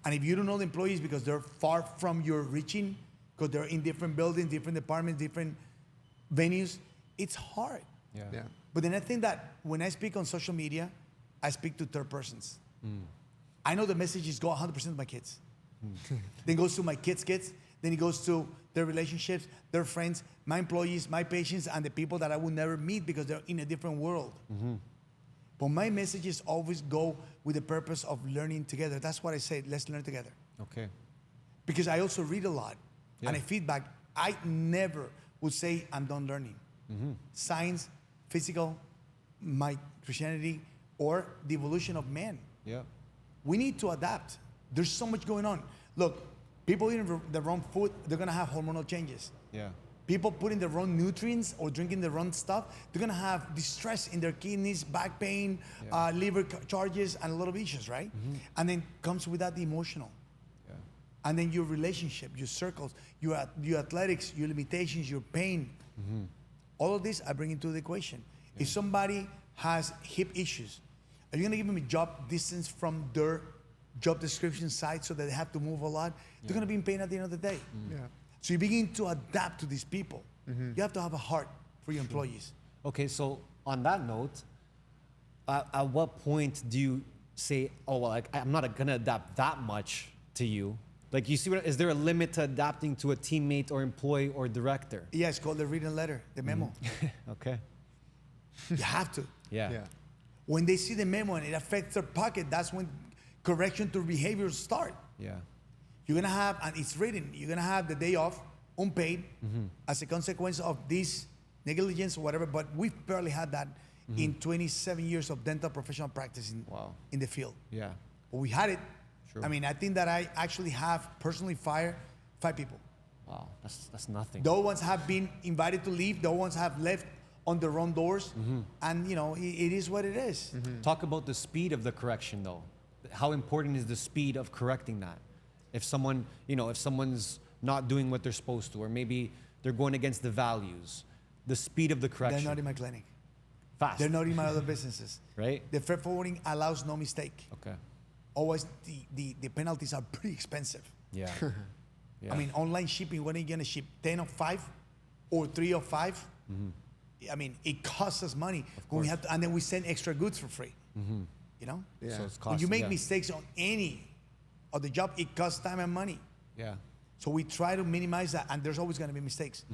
And if you don't know the employees because they're far from your reaching, because they're in different buildings, different departments, different venues, it's hard. Yeah. Yeah. But then I think that when I speak on social media, I speak to third persons. I know the messages go 100% to my kids. Then it goes to my kids' kids. Then it goes to their relationships, their friends, my employees, my patients, and the people that I will never meet because they're in a different world. But my messages always go with the purpose of learning together. That's what I say, let's learn together. Okay. Because I also read a lot and I feedback. I never would say I'm done learning. Science, physical, my Christianity, or the evolution of man. Yeah. We need to adapt. There's so much going on. Look, people eating the wrong food, they're gonna have hormonal changes. Yeah. People putting the wrong nutrients or drinking the wrong stuff, they're gonna have distress in their kidneys, back pain, liver charges, and a lot of issues, right? And then comes with that the emotional. Yeah. And then your relationship, your circles, your athletics, your limitations, your pain. All of this I bring into the equation. If somebody has hip issues, are you gonna give them a job distance from their job description site so that they have to move a lot? They're gonna be in pain at the end of the day. Yeah. So you begin to adapt to these people. You have to have a heart for your employees. Okay, so on that note, at what point do you say, oh, well, like, I'm not gonna adapt that much to you? Like, you see, is there a limit to adapting to a teammate or employee or director? Yeah, it's called the written letter, the memo. Okay. You have to. Yeah. Yeah. When they see the memo and it affects their pocket, that's when correction to behaviors start. Yeah. You're gonna have, and it's written, you're gonna have the day off, unpaid, as a consequence of this negligence or whatever, but we've barely had that in 27 years of dental professional practice in the field. Yeah. But we had it. Sure. I mean, I think that I actually have personally fired 5 people. Wow, that's nothing. The ones have been invited to leave, the ones have left on their own doors, and you know, it is what it is. Talk about the speed of the correction, though. How important is the speed of correcting that? If someone, if someone's not doing what they're supposed to, or maybe they're going against the values, the speed of the correction. They're not in my clinic. Fast. They're not in my other businesses. Right? The freight forwarding allows no mistake. Okay. Always the penalties are pretty expensive. Yeah. Yeah. I mean, online shipping, when are you gonna ship 10 of 5 or 3 of 5? I mean, it costs us money when we have to, and then we send extra goods for free. You know? Yeah. So it's When you costly, make mistakes on any of the job, it costs time and money. Yeah, So we try to minimize that, and there's always going to be mistakes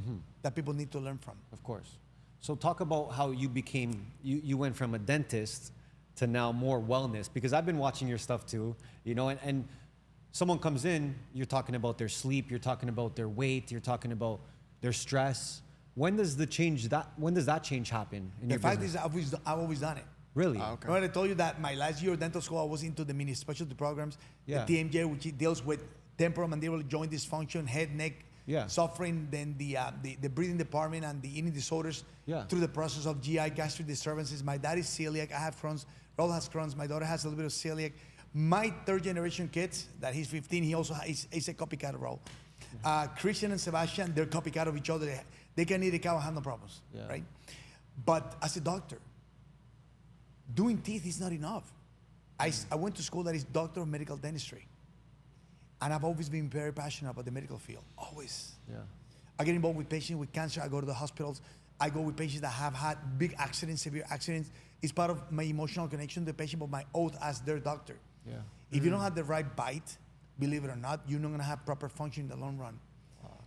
that people need to learn from. of course. So talk about how you became, you went from a dentist to now more wellness, because I've been watching your stuff too, and someone comes in, you're talking about their sleep, you're talking about their weight, you're talking about their stress. When does that change happen in The your fact business? is, I've always done it. Really? Okay. Remember I told you that my last year of dental school, I was into the mini specialty programs, Yeah. the TMJ, which deals with temporomandibular joint dysfunction, head, neck, Yeah. suffering, then the breathing department and the eating disorders Yeah. through the process of GI gastric disturbances. My dad is celiac. I have Crohn's. Raul has Crohn's. My daughter has a little bit of celiac. My third generation kids, that he's 15, he also is a copycat of Raul. Christian and Sebastian, they're copycat of each other. They can eat a cow and have no problems, Yeah. right? But as a doctor, doing teeth is not enough. I went to school that is Doctor of Medical Dentistry. And I've always been very passionate about the medical field, always. Yeah. I get involved with patients with cancer. I go to the hospitals. I go with patients that have had big accidents, severe accidents. It's part of my emotional connection to the patient, but my oath as their doctor. Yeah. If you don't have the right bite, believe it or not, you're not gonna have proper function in the long run.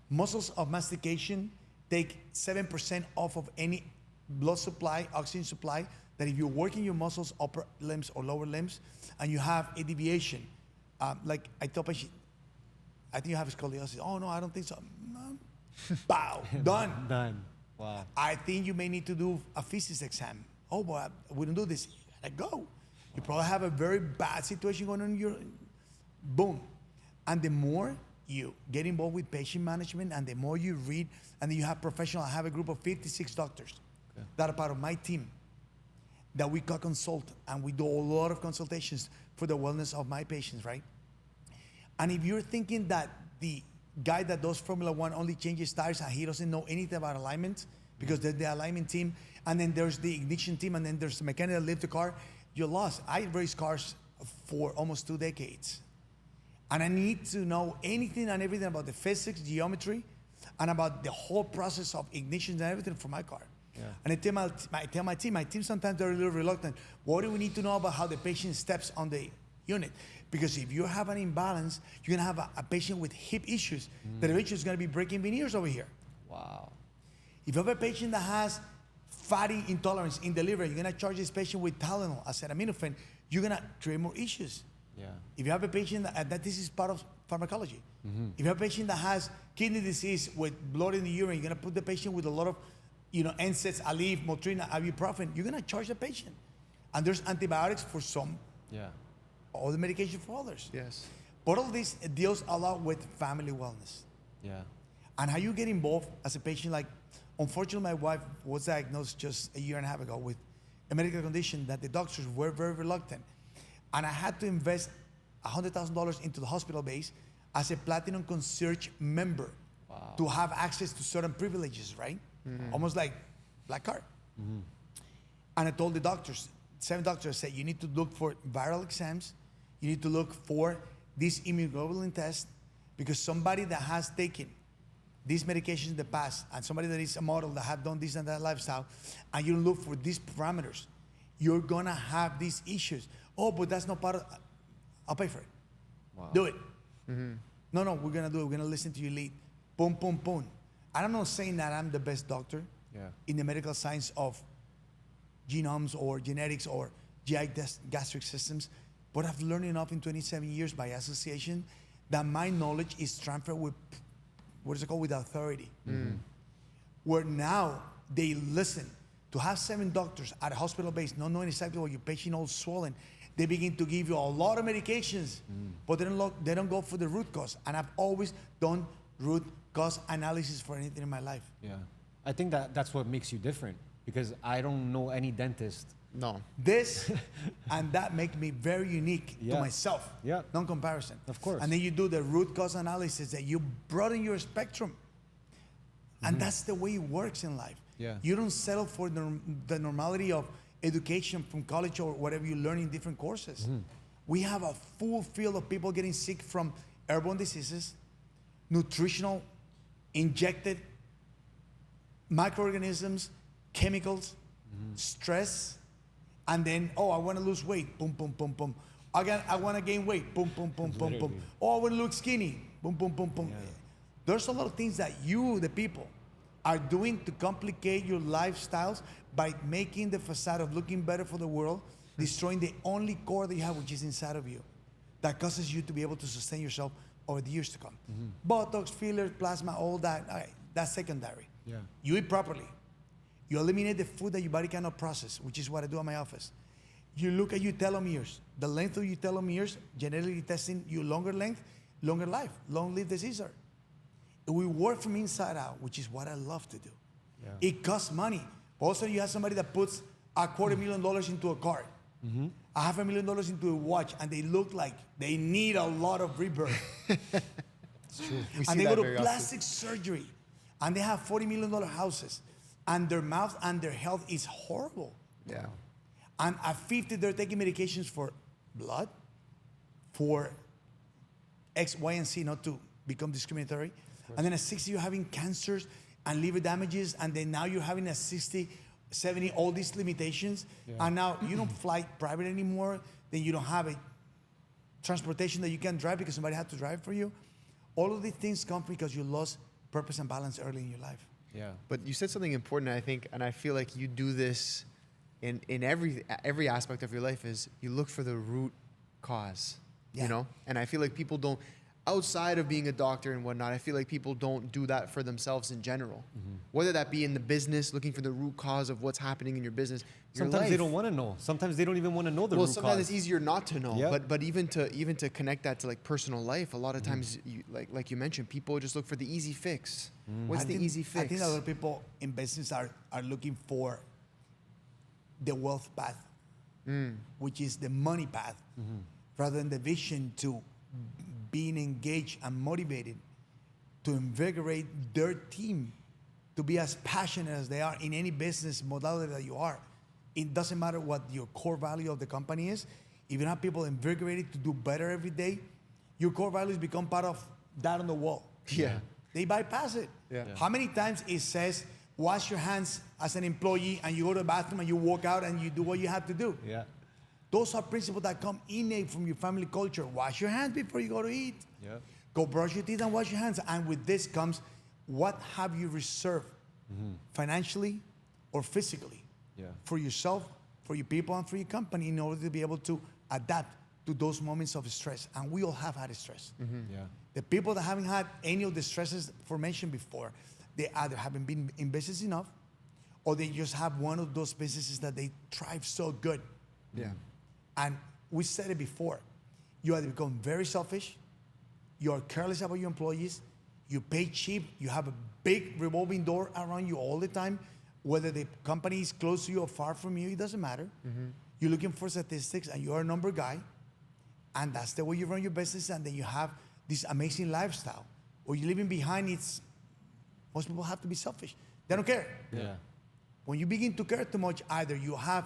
Muscles of mastication take 7% off of any blood supply, oxygen supply, that if you're working your muscles, upper limbs or lower limbs, and you have a deviation, like I tell patients, I think you have scoliosis. Oh no, I don't think so. No. Bow, done. Done. Wow. I think you may need to do a physics exam. Oh boy, we don't do this. You gotta go. You probably have a very bad situation going on in your, boom. And the more you get involved with patient management and the more you read, and then you have professional, I have a group of 56 doctors that are part of my team that we co-consult, and we do a lot of consultations for the wellness of my patients, right? And if you're thinking that the guy that does Formula One only changes tires and he doesn't know anything about alignment, because there's the alignment team, and then there's the ignition team, and then there's the mechanic that lift the car, you're lost. I raced cars for almost 2 decades. And I need to know anything and everything about the physics, geometry, and about the whole process of ignition and everything for my car. Yeah. And I tell my team sometimes they're a little reluctant. What do we need to know about how the patient steps on the unit? Because if you have an imbalance, you're gonna have a patient with hip issues that eventually is gonna be breaking veneers over here. Wow. If you have a patient that has fatty intolerance in the liver, you're gonna charge this patient with Tylenol, acetaminophen, you're gonna create more issues. Yeah. If you have a patient that this is part of pharmacology. If you have a patient that has kidney disease with blood in the urine, you're gonna put the patient with a lot of, NSAIDs, Aleve, Motrina, ibuprofen. You're gonna charge the patient. And there's antibiotics for some, Yeah. all the medication for others. Yes. But all this deals a lot with family wellness. Yeah. And how you get involved as a patient. Like, unfortunately, my wife was diagnosed just a year and a half ago with a medical condition that the doctors were very reluctant. And I had to invest $100,000 into the hospital base as a platinum concierge member to have access to certain privileges, right? Almost like black card. And I told the doctors, 7 doctors, I said, you need to look for viral exams. You need to look for this immunoglobulin test, because somebody that has taken these medications in the past, and somebody that is a model that have done this and that lifestyle, and you look for these parameters, you're gonna have these issues. Oh, but that's not part of, I'll pay for it. Wow. Do it. No, we're gonna do it. We're gonna listen to your lead. Boom, boom, boom. And I'm not saying that I'm the best doctor in the medical science of genomes or genetics or GI gastric systems, but I've learned enough in 27 years by association that my knowledge is transferred with, what is it called, with authority. Where now they listen. To have 7 doctors at a hospital base not knowing exactly what your patient all swollen, they begin to give you a lot of medications, but they don't go for the root cause. And I've always done root cause analysis for anything in my life. Yeah. I think that's what makes you different, because I don't know any dentist. No. This and that make me very unique to myself. Yeah. Non-comparison. Of course. And then you do the root cause analysis, that you broaden your spectrum. And that's the way it works in life. Yeah. You don't settle for the normality of education from college or whatever you learn in different courses. We have a full field of people getting sick from airborne diseases, nutritional, injected microorganisms, chemicals, stress, and then, oh, I want to lose weight, boom, boom, boom, boom. I want to gain weight, boom, boom, boom, boom, boom. Oh, I want to look skinny, boom, boom, boom, boom. Yeah. There's a lot of things that you, the people, are doing to complicate your lifestyles by making the facade of looking better for the world, destroying the only core that you have, which is inside of you. that causes you to be able to sustain yourself over the years to come. Botox, fillers, plasma, all that, all right, that's secondary. Yeah. You eat properly. You eliminate the food that your body cannot process, which is what I do in my office. You look at your telomeres, the length of your telomeres, genetically testing you longer length, longer life, long-lived diseaser. We work from inside out, which is what I love to do. Yeah. It costs money. Also, you have somebody that puts $250,000 into a car, $500,000 into a watch, and they look like they need a lot of rebirth. It's true. We see And they that go very to often. plastic surgery, and they have $40 million houses, and their mouth and their health is horrible. Yeah. And at 50, they're taking medications for blood, for X, Y, and Z, not to become discriminatory. And then at 60, you're having cancers and liver damages, and then now you're having at 60, 70, all these limitations. Yeah. And now you don't fly private anymore, then you don't have a transportation that you can drive because somebody had to drive for you. All of these things come because you lost purpose and balance early in your life. Yeah. But you said something important, I think, and I feel like you do this in every aspect of your life, is you look for the root cause, Yeah. you know? And I feel like people don't, outside of being a doctor and whatnot, I feel like people don't do that for themselves in general. Whether that be in the business, looking for the root cause of what's happening in your business, your Sometimes they life. don't want to know. Sometimes they don't even want to know the Well, root sometimes cause. it's easier not to know, Yep. but even to connect that to like personal life, a lot of times, like you mentioned, people just look for the easy fix. What's I the think- easy fix? I think a lot of people in business are looking for the wealth path, which is the money path, rather than the vision to being engaged and motivated to invigorate their team to be as passionate as they are in any business modality that you are. It doesn't matter what your core value of the company is. If you have people invigorated to do better every day, your core values become part of that on the wall. Yeah. They bypass it. Yeah. How many times it says, wash your hands as an employee, and you go to the bathroom and you walk out and you do what you have to do? Yeah. Those are principles that come innate from your family culture. Wash your hands before you go to eat. Yeah. Go brush your teeth and wash your hands. And with this comes, what have you reserved financially or physically Yeah. for yourself, for your people, and for your company in order to be able to adapt to those moments of stress? And we all have had stress. Yeah. The people that haven't had any of the stresses mentioned before, they either haven't been in business enough, or they just have one of those businesses that they thrive so good. Yeah. And we said it before, you either become very selfish, you are careless about your employees, you pay cheap, you have a big revolving door around you all the time, whether the company is close to you or far from you, it doesn't matter. You're looking for statistics and you're a number guy, and that's the way you run your business, and then you have this amazing lifestyle. Or you're leaving behind, most people have to be selfish. They don't care. Yeah. When you begin to care too much, either you have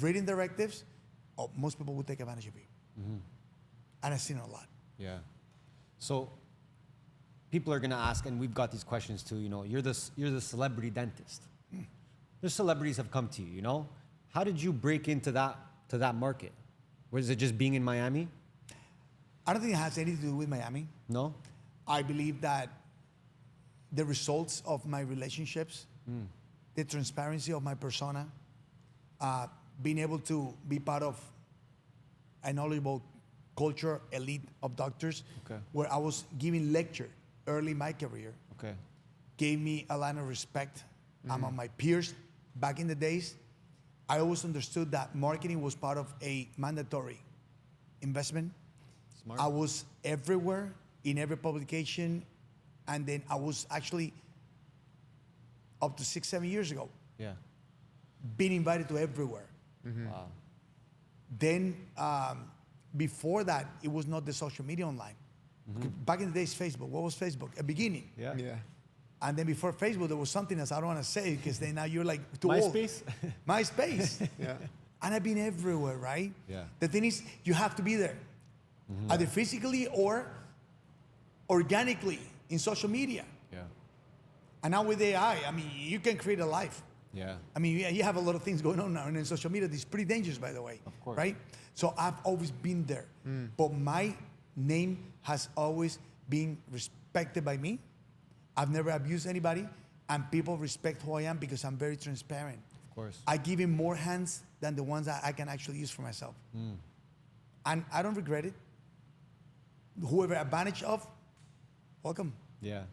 written directives, or most people will take advantage of you. And I've seen it a lot. Yeah. So people are gonna ask, and we've got these questions too. You know, you're the celebrity dentist. The celebrities have come to you. You know, how did you break into that market? Was it just being in Miami? I don't think it has anything to do with Miami. No. I believe that the results of my relationships, the transparency of my persona, being able to be part of a knowledgeable culture, elite of doctors, Okay. where I was giving lecture early in my career, Okay. gave me a line of respect among my peers. Back in the days, I always understood that marketing was part of a mandatory investment. Smart. I was everywhere in every publication, and then I was actually up to 6, 7 years ago Yeah. being invited to everywhere. Wow. Then before that, it was not the social media online. Back in the days, Facebook. What was Facebook? A beginning. Yeah. Yeah. And then before Facebook, there was something else I don't want to say because then now you're like too old. MySpace. MySpace. Yeah. And I've been everywhere, right? Yeah. The thing is, you have to be there, either physically or organically in social media. Yeah. And now with AI, I mean, you can create a life. Yeah. I mean, you have a lot of things going on now, and in social media, it's pretty dangerous, by the way. Of course. Right? So I've always been there. But my name has always been respected by me. I've never abused anybody, and people respect who I am because I'm very transparent. Of course. I give him more hands than the ones that I can actually use for myself. And I don't regret it. Whoever advantage of, welcome. Yeah.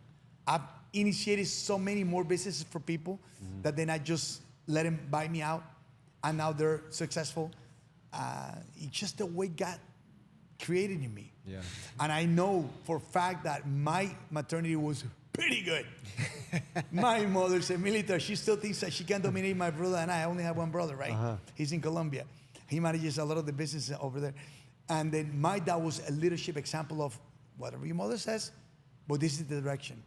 I've initiated so many more businesses for people that then I just let them buy me out, and now they're successful. It's just the way God created in me. Yeah. And I know for a fact that my maternity was pretty good. My mother's a military. She still thinks that she can dominate my brother and I only have one brother, right? He's in Colombia. He manages a lot of the business over there. And then my dad was a leadership example of whatever your mother says, but this is the direction.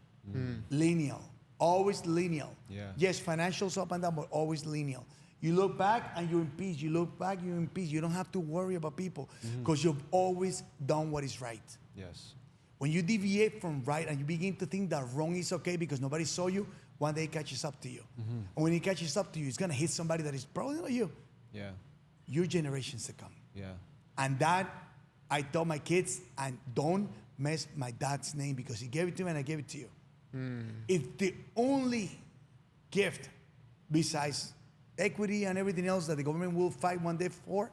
Lineal, always lineal. Yeah. Yes, financials up and down, but always lineal. You look back and you're in peace. You look back, you're in peace. You don't have to worry about people because you've always done what is right. Yes. When you deviate from right and you begin to think that wrong is okay because nobody saw you, one day it catches up to you. And when it catches up to you, it's going to hit somebody that is probably not you. Yeah. Your generations to come. Yeah. And that, I tell my kids, and don't mess my dad's name because he gave it to me and I gave it to you. It's the only gift besides equity and everything else that the government will fight one day for,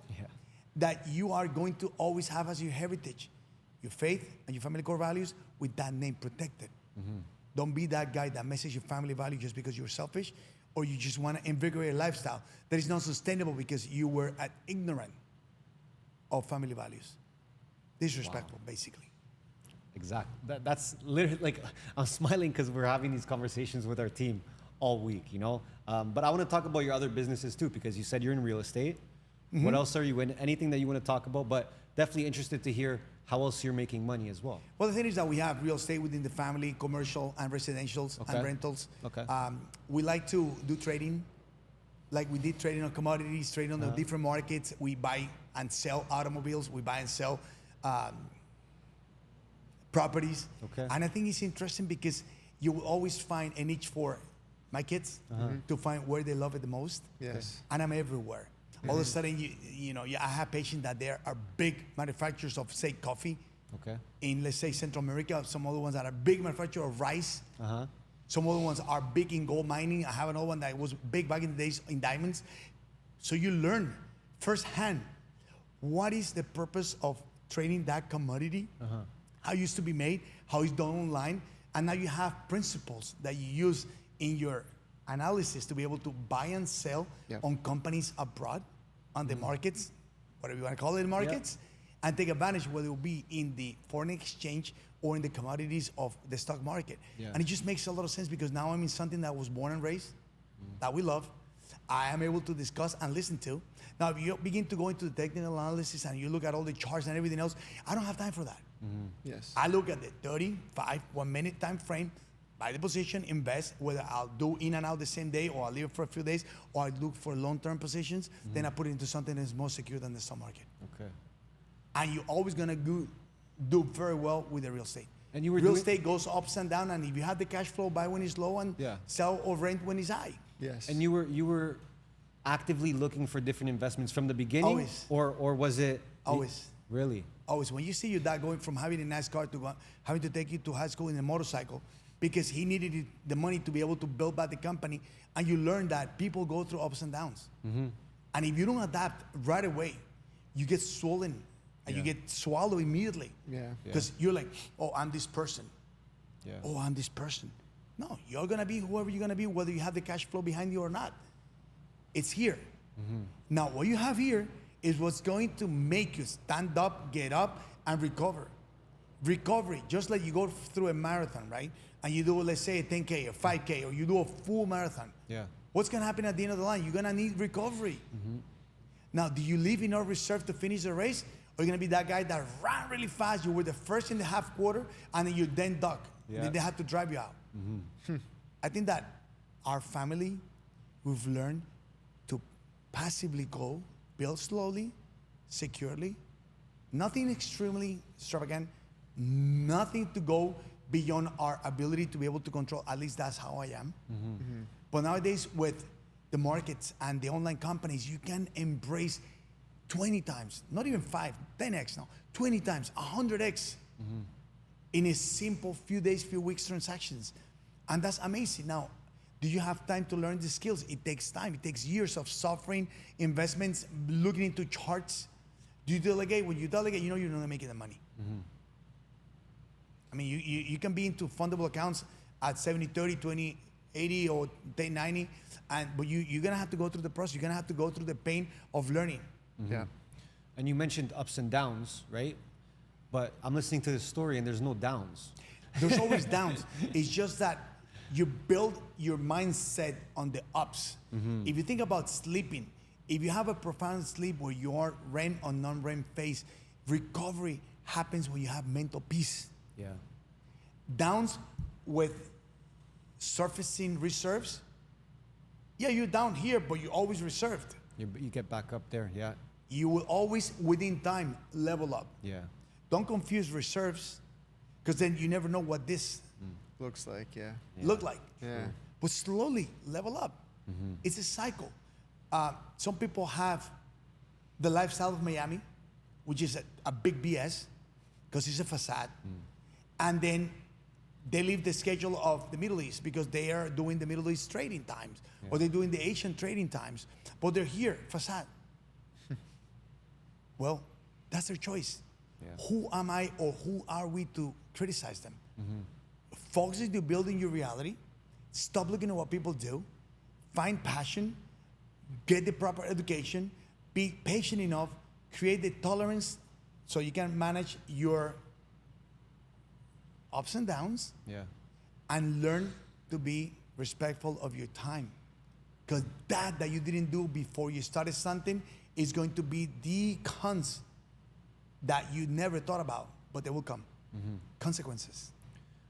that you are going to always have as your heritage. Your faith and your family core values with that name protected. Don't be that guy that messes your family value just because you're selfish or you just want to invigorate a lifestyle that is not sustainable because you were ignorant of family values. Disrespectful, basically. Exactly. That's literally like, I'm smiling because we're having these conversations with our team all week, you know? But I want to talk about your other businesses too, because you said you're in real estate. What else are you in? Anything that you want to talk about, but definitely interested to hear how else you're making money as well. Well, the thing is that we have real estate within the family, commercial and residentials and rentals. Okay. We like to do trading, like we did trading on commodities, trading on the different markets. We buy and sell automobiles. We buy and sell properties. Okay. And I think it's interesting because you will always find a niche for my kids to find where they love it the most. Yes. And I'm everywhere. All of a sudden, I have patients that there are big manufacturers of, say, coffee. Okay. In, let's say, Central America. Some other ones that are big manufacturer of rice. Some other ones are big in gold mining. I have another one that was big back in the days in diamonds. So you learn firsthand what is the purpose of trading that commodity, how it used to be made, how it's done online, and now you have principles that you use in your analysis to be able to buy and sell on companies abroad, on the markets, whatever you want to call it, markets, and take advantage whether it will be in the foreign exchange or in the commodities of the stock market. And it just makes a lot of sense because now I'm in something that I was born and raised, that we love. I am able to discuss and listen to. Now, if you begin to go into the technical analysis and you look at all the charts and everything else, I don't have time for that. Yes. I look at the 35, 1 minute time frame, buy the position, invest, whether I'll do in and out the same day or I'll leave it for a few days or I look for long-term positions, then I put it into something that's more secure than the stock market. Okay. And you're always gonna do very well with the real estate. And you were real estate goes ups and down, and if you have the cash flow, buy when it's low and sell or rent when it's high. Yes. And you were actively looking for different investments from the beginning? Always. Or was it? Always. Really? Always. When you see your dad going from having a nice car to having to take you to high school in a motorcycle, because he needed the money to be able to build back the company. And you learn that people go through ups and downs. And if you don't adapt right away, you get swollen and you get swallowed immediately. Because you're like, oh, I'm this person. Oh, I'm this person. No, you're going to be whoever you're going to be, whether you have the cash flow behind you or not. It's here. Now, what you have here is what's going to make you stand up, get up, and recover. Recovery, just like you go through a marathon, right? And you do, let's say, a 10K or 5K, or you do a full marathon. What's going to happen at the end of the line? You're going to need recovery. Now, do you leave enough reserve to finish the race? Or are you going to be that guy that ran really fast? You were the first in the half quarter, and then you then duck. Then they have to drive you out. I think that our family, we've learned to passively go, build slowly, securely, nothing extremely extravagant, nothing to go beyond our ability to be able to control. At least that's how I am. But nowadays, with the markets and the online companies, you can embrace 20 times, not even 5, 10x now, 20 times, 100x in a simple few days, few weeks transactions. And that's amazing. Now, do you have time to learn the skills? It takes time. It takes years of suffering, investments, looking into charts, Do you delegate? When you delegate, you know you're not making the money. I mean, you can be into fundable accounts at 70-30, 20-80, or 10-90, but you're going to have to go through the process. You're going to have to go through the pain of learning. Yeah. And you mentioned ups and downs, right? But I'm listening to this story and there's no downs. There's always downs. It's just that you build your mindset on the ups. If you think about sleeping, if you have a profound sleep where you are REM or non-REM phase, recovery happens when you have mental peace. Yeah. Downs with surfacing reserves. Yeah, you're down here, but you're always reserved. You get back up there, yeah. You will always, within time, level up. Yeah. Don't confuse reserves, because then you never know what this Looks like, yeah. look like. Yeah. But slowly level up. It's a cycle. Some people have the lifestyle of Miami, which is a big BS, because it's a facade. And then they leave the schedule of the Middle East because they are doing the Middle East trading times, or they're doing the Asian trading times, but they're here, facade. Well, that's their choice. Yeah. Who am I, or who are we to criticize them? Focus on building your reality. Stop looking at what people do. Find passion. Get the proper education. Be patient enough. Create the tolerance so you can manage your ups and downs. Yeah. And learn to be respectful of your time. Because that you didn't do before you started something is going to be the cons that you never thought about, but they will come. Consequences.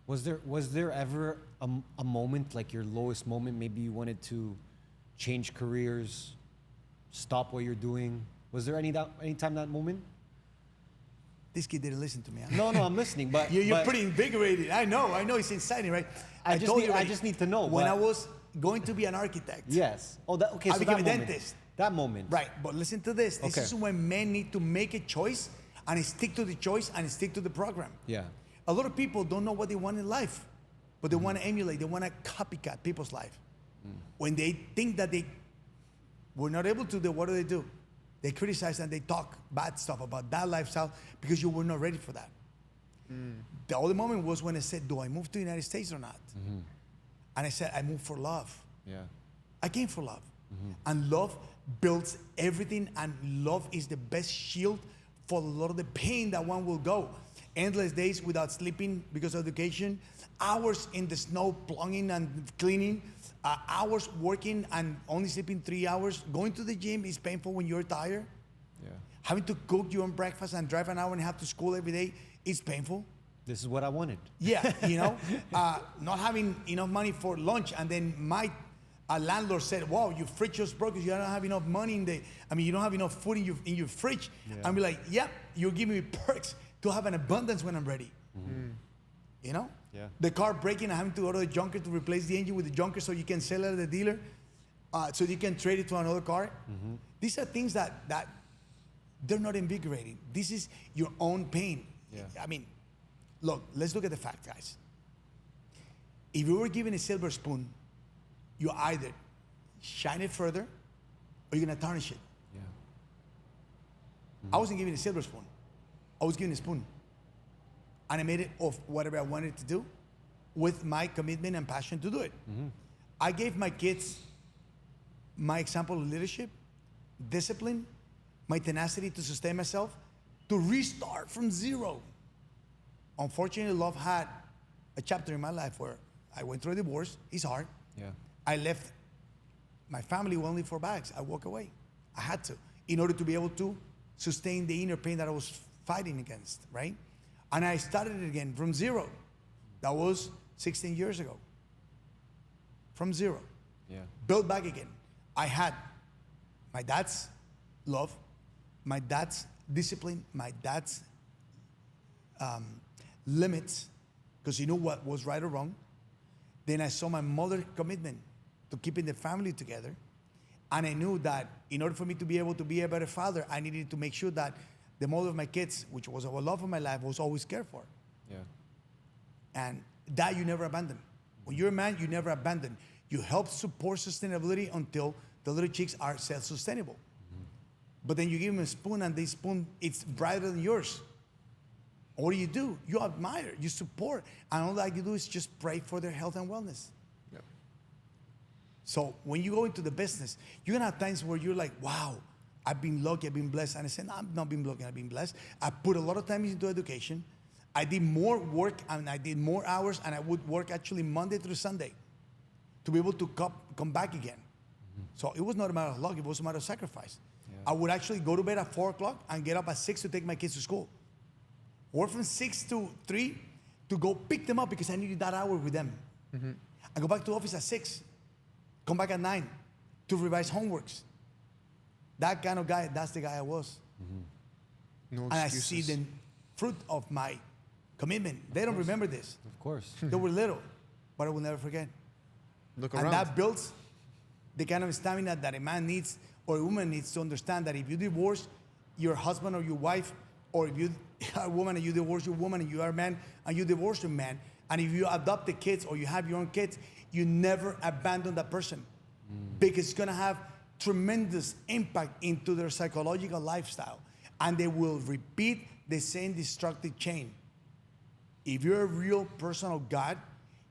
Was there ever a moment, like your lowest moment, maybe you wanted to change careers, stop what you're doing? Was there any time that moment? This kid didn't listen to me. Huh? No, I'm listening, but You're but pretty invigorated. I know, it's exciting, right? I told you I already, just need to know. When but- I was going to be an architect. Yes. Oh, okay. I So became that a moment. dentist. That moment. Right, but listen to this. This Okay. is when men need to make a choice and stick to the choice and stick to the program. Yeah. A lot of people don't know what they want in life, but they want to emulate, they want to copycat people's life. When they think that they were not able to do, what do? They criticize and they talk bad stuff about that lifestyle because you were not ready for that. The only moment was when I said, do I move to the United States or not? And I said, I moved for love. Yeah. I came for love. And love builds everything, and love is the best shield for a lot of the pain that one will go. Endless days without sleeping because of education, hours in the snow plowing and cleaning, hours working and only sleeping 3 hours. Going to the gym is painful when you're tired. Yeah. Having to cook your own breakfast and drive an hour and a half to school every day is painful. This is what I wanted. Yeah, not having enough money for lunch, and then my landlord said, "Wow, your fridge just broke because you don't have enough money you don't have enough food in your fridge." Yeah. And be like, "Yep, you're giving me perks to have an abundance when I'm ready." Yeah. The car breaking, and having to go to the junker to replace the engine with the junker so you can sell it at the dealer, so you can trade it to another car. These are things that they're not invigorating. This is your own pain. Yeah. Look, let's look at the fact, guys. If you were given a silver spoon, you either shine it further or you're gonna tarnish it. Yeah. I wasn't given a silver spoon. I was given a spoon. And I made it of whatever I wanted to do with my commitment and passion to do it. I gave my kids my example of leadership, discipline, my tenacity to sustain myself, to restart from zero. Unfortunately, love had a chapter in my life where I went through a divorce. It's hard. Yeah. I left my family with only 4 bags. I walked away. I had to, in order to be able to sustain the inner pain that I was fighting against, right? And I started it again from zero. That was 16 years ago. From zero. Yeah. Built back again. I had my dad's love, my dad's discipline, my dad's limits, because he knew what was right or wrong. Then I saw my mother's commitment to keeping the family together. And I knew that in order for me to be able to be a better father, I needed to make sure that the mother of my kids, which was the love of my life, was always cared for. Yeah. And that you never abandon. When you're a man, you never abandon. You help support sustainability until the little chicks are self-sustainable. But then you give them a spoon, and the spoon, it's brighter than yours. What do? You admire, you support, and all that you do is just pray for their health and wellness. Yeah. So when you go into the business, you're gonna have times where you're like, wow, I've been lucky, I've been blessed. And I said, no, I've not been lucky, I've been blessed. I put a lot of time into education. I did more work and I did more hours, and I would work actually Monday through Sunday to be able to come back again. So it was not a matter of luck, it was a matter of sacrifice. Yeah. I would actually go to bed at 4 o'clock and get up at 6 to take my kids to school. Work from 6 to 3 to go pick them up because I needed that hour with them. I go back to office at 6, come back at 9 to revise homeworks. That kind of guy, that's the guy I was. No excuses. And I see the fruit of my commitment. They don't remember this. Of course. They were little, but I will never forget. Look around. And that builds the kind of stamina that a man needs or a woman needs to understand that if you divorce your husband or your wife, or if you are a woman and you divorce your woman and you are a man and you divorce your man, and if you adopt the kids or you have your own kids, you never abandon that person because it's going to have tremendous impact into their psychological lifestyle, and they will repeat the same destructive chain. If you're a real person of God,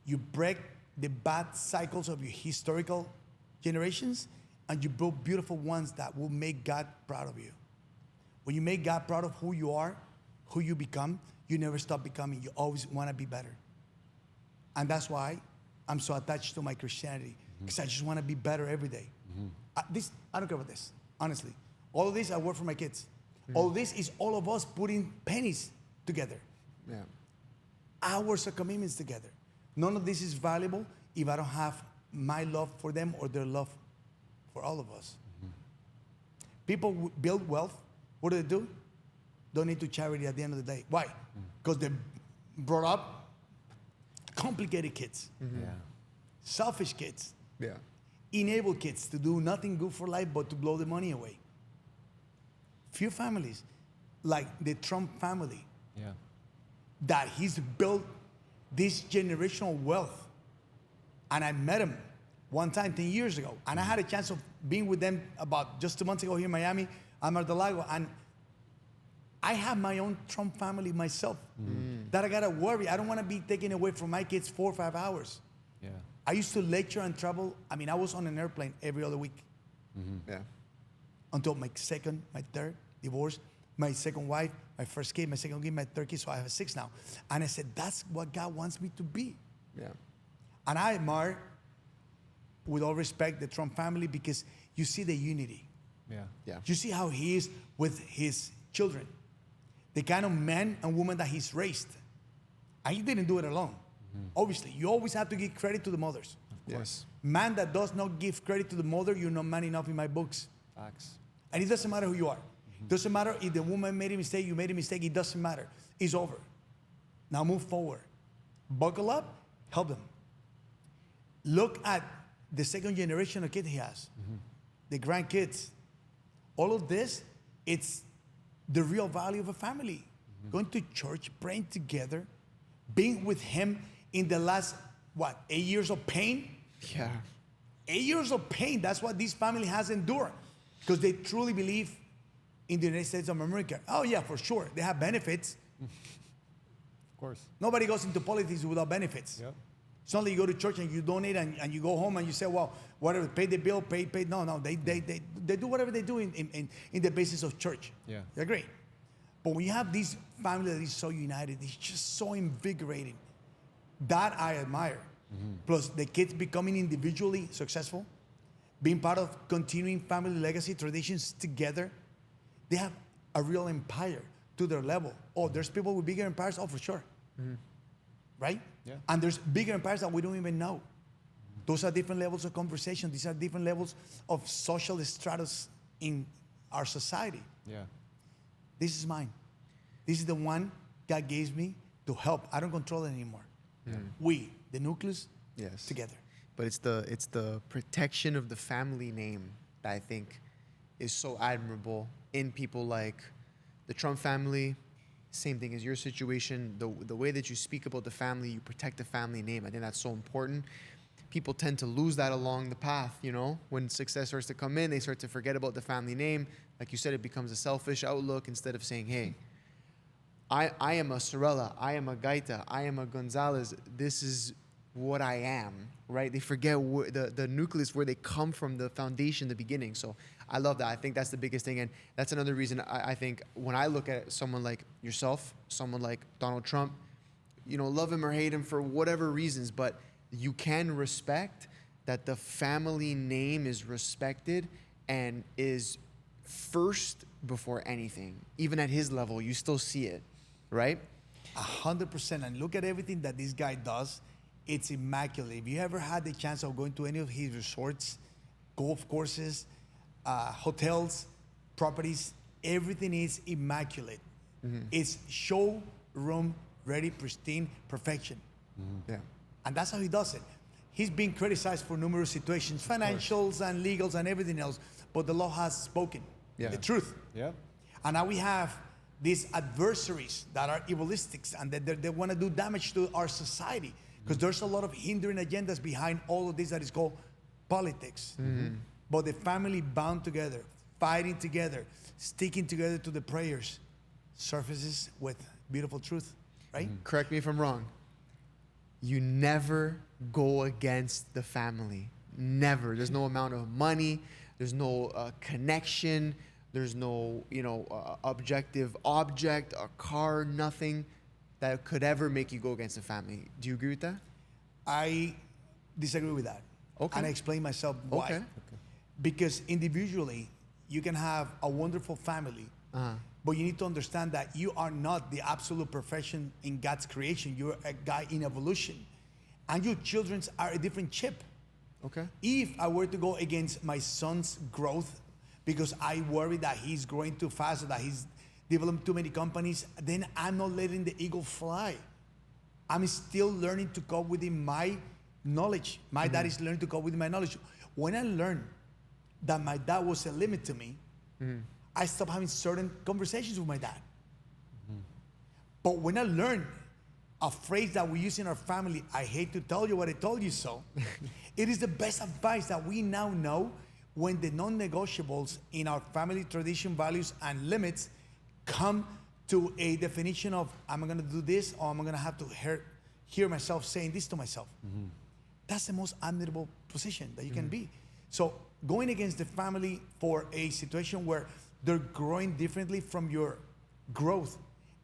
you break the bad cycles of your historical generations and you build beautiful ones that will make God proud of you. When you make God proud of who you are, who you become, you never stop becoming. You always want to be better. And that's why I'm so attached to my Christianity, because I just want to be better every day. I don't care about this, honestly. All of this, I work for my kids. All of this is all of us putting pennies together. Yeah. Hours of commitments together. None of this is valuable if I don't have my love for them or their love for all of us. People build wealth. What do? Donate to charity at the end of the day. Why? Because they brought up complicated kids, selfish kids, enable kids to do nothing good for life but to blow the money away. Few families, like the Trump family, that he's built this generational wealth. And I met him one time 10 years ago, and I had a chance of being with them about just 2 months ago here in Miami, Mar-a-Lago, and I have my own Trump family myself that I gotta worry. I don't wanna be taken away from my kids 4 or 5 hours. Yeah. I used to lecture and travel. I mean, I was on an airplane every other week. Until my third divorce, my second wife, my first kid, my second kid, my third kid, so I have 6 now. And I said, that's what God wants me to be. And I admire, with all respect, the Trump family, because you see the unity. You see how he is with his children. The kind of man and woman that he's raised. And he didn't do it alone. Obviously, you always have to give credit to the mothers. Yes. Man that does not give credit to the mother, you're not man enough in my books. Facts. And it doesn't matter who you are. It doesn't matter if the woman made a mistake, you made a mistake. It doesn't matter. It's over. Now move forward. Buckle up, help them. Look at the second generation of kids he has, the grandkids. All of this, it's the real value of a family. Going to church, praying together, being with him in the last, 8 years of pain? 8 years of pain, that's what this family has endured. Because they truly believe in the United States of America. Oh yeah, for sure, they have benefits. Of course. Nobody goes into politics without benefits. It's not like you go to church and you donate and you go home and you say, well, whatever, pay the bill, pay. No, they do whatever they do in the basis of church. They're great. But when you have this family that is so united, it's just so invigorating. That I admire. Plus the kids becoming individually successful, being part of continuing family legacy traditions together. They have a real empire to their level. Oh, there's people with bigger empires? Oh, for sure. Right? And there's bigger empires that we don't even know. Those are different levels of conversation. These are different levels of social status in our society. This is mine. This is the one God gave me to help. I don't control it anymore. We, the nucleus, together. But it's the protection of the family name that I think is so admirable in people like the Trump family. Same thing as your situation. The way that you speak about the family, you protect the family name. I think that's so important people tend to lose that along the path, you know? When success starts to come in, they start to forget about the family name. Like you said, it becomes a selfish outlook instead of saying, hey, I am a Sorella, I am a Gaita, I am a Gonzalez. This is what I am, right? They forget the nucleus, where they come from, the foundation, the beginning. So I love that. I think that's the biggest thing. And that's another reason I think when I look at someone like yourself, someone like Donald Trump, you know, love him or hate him for whatever reasons, but you can respect that the family name is respected and is first before anything. Even at his level, you still see it, right? 100%. And look at everything that this guy does. It's immaculate. If you ever had the chance of going to any of his resorts, golf courses, hotels, properties, everything is immaculate. It's showroom ready, pristine, perfection. Yeah. And that's how he does it. He's been criticized for numerous situations, financials and legals and everything else, but the law has spoken the truth. Yeah. And now we have these adversaries that are evilistics and that they want to do damage to our society, because there's a lot of hindering agendas behind all of this that is called politics. But the family bound together, fighting together, sticking together to the prayers, surfaces with beautiful truth, right? Correct me if I'm wrong. You never go against the family. Never. There's no amount of money. There's no connection. There's no, objective object, a car, nothing that could ever make you go against the family. Do you agree with that? I disagree with that. Okay. And I explain myself why. Okay. Because individually, you can have a wonderful family, but you need to understand that you are not the absolute perfection in God's creation. You're a guy in evolution. And your children are a different chip. Okay. If I were to go against my son's growth because I worry that he's growing too fast or that he's developing too many companies, then I'm not letting the eagle fly. I'm still learning to cope within my knowledge. My dad is learning to cope with my knowledge. When I learned that my dad was a limit to me, I stopped having certain conversations with my dad. But when I learned a phrase that we use in our family, I hate to tell you what I told you so, it is the best advice that we now know when the non-negotiables in our family tradition, values, and limits come to a definition of, am I gonna do this, or am I gonna have to hear myself saying this to myself? That's the most admirable position that you can be. So going against the family for a situation where they're growing differently from your growth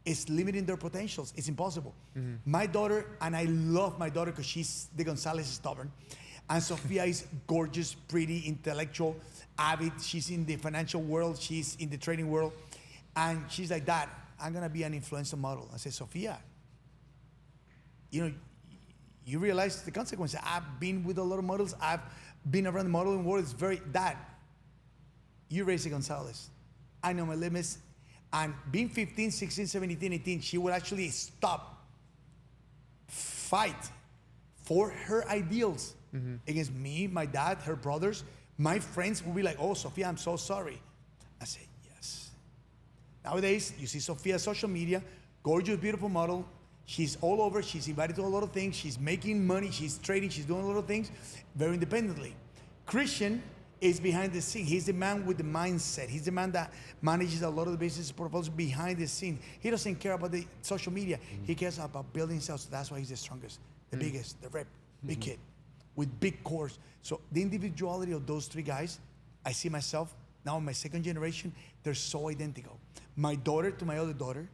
is limiting their potentials. It's impossible. My daughter, and I love my daughter because she's the Gonzalez stubborn, and Sofia is gorgeous, pretty, intellectual, avid. She's in the financial world. She's in the trading world. And she's like, Dad, I'm going to be an influencer model. I said, Sofia, you realize the consequences. I've been with a lot of models. I've been around the modeling world. It's very, Dad, you raised a Gonzalez. I know my limits. And being 15, 16, 17, 18, she would actually stop, fight for her ideals against me, my dad, her brothers. My friends would be like, oh, Sofia, I'm so sorry. I say, yes. Nowadays, you see Sofia's social media, gorgeous, beautiful model. She's all over. She's invited to a lot of things. She's making money. She's trading. She's doing a lot of things very independently. Christian is behind the scene. He's the man with the mindset. He's the man that manages a lot of the business portfolios behind the scene. He doesn't care about the social media. He cares about building himself. So that's why he's the strongest, the biggest, the rep, big kid with big cores. So the individuality of those three guys, I see myself now in my second generation, they're so identical. My daughter to my other daughter,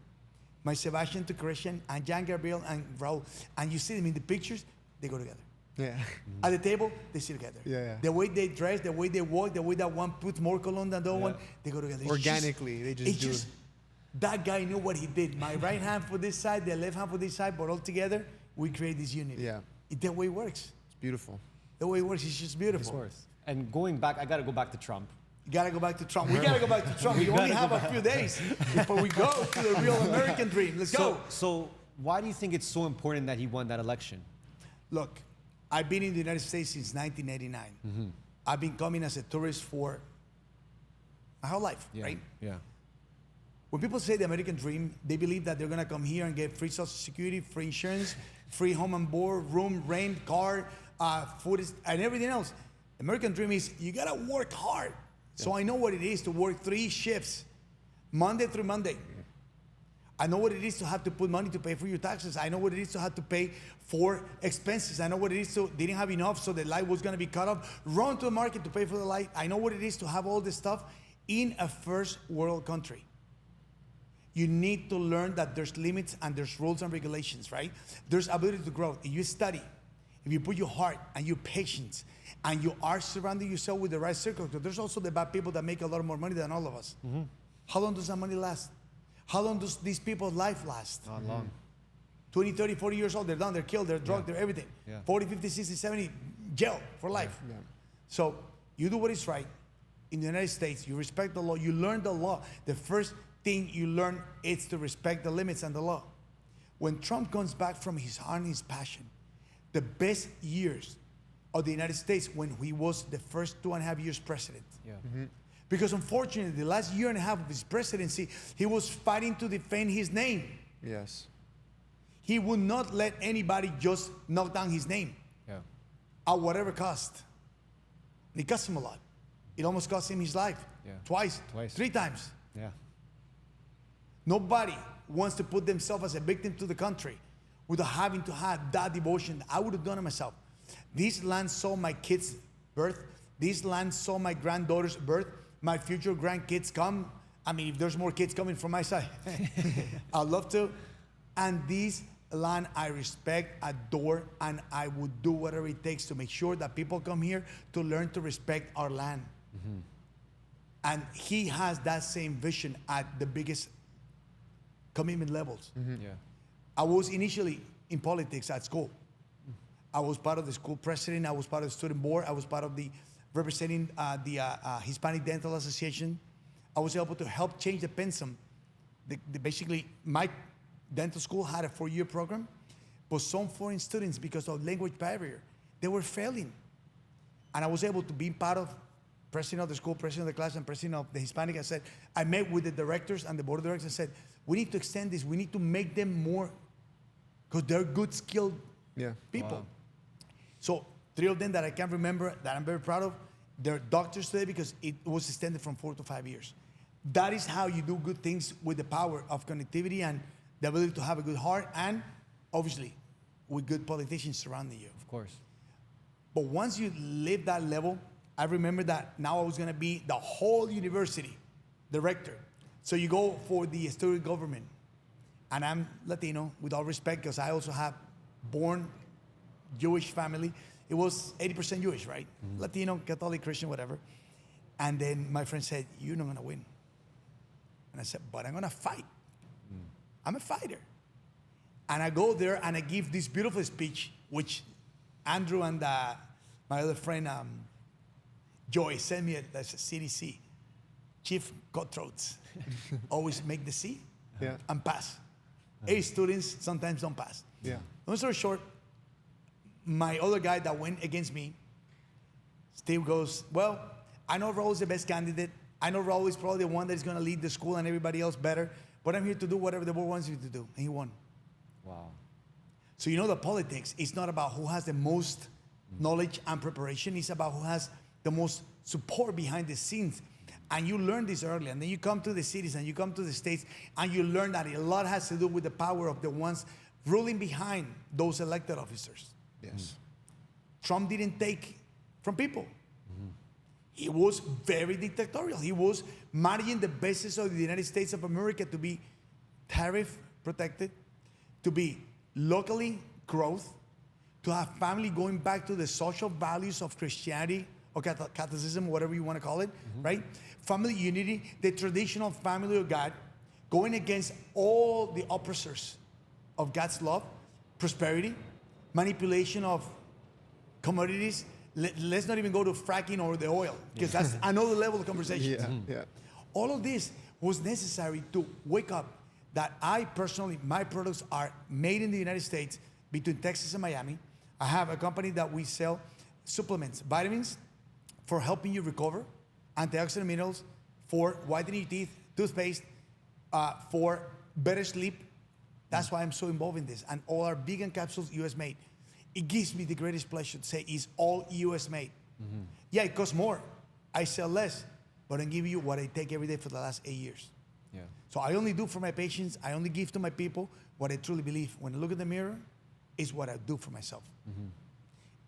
my Sebastian to Christian, and Jan Gabriel and Raul. And you see them in the pictures, they go together. Yeah. At the table, they sit together. Yeah. The way they dress, the way they walk, the way that one puts more cologne than the other one, they go together. It's Organically, they just do it. That guy knew what he did. My right hand for this side, the left hand for this side, but all together, we create this unity. Yeah. The way it works. It's beautiful. The way it works is just beautiful. Of course. And going back, I got to go back to Trump. You gotta go back to Trump. We gotta go back to Trump. We only have a few days before we go to the real American dream. Let's go. So why do you think it's so important that he won that election? Look, I've been in the United States since 1989. I've been coming as a tourist for my whole life, right? Yeah. When people say the American dream, they believe that they're gonna come here and get free Social Security, free insurance, free home and board, room, rent, car, food and everything else. American dream is you gotta work hard. So I know what it is to work 3 shifts, Monday through Monday. I know what it is to have to put money to pay for your taxes. I know what it is to have to pay for expenses. I know what it is to didn't have enough, so the light was gonna be cut off. Run to the market to pay for the light. I know what it is to have all this stuff in a first world country. You need to learn that there's limits and there's rules and regulations, right? There's ability to grow. If you study, if you put your heart and your patience, and you are surrounding yourself with the right circle, because there's also the bad people that make a lot more money than all of us. Mm-hmm. How long does that money last? How long does these people's life last? Not long. 20, 30, 40 years old, they're done, they're killed, they're drugged, they're everything. Yeah. 40, 50, 60, 70, jail for life. Yeah. So you do what is right. In the United States, you respect the law, you learn the law. The first thing you learn is to respect the limits and the law. When Trump comes back from his heart and his passion, the best years of the United States when he was the first 2.5 years president. Yeah. Mm-hmm. Because unfortunately, the last year and a half of his presidency, he was fighting to defend his name. Yes. He would not let anybody just knock down his name Yeah. at whatever cost. And it cost him a lot. It almost cost him his life. Yeah. Twice. 3 times. Yeah. Nobody wants to put themselves as a victim to the country without having to have that devotion. I would have done it myself. This land saw my kids' birth. This land saw my granddaughter's birth. My future grandkids come. I mean, if there's more kids coming from my side, I'd love to. And this land I respect, adore, and I would do whatever it takes to make sure that people come here to learn to respect our land. Mm-hmm. And he has that same vision at the biggest commitment levels. Mm-hmm. Yeah. I was initially in politics at school. I was part of the school president. I was part of the student board. I was part of the representing the Hispanic Dental Association. I was able to help change the pensum. Basically, my dental school had a 4-year program, but some foreign students, because of language barrier, they were failing. And I was able to be part of president of the school, president of the class, and president of the Hispanic. I met with the directors and the board of directors and said, we need to extend this. We need to make them more, because they're good, skilled people. Wow. So 3 of them that I can remember that I'm very proud of, they're doctors today because it was extended from 4 to 5 years. That is how you do good things with the power of connectivity and the ability to have a good heart, and obviously with good politicians surrounding you. Of course. But once you live that level, I remember that now I was gonna be the whole university director. So you go for the student government, and I'm Latino, with all respect, because I also have born Jewish family. It was 80% Jewish, right? Mm-hmm. Latino, Catholic, Christian, whatever. And then my friend said, you're not gonna win. And I said, but I'm gonna fight. I'm a fighter. And I go there and I give this beautiful speech, which Andrew and my other friend, Joy, sent me as a CDC. Chief cutthroats always make the C and pass. A students sometimes don't pass. Yeah. Long story short, my other guy that went against me, Steve goes, well, I know Raul's the best candidate. I know Raul is probably the one that's going to lead the school and everybody else better, but I'm here to do whatever the board wants me to do. And he won. Wow. So you know the politics, it's not about who has the most knowledge and preparation. It's about who has the most support behind the scenes. And you learn this early, and then you come to the cities and you come to the states, and you learn that a lot has to do with the power of the ones ruling behind those elected officers. Yes. Trump didn't take from people. He was very dictatorial. He was managing the basis of the United States of America to be tariff protected, to be locally growth, to have family going back to the social values of Christianity or Catholicism, whatever you want to call it, right? Family unity, the traditional family of God, going against all the oppressors of God's love, prosperity, manipulation of commodities. Let's not even go to fracking or the oil, because that's another level of conversation. Yeah. All of this was necessary to wake up that I personally, my products are made in the United States between Texas and Miami. I have a company that we sell supplements, vitamins for helping you recover, antioxidant minerals for whitening your teeth, toothpaste, for better sleep. That's why I'm so involved in this. And all our vegan capsules, US made. it gives me the greatest pleasure to say it's all US made. Yeah, it costs more. I sell less, but I give you what I take every day for the last 8 years. Yeah. So I only do for my patients, I only give to my people what I truly believe. When I look in the mirror, is what I do for myself.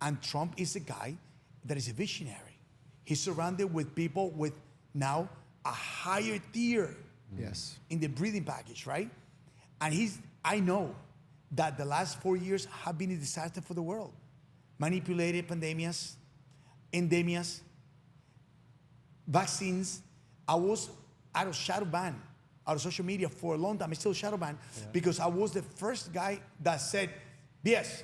And Trump is a guy that is a visionary. He's surrounded with people with now a higher tier Yes. in the breathing package, right? And I know that the last 4 years have been a disaster for the world. Manipulated pandemias, endemias, vaccines. I was out of shadow ban, out of social media for a long time. I'm still shadow banned because I was the first guy that said, yes,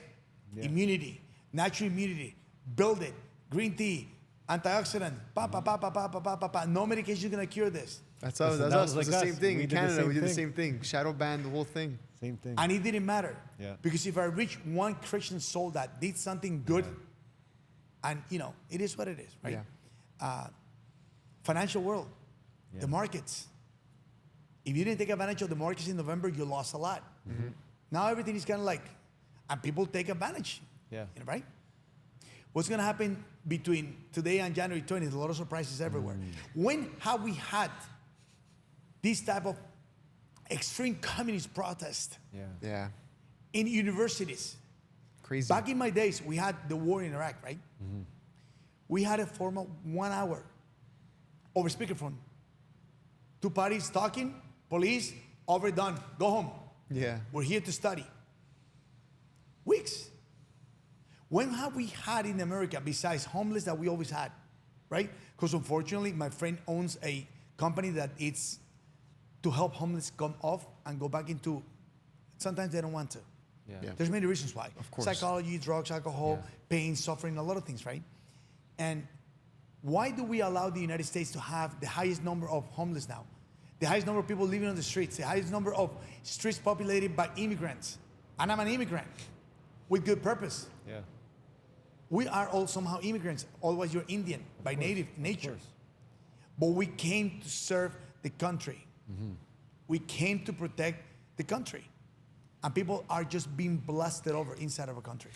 immunity, natural immunity, build it, green tea, antioxidant, no medication is gonna cure this. That's Listen, us. that That's was like the us. same thing. We In did the Canada, same we did the thing. same thing. Shadow ban the whole thing. Same thing. And it didn't matter. Yeah. Because if I reach one Christian soul that did something good, and it is what it is, right? Financial world, the markets. If you didn't take advantage of the markets in November, you lost a lot. Now everything is kind of like, and people take advantage. Yeah. Right? What's going to happen between today and January 20th? A lot of surprises everywhere. When have we had this type of extreme communist protest Yeah. in universities? Crazy. Back in my days, we had the war in Iraq, right? We had a formal 1 hour over speakerphone. Two parties talking, police, overdone, go home. Yeah. We're here to study. Weeks. When have we had in America, besides homeless that we always had, right? Because unfortunately, my friend owns a company that it's to help homeless come off and go back into, sometimes they don't want to. Yeah. There's many reasons why. Of course. Psychology, drugs, alcohol, pain, suffering, a lot of things, right? And why do we allow the United States to have the highest number of homeless now? The highest number of people living on the streets, the highest number of streets populated by immigrants. And I'm an immigrant with good purpose. Yeah. We are all somehow immigrants, otherwise you're Indian by nature. But we came to serve the country. We came to protect the country. And people are just being blasted over inside of a country.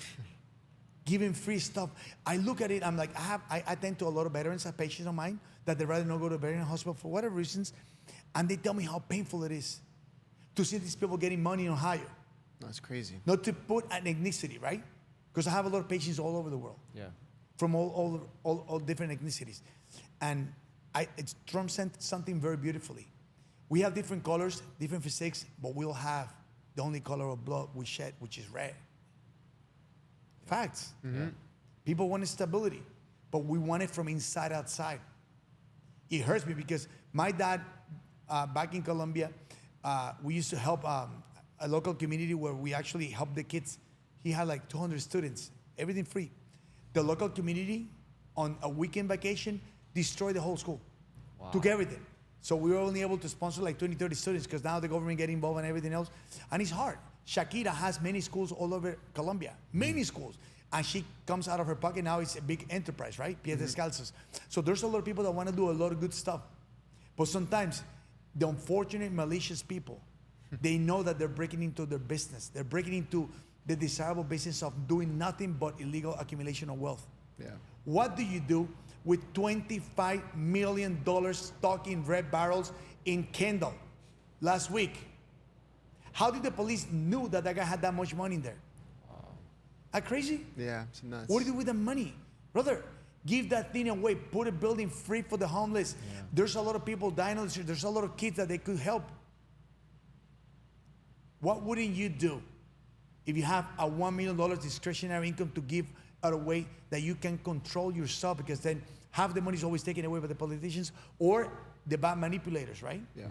Giving free stuff. I look at it, I'm like, I attend to a lot of veterans, patients of mine, that they'd rather not go to a veteran hospital for whatever reasons. And they tell me how painful it is to see these people getting money in Ohio. That's crazy. Not to put an ethnicity, right? Because I have a lot of patients all over the world. Yeah. From all different ethnicities. And Trump sent something very beautifully. We have different colors, different physiques, but we'll have the only color of blood we shed, which is red. Facts. People want stability, but we want it from inside outside. It hurts me because my dad, back in Colombia, we used to help a local community where we actually helped the kids. He had like 200 students, everything free. The local community on a weekend vacation destroyed the whole school. Wow. Took everything. So we were only able to sponsor like 20, 30 students because now the government get involved and everything else. And it's hard. Shakira has many schools all over Colombia, many schools. And she comes out of her pocket. Now it's a big enterprise, right? Pies Descalzos. So there's a lot of people that want to do a lot of good stuff. But sometimes the unfortunate, malicious people, they know that they're breaking into their business. They're breaking into the desirable business of doing nothing but illegal accumulation of wealth. Yeah. What do you do with $25 million stuck in red barrels in Kendall last week? How did the police knew that guy had that much money in there? Are crazy? Yeah. It's nuts. What do you do with the money? Brother, give that thing away. Put a building free for the homeless. Yeah. There's a lot of people dying on the street. There's a lot of kids that they could help. What wouldn't you do if you have a $1 million discretionary income to give out a way that you can control yourself? Because then half the money is always taken away by the politicians or the bad manipulators, right? Yeah.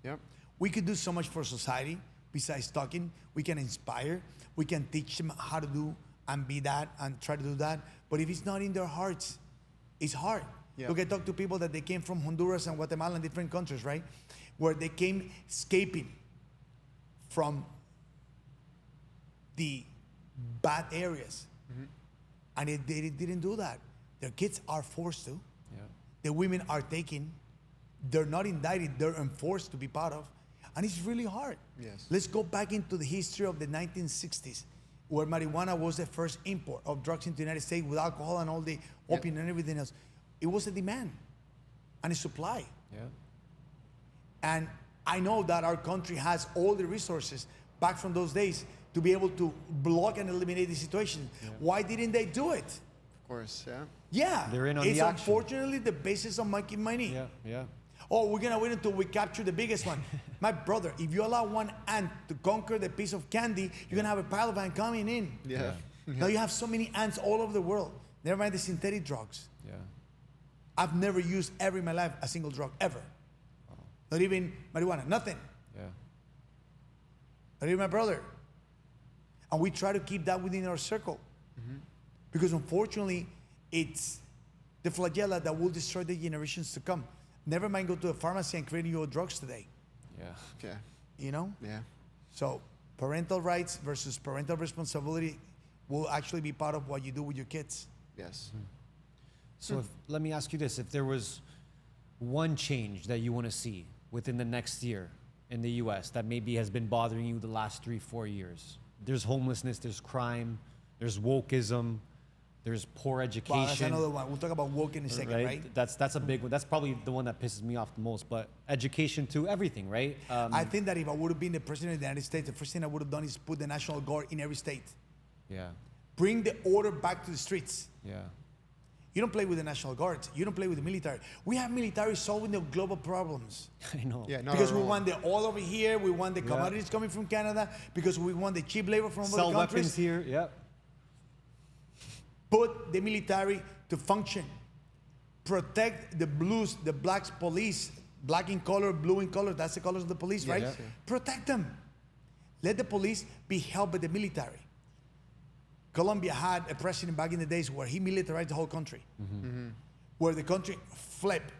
Yep. We could do so much for society besides talking. We can inspire. We can teach them how to do and be that and try to do that. But if it's not in their hearts, it's hard. Yeah. Look, I talk to people that they came from Honduras and Guatemala and different countries, right? Where they came escaping from the bad areas. And they didn't do that. Their kids are forced to. Yeah. The women are taken. They're not indicted. They're enforced to be part of. And it's really hard. Yes. Let's go back into the history of the 1960s where marijuana was the first import of drugs into the United States with alcohol and all the opium and everything else. It was a demand and a supply. Yeah. And I know that our country has all the resources back from those days to be able to block and eliminate the situation. Yeah. Why didn't they do it? Of course, yeah. Yeah. They're in on it's the action. unfortunately the basis of making money. Yeah. Yeah. Oh, we're gonna wait until we capture the biggest one. My brother, if you allow one ant to conquer the piece of candy, you're gonna have a pile of ants coming in. Yeah. Now you have so many ants all over the world. Never mind the synthetic drugs. Yeah. I've never used ever in my life a single drug, ever. Not even marijuana, nothing. Yeah. Not even my brother. And we try to keep that within our circle. Because unfortunately, it's the flagella that will destroy the generations to come. Never mind go to a pharmacy and create your drugs today. Yeah. Okay. You know? Yeah. So parental rights versus parental responsibility will actually be part of what you do with your kids. Yes. So let me ask you this. If there was one change that you want to see within the next year in the US that maybe has been bothering you the last 3-4 years. There's homelessness, there's crime, there's wokeism, there's poor education. Wow, that's another one. We'll talk about woke in a second, right? That's a big one. That's probably the one that pisses me off the most. But education to everything, right? I think that if I would have been the president of the United States, the first thing I would have done is put the National Guard in every state. Yeah. Bring the order back to the streets. Yeah. You don't play with the National Guard. You don't play with the military. We have military solving the global problems. I know. Yeah, not Because our we own. want the oil over here, we want the commodities coming from Canada, because we want the cheap labor from Sell other countries. weapons here. Yep. Put the military to function. Protect the blues, the blacks police, black in color, blue in color, that's the colors of the police, right? Yes. Protect them. Let the police be held by the military. Colombia had a president back in the days where he militarized the whole country. Where the country flipped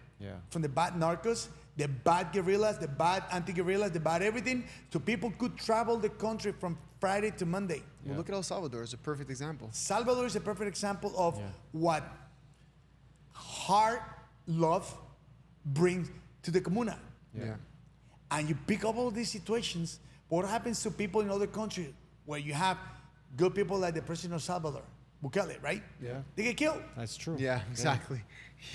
from the bad narcos, the bad guerrillas, the bad anti-guerrillas, the bad everything, so people could travel the country from Friday to Monday. Well, look at El Salvador as a perfect example. Salvador is a perfect example of what hard love brings to the comuna. Yeah. And you pick up all these situations, but what happens to people in other countries where you have good people like the president of Salvador, Bukele, right? Yeah. They get killed That's true. Yeah, exactly.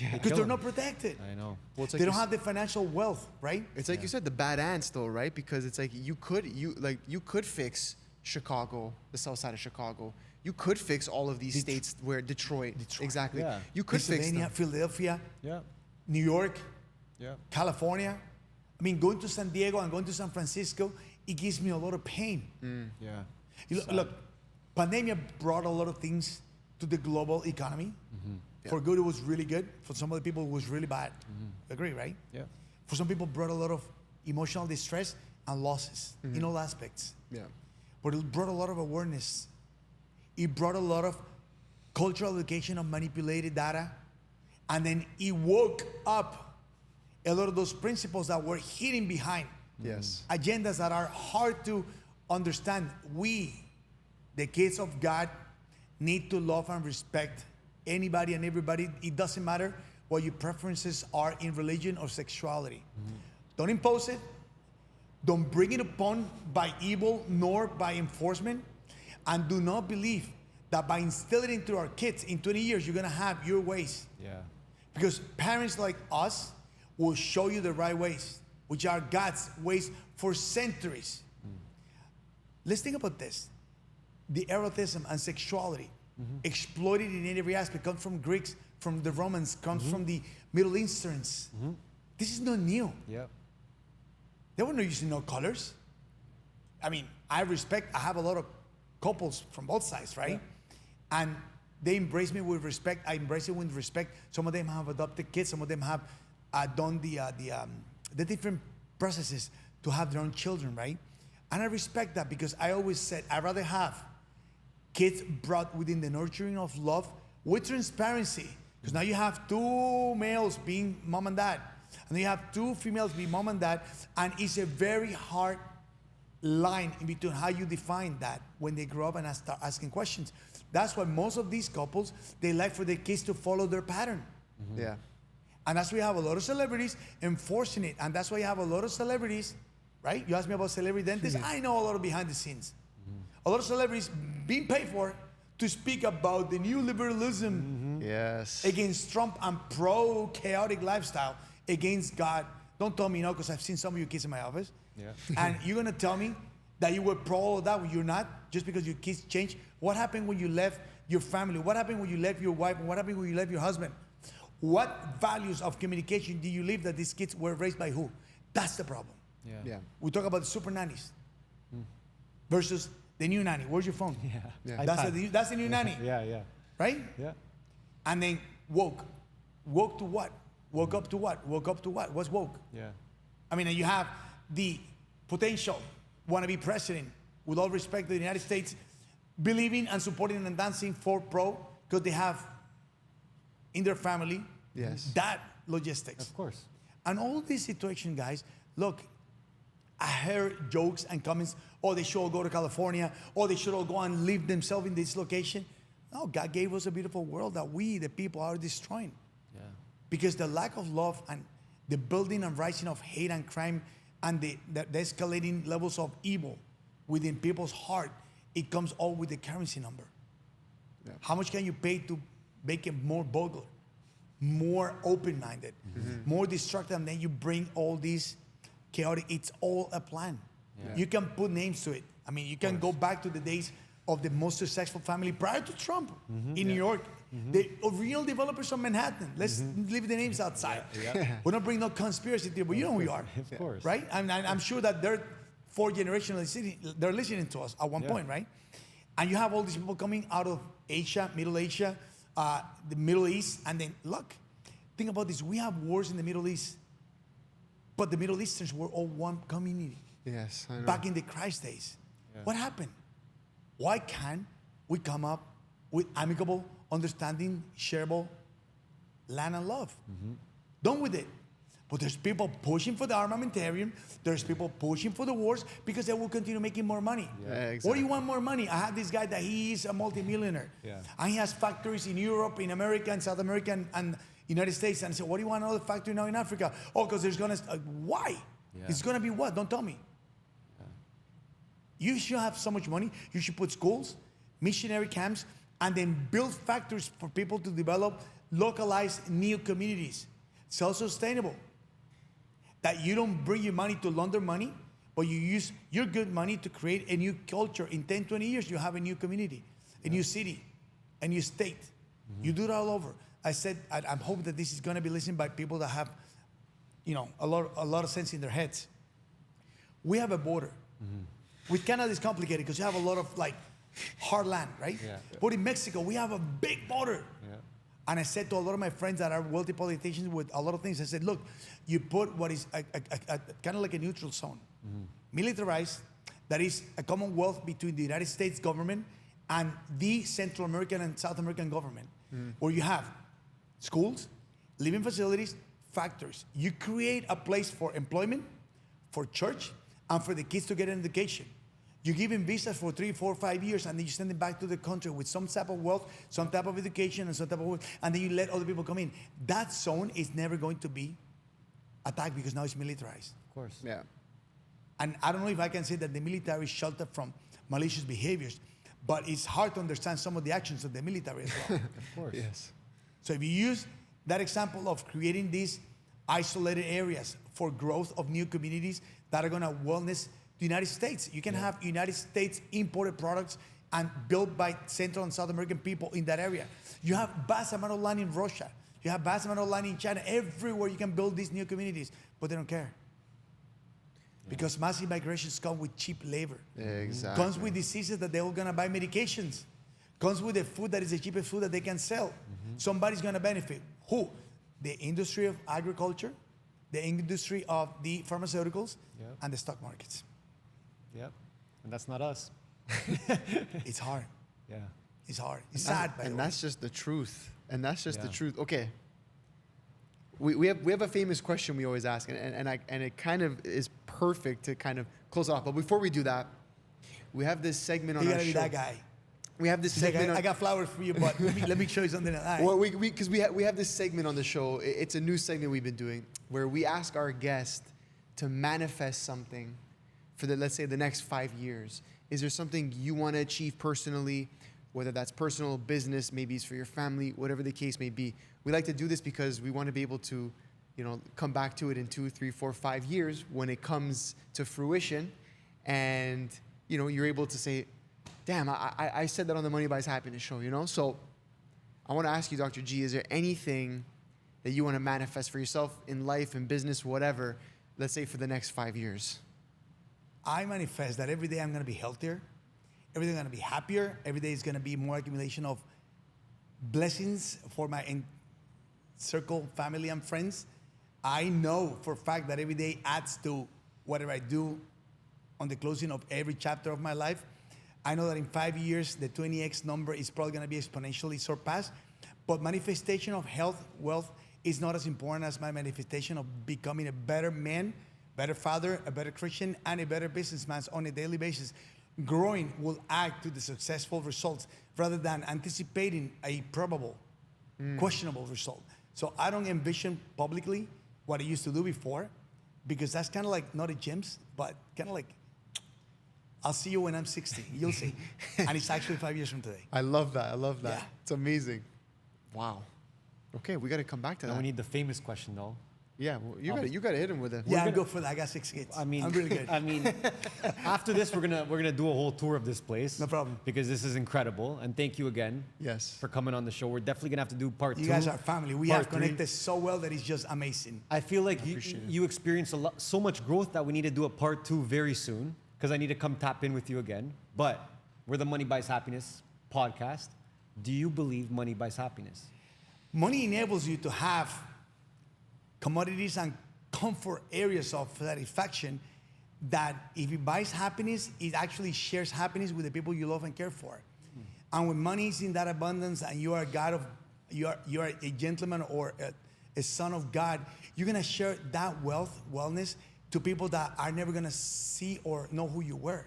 Yeah. because kill they're them. not protected. I know. Well, it's like They don't you have the financial wealth, right? It's like you said, the bad ants, though, right? Because it's like you could fix Chicago, the south side of Chicago. You could fix all of these states where Detroit. Exactly. Yeah. You could fix Pennsylvania, them. Philadelphia, Yeah. New York, Yeah. California. I mean, going to San Diego and going to San Francisco, it gives me a lot of pain. Yeah. Look, pandemic brought a lot of things to the global economy. For good, it was really good. For some other people, it was really bad. Agree, right? Yeah. For some people, brought a lot of emotional distress and losses in all aspects. Yeah. But it brought a lot of awareness. It brought a lot of cultural education of manipulated data. And then it woke up a lot of those principles that were hidden behind Yes. agendas that are hard to understand. We, the kids of God, need to love and respect anybody and everybody. It doesn't matter what your preferences are in religion or sexuality. Don't impose it. Don't bring it upon by evil nor by enforcement. And do not believe that by instilling into our kids in 20 years, you're gonna have your ways. Yeah. Because parents like us will show you the right ways, which are God's ways for centuries. Let's think about this. The erotism and sexuality exploited in every aspect comes from Greeks, from the Romans, comes from the Middle Easterns. This is not new. Yeah. They were not using no colors. I mean, I have a lot of couples from both sides, right? And they embrace me with respect. I embrace it with respect. Some of them have adopted kids. Some of them have done the different processes to have their own children, right? And I respect that because I always said I'd rather have kids brought within the nurturing of love with transparency. Because now you have two males being mom and dad. And then you have two females being mom and dad. And it's a very hard line in between how you define that when they grow up and start asking questions. That's why most of these couples, they like for their kids to follow their pattern. Yeah. And that's why you have a lot of celebrities enforcing it. And that's why you have a lot of celebrities, right? You asked me about celebrity dentists. I know a lot of behind the scenes. A lot of celebrities being paid for to speak about the new liberalism Yes. against Trump and pro-chaotic lifestyle against God. Don't tell me no, because I've seen some of your kids in my office. Yeah. And you're going to tell me that you were pro all of that when you're not, just because your kids changed? What happened when you left your family? What happened when you left your wife? What happened when you left your husband? What values of communication do you live that these kids were raised by who? That's the problem. Yeah. We talk about the super nannies versus the new nanny. Where's your phone? Yeah. That's the new nanny, Yeah. right? Yeah. And then woke. Woke to what? Woke up to what? Woke up to what? What's woke? Yeah. I mean, you have the potential wannabe president, with all respect to the United States, believing and supporting and dancing for pro because they have in their family that logistics. Of course. And all this situation, guys, look, I heard jokes and comments, oh, they should all go to California, or they should all go and live themselves in this location. No, God gave us a beautiful world that we, the people, are destroying. Yeah. Because the lack of love and the building and rising of hate and crime and the escalating levels of evil within people's heart, it comes all with the currency number. Yeah. How much can you pay to make it more vulgar, more open-minded, more destructive, and then you bring all these chaotic, it's all a plan. Yeah. You can put names to it. I mean, you can go back to the days of the most successful family prior to Trump in New York. The real developers of Manhattan. Let's leave the names outside. We don't bring no conspiracy theory, but you know who we are. Of course. Right? I'm sure that they're fourth generation, they're listening to us at one point, right? And you have all these people coming out of Asia, Middle Asia, the Middle East, and then look, think about this. We have wars in the Middle East, but the Middle Easterns were all one community. Yes, I know. Back in the Christ days. What happened? Why can't we come up with amicable, understanding, shareable land and love? Done with it. But there's people pushing for the armamentarium. There's people pushing for the wars because they will continue making more money. Yeah, exactly. What do you want more money? I have this guy that he is a multimillionaire. Yeah. And he has factories in Europe, in America, and South America, and United States. And I said, what do you want another factory now in Africa? Oh, because there's going to, why? Yeah. It's going to be what? Don't tell me. You should have so much money. You should put schools, missionary camps, and then build factories for people to develop localized new communities. Self-sustainable. That you don't bring your money to launder money, but you use your good money to create a new culture. In 10, 20 years, you have a new community, a new city, a new state. You do it all over. I said, I'm hoping that this is going to be listened by people that have, a lot of sense in their heads. We have a border. With Canada, it's complicated because you have a lot of hard land, right? Yeah. But in Mexico, we have a big border. Yeah. And I said to a lot of my friends that are wealthy politicians with a lot of things, I said, look, you put what is kind of like a neutral zone, militarized, that is a commonwealth between the United States government and the Central American and South American government, where you have schools, living facilities, factories. You create a place for employment, for church, and for the kids to get an education. You give them visas for 3, 4, 5 years, and then you send them back to the country with some type of wealth, some type of education, and some type of, and then you let other people come in. That zone is never going to be attacked because now it's militarized. Of course. Yeah. And I don't know if I can say that the military is sheltered from malicious behaviors, but it's hard to understand some of the actions of the military as well. Of course. Yes. So if you use that example of creating these isolated areas for growth of new communities that are going to wellness the United States. You can have United States imported products and built by Central and South American people in that area. You have vast amount of land in Russia. You have vast amount of land in China. Everywhere you can build these new communities, but they don't care. Because massive migrations come with cheap labor. Exactly. Comes with diseases that they're all gonna buy medications. Comes with the food that is the cheapest food that they can sell. Somebody's gonna benefit. Who? The industry of agriculture, the industry of the pharmaceuticals, and the stock markets. Yep. And that's not us. It's hard. Yeah. It's hard. It's sad, by the way. And that's just the truth. And that's just the Yeah. truth. Okay. We have a famous question we always ask, and it kind of is perfect to kind of close off. But before we do that, we have this segment on You our gotta be show. that guy. We have this He's like, segment. I got flowers for you, but let me show you something. Well, because we have this segment on the show. It's a new segment we've been doing where we ask our guest to manifest something for let's say the next 5 years. Is there something you want to achieve personally, whether that's personal, business, maybe it's for your family, whatever the case may be? We like to do this because we want to be able to, come back to it in 2, 3, 4, 5 years when it comes to fruition, and you're able to say, damn, I said that on the Money Buys Happiness show, So I want to ask you, Dr. G, is there anything that you want to manifest for yourself in life, in business, whatever, let's say for the next 5 years? I manifest that every day I'm going to be healthier, every day I'm going to be happier, every day is going to be more accumulation of blessings for my circle, family, and friends. I know for a fact that every day adds to whatever I do on the closing of every chapter of my life. I know that in 5 years, the 20x number is probably going to be exponentially surpassed. But manifestation of health, wealth, is not as important as my manifestation of becoming a better man, better father, a better Christian, and a better businessman on a daily basis. Growing will add to the successful results rather than anticipating a probable, questionable result. So I don't envision publicly what I used to do before, because that's kind of like not a gyms, but kind of like, I'll see you when I'm 60. You'll see. And it's actually 5 years from today. I love that. Yeah. It's amazing. Wow. Okay, we got to come back to Now that. we need the famous question, though. Yeah, well, you got to hit him with it. Yeah, I'm good for that. I got 6 kids. I mean, I'm really good. I mean, after this, we're gonna do a whole tour of this place. No problem. Because this is incredible, and thank you again. Yes. For coming on the show. We're definitely gonna have to do part 2. You guys are family. We part have connected so well that it's just amazing. I feel like appreciate it. you experience so much growth that we need to do a part 2 very soon, because I need to come tap in with you again. But we're the Money Buys Happiness podcast. Do you believe money buys happiness? Money enables you to have commodities and comfort areas of satisfaction that if it buys happiness, it actually shares happiness with the people you love and care for. And when money is in that abundance and you are you are a gentleman or a son of God, you're gonna share that wellness to people that are never gonna see or know who you were.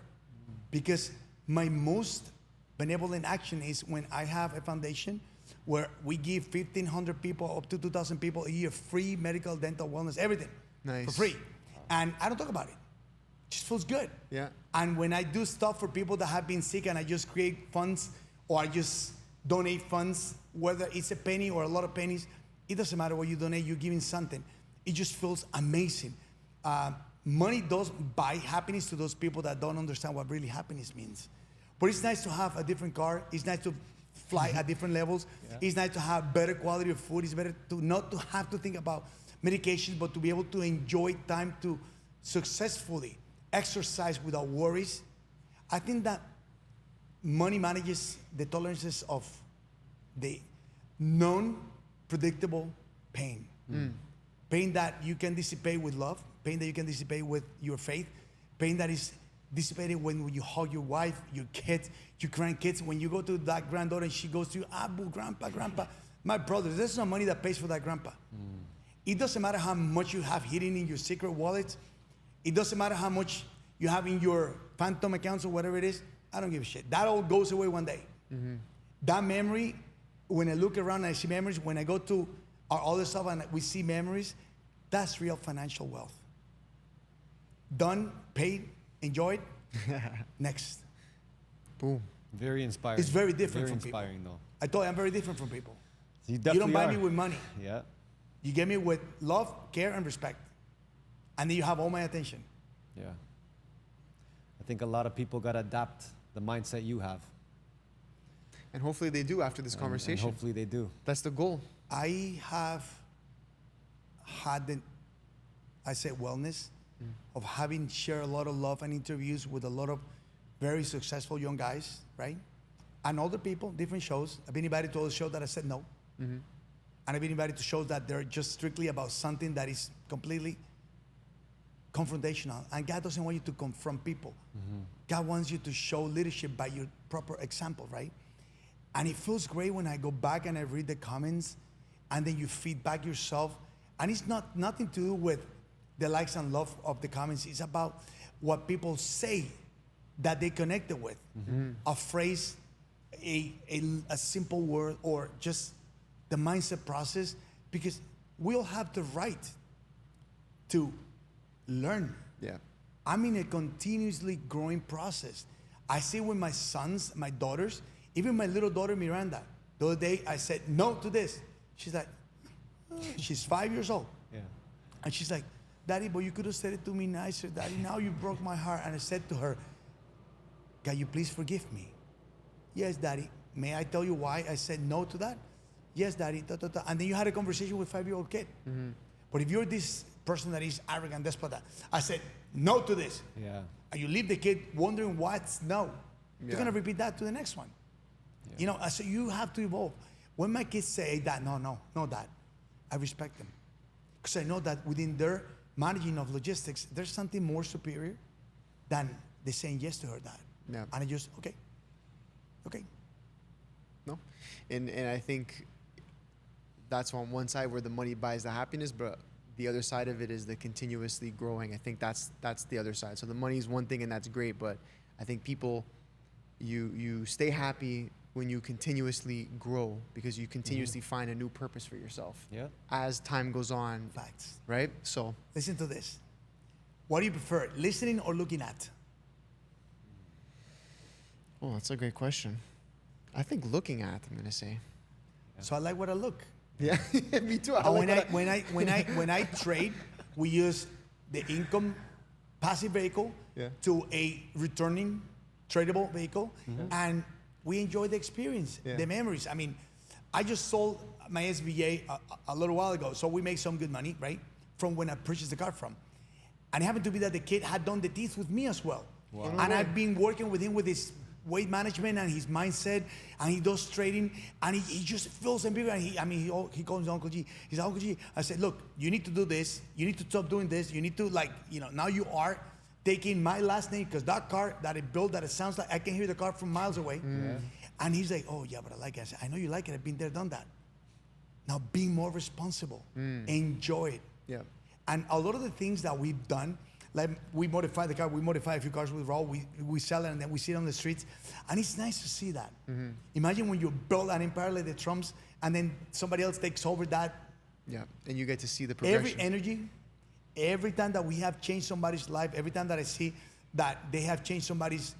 Because my most benevolent action is when I have a foundation where we give 1,500 people up to 2,000 people a year free medical, dental, wellness, everything for free. And I don't talk about it. It just feels good. Yeah. And when I do stuff for people that have been sick and I just create funds or I just donate funds, whether it's a penny or a lot of pennies, it doesn't matter what you donate, you're giving something. It just feels amazing. Money does buy happiness to those people that don't understand what really happiness means. But it's nice to have a different car. It's nice to fly at different levels. Yeah. It's nice to have better quality of food. It's better to not to have to think about medications, but to be able to enjoy time to successfully exercise without worries. I think that money manages the tolerances of the non-predictable pain. Pain that you can dissipate with love, pain that you can dissipate with your faith, pain that is dissipated when you hug your wife, your kids, your grandkids. When you go to that granddaughter and she goes to you, Abu, grandpa. My brother, there's no money that pays for that grandpa. It doesn't matter how much you have hidden in your secret wallet. It doesn't matter how much you have in your phantom accounts or whatever it is. I don't give a shit. That all goes away one day. That memory, when I look around and I see memories, when I go to our other stuff and we see memories, that's real financial wealth. Done, paid, enjoyed, next. Boom. Very inspiring. It's very different from people. Very inspiring, though. I told you, I'm very different from people. You don't buy me with money. Yeah. You get me with love, care, and respect. And then you have all my attention. Yeah. I think a lot of people got to adapt the mindset you have. And hopefully they do after this conversation. And hopefully they do. That's the goal. I have had wellness of having shared a lot of love and interviews with a lot of very successful young guys, right? And other people, different shows. I've been invited to other shows that I said no. And I've been invited to shows that they're just strictly about something that is completely confrontational. And God doesn't want you to confront people. God wants you to show leadership by your proper example, right? And it feels great when I go back and I read the comments and then you feedback yourself. And it's nothing to do with the likes and love of the comments. It's about what people say that they connected with. A phrase, a simple word, or just the mindset process, because we all have the right to learn. Yeah. I'm in a continuously growing process. I see with my sons, my daughters, even my little daughter Miranda. The other day I said no to this. She's like, she's 5 years old. Yeah. And she's like, Daddy, but you could have said it to me nicer, Daddy. Now you broke my heart. And I said to her, can you please forgive me? Yes, Daddy. May I tell you why I said no to that? Yes, Daddy. Da, da, da. And then you had a conversation with a 5-year-old kid. But if you're this person that is arrogant, despot, I said no to this. Yeah. And you leave the kid wondering what's no. You're going to repeat that to the next one. Yeah. You know, so you have to evolve. When my kids say, Dad, no, Dad, I respect them. Because I know that within their managing of logistics, there's something more superior than they saying yes to her, Dad. Yeah. And I just, okay. No, and I think that's on one side where the money buys the happiness, but the other side of it is the continuously growing. I think that's the other side. So the money is one thing, and that's great, but I think people, you stay happy when you continuously grow, because you continuously find a new purpose for yourself. Yeah. As time goes on. Facts. Right. So listen to this. What do you prefer, listening or looking at? oh, that's a great question. I think looking at, I'm gonna say. So I like what I look. Yeah, me too. When I trade, we use the income passive vehicle to a returning tradable vehicle, and we enjoy the experience, the memories. I mean, I just sold my SBA a little while ago, so we make some good money, right, from when I purchased the car from. And it happened to be that the kid had done the teeth with me as well. Wow. And I've been working with him with his weight management and his mindset, and he does trading, and he just feels bigger. And he calls me Uncle G. He's like, Uncle G. I said, look, you need to do this. You need to stop doing this. You need to, now you are taking my last name, because that car that I built, that it sounds like I can hear the car from miles away. Yeah. And he's like, oh yeah, but I like it. I said, I know you like it. I've been there, done that. Now be more responsible. Enjoy it. Yeah. And a lot of the things that we've done, like we modify the car, we modify a few cars with Raul, we sell it, and then we see it on the streets. And it's nice to see that. Imagine when you build an empire like the Trumps, and then somebody else takes over that. Yeah, and you get to see the progression. Every energy, every time that we have changed somebody's life, every time that I see that they have changed somebody's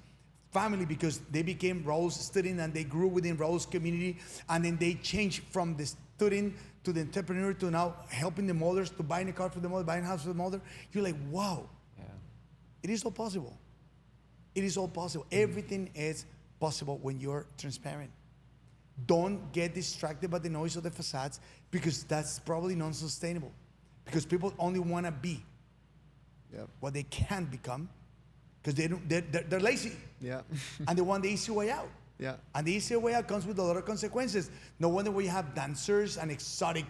family because they became Raul's student and they grew within Raul's community, and then they changed from the student to the entrepreneur to now helping the mothers, to buying a car for the mother, buying a house for the mother. You're like, wow. Yeah. It is all possible. It is all possible. Everything is possible when you're transparent. Don't get distracted by the noise of the facades, because that's probably non-sustainable. Because people only want to be what they can't become, because they're lazy. Yeah. And they want the easy way out. Yeah. And the easy way out comes with a lot of consequences. No wonder we have dancers and exotic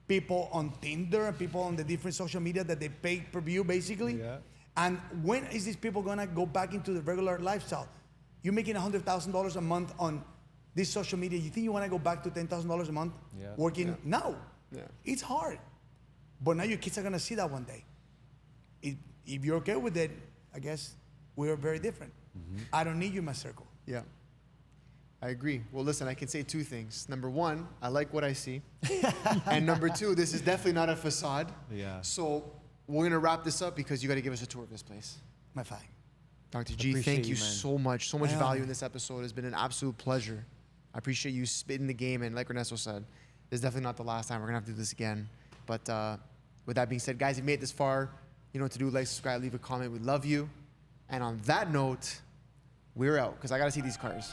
people on Tinder and people on the different social media that they pay per view, basically. Yeah. And when is these people gonna go back into the regular lifestyle? You're making $100,000 a month on this social media. You think you wanna go back to $10,000 a month working? Yeah. No. Yeah. It's hard. But now your kids are gonna see that one day. If you're okay with it, I guess we're very different. I don't need you in my circle. Yeah. I agree. Well, listen, I can say two things. Number one, I like what I see. And number two, this is definitely not a facade. Yeah. So we're going to wrap this up because you got to give us a tour of this place. My fine. Dr. G, thank you so much. So much value in this episode. It's been an absolute pleasure. I appreciate you spitting the game. And like Ernesto said, this is definitely not the last time. We're going to have to do this again. But with that being said, guys, if you made it this far, you know what to do. Like, subscribe, leave a comment. We love you. And on that note, we're out because I got to see these cars.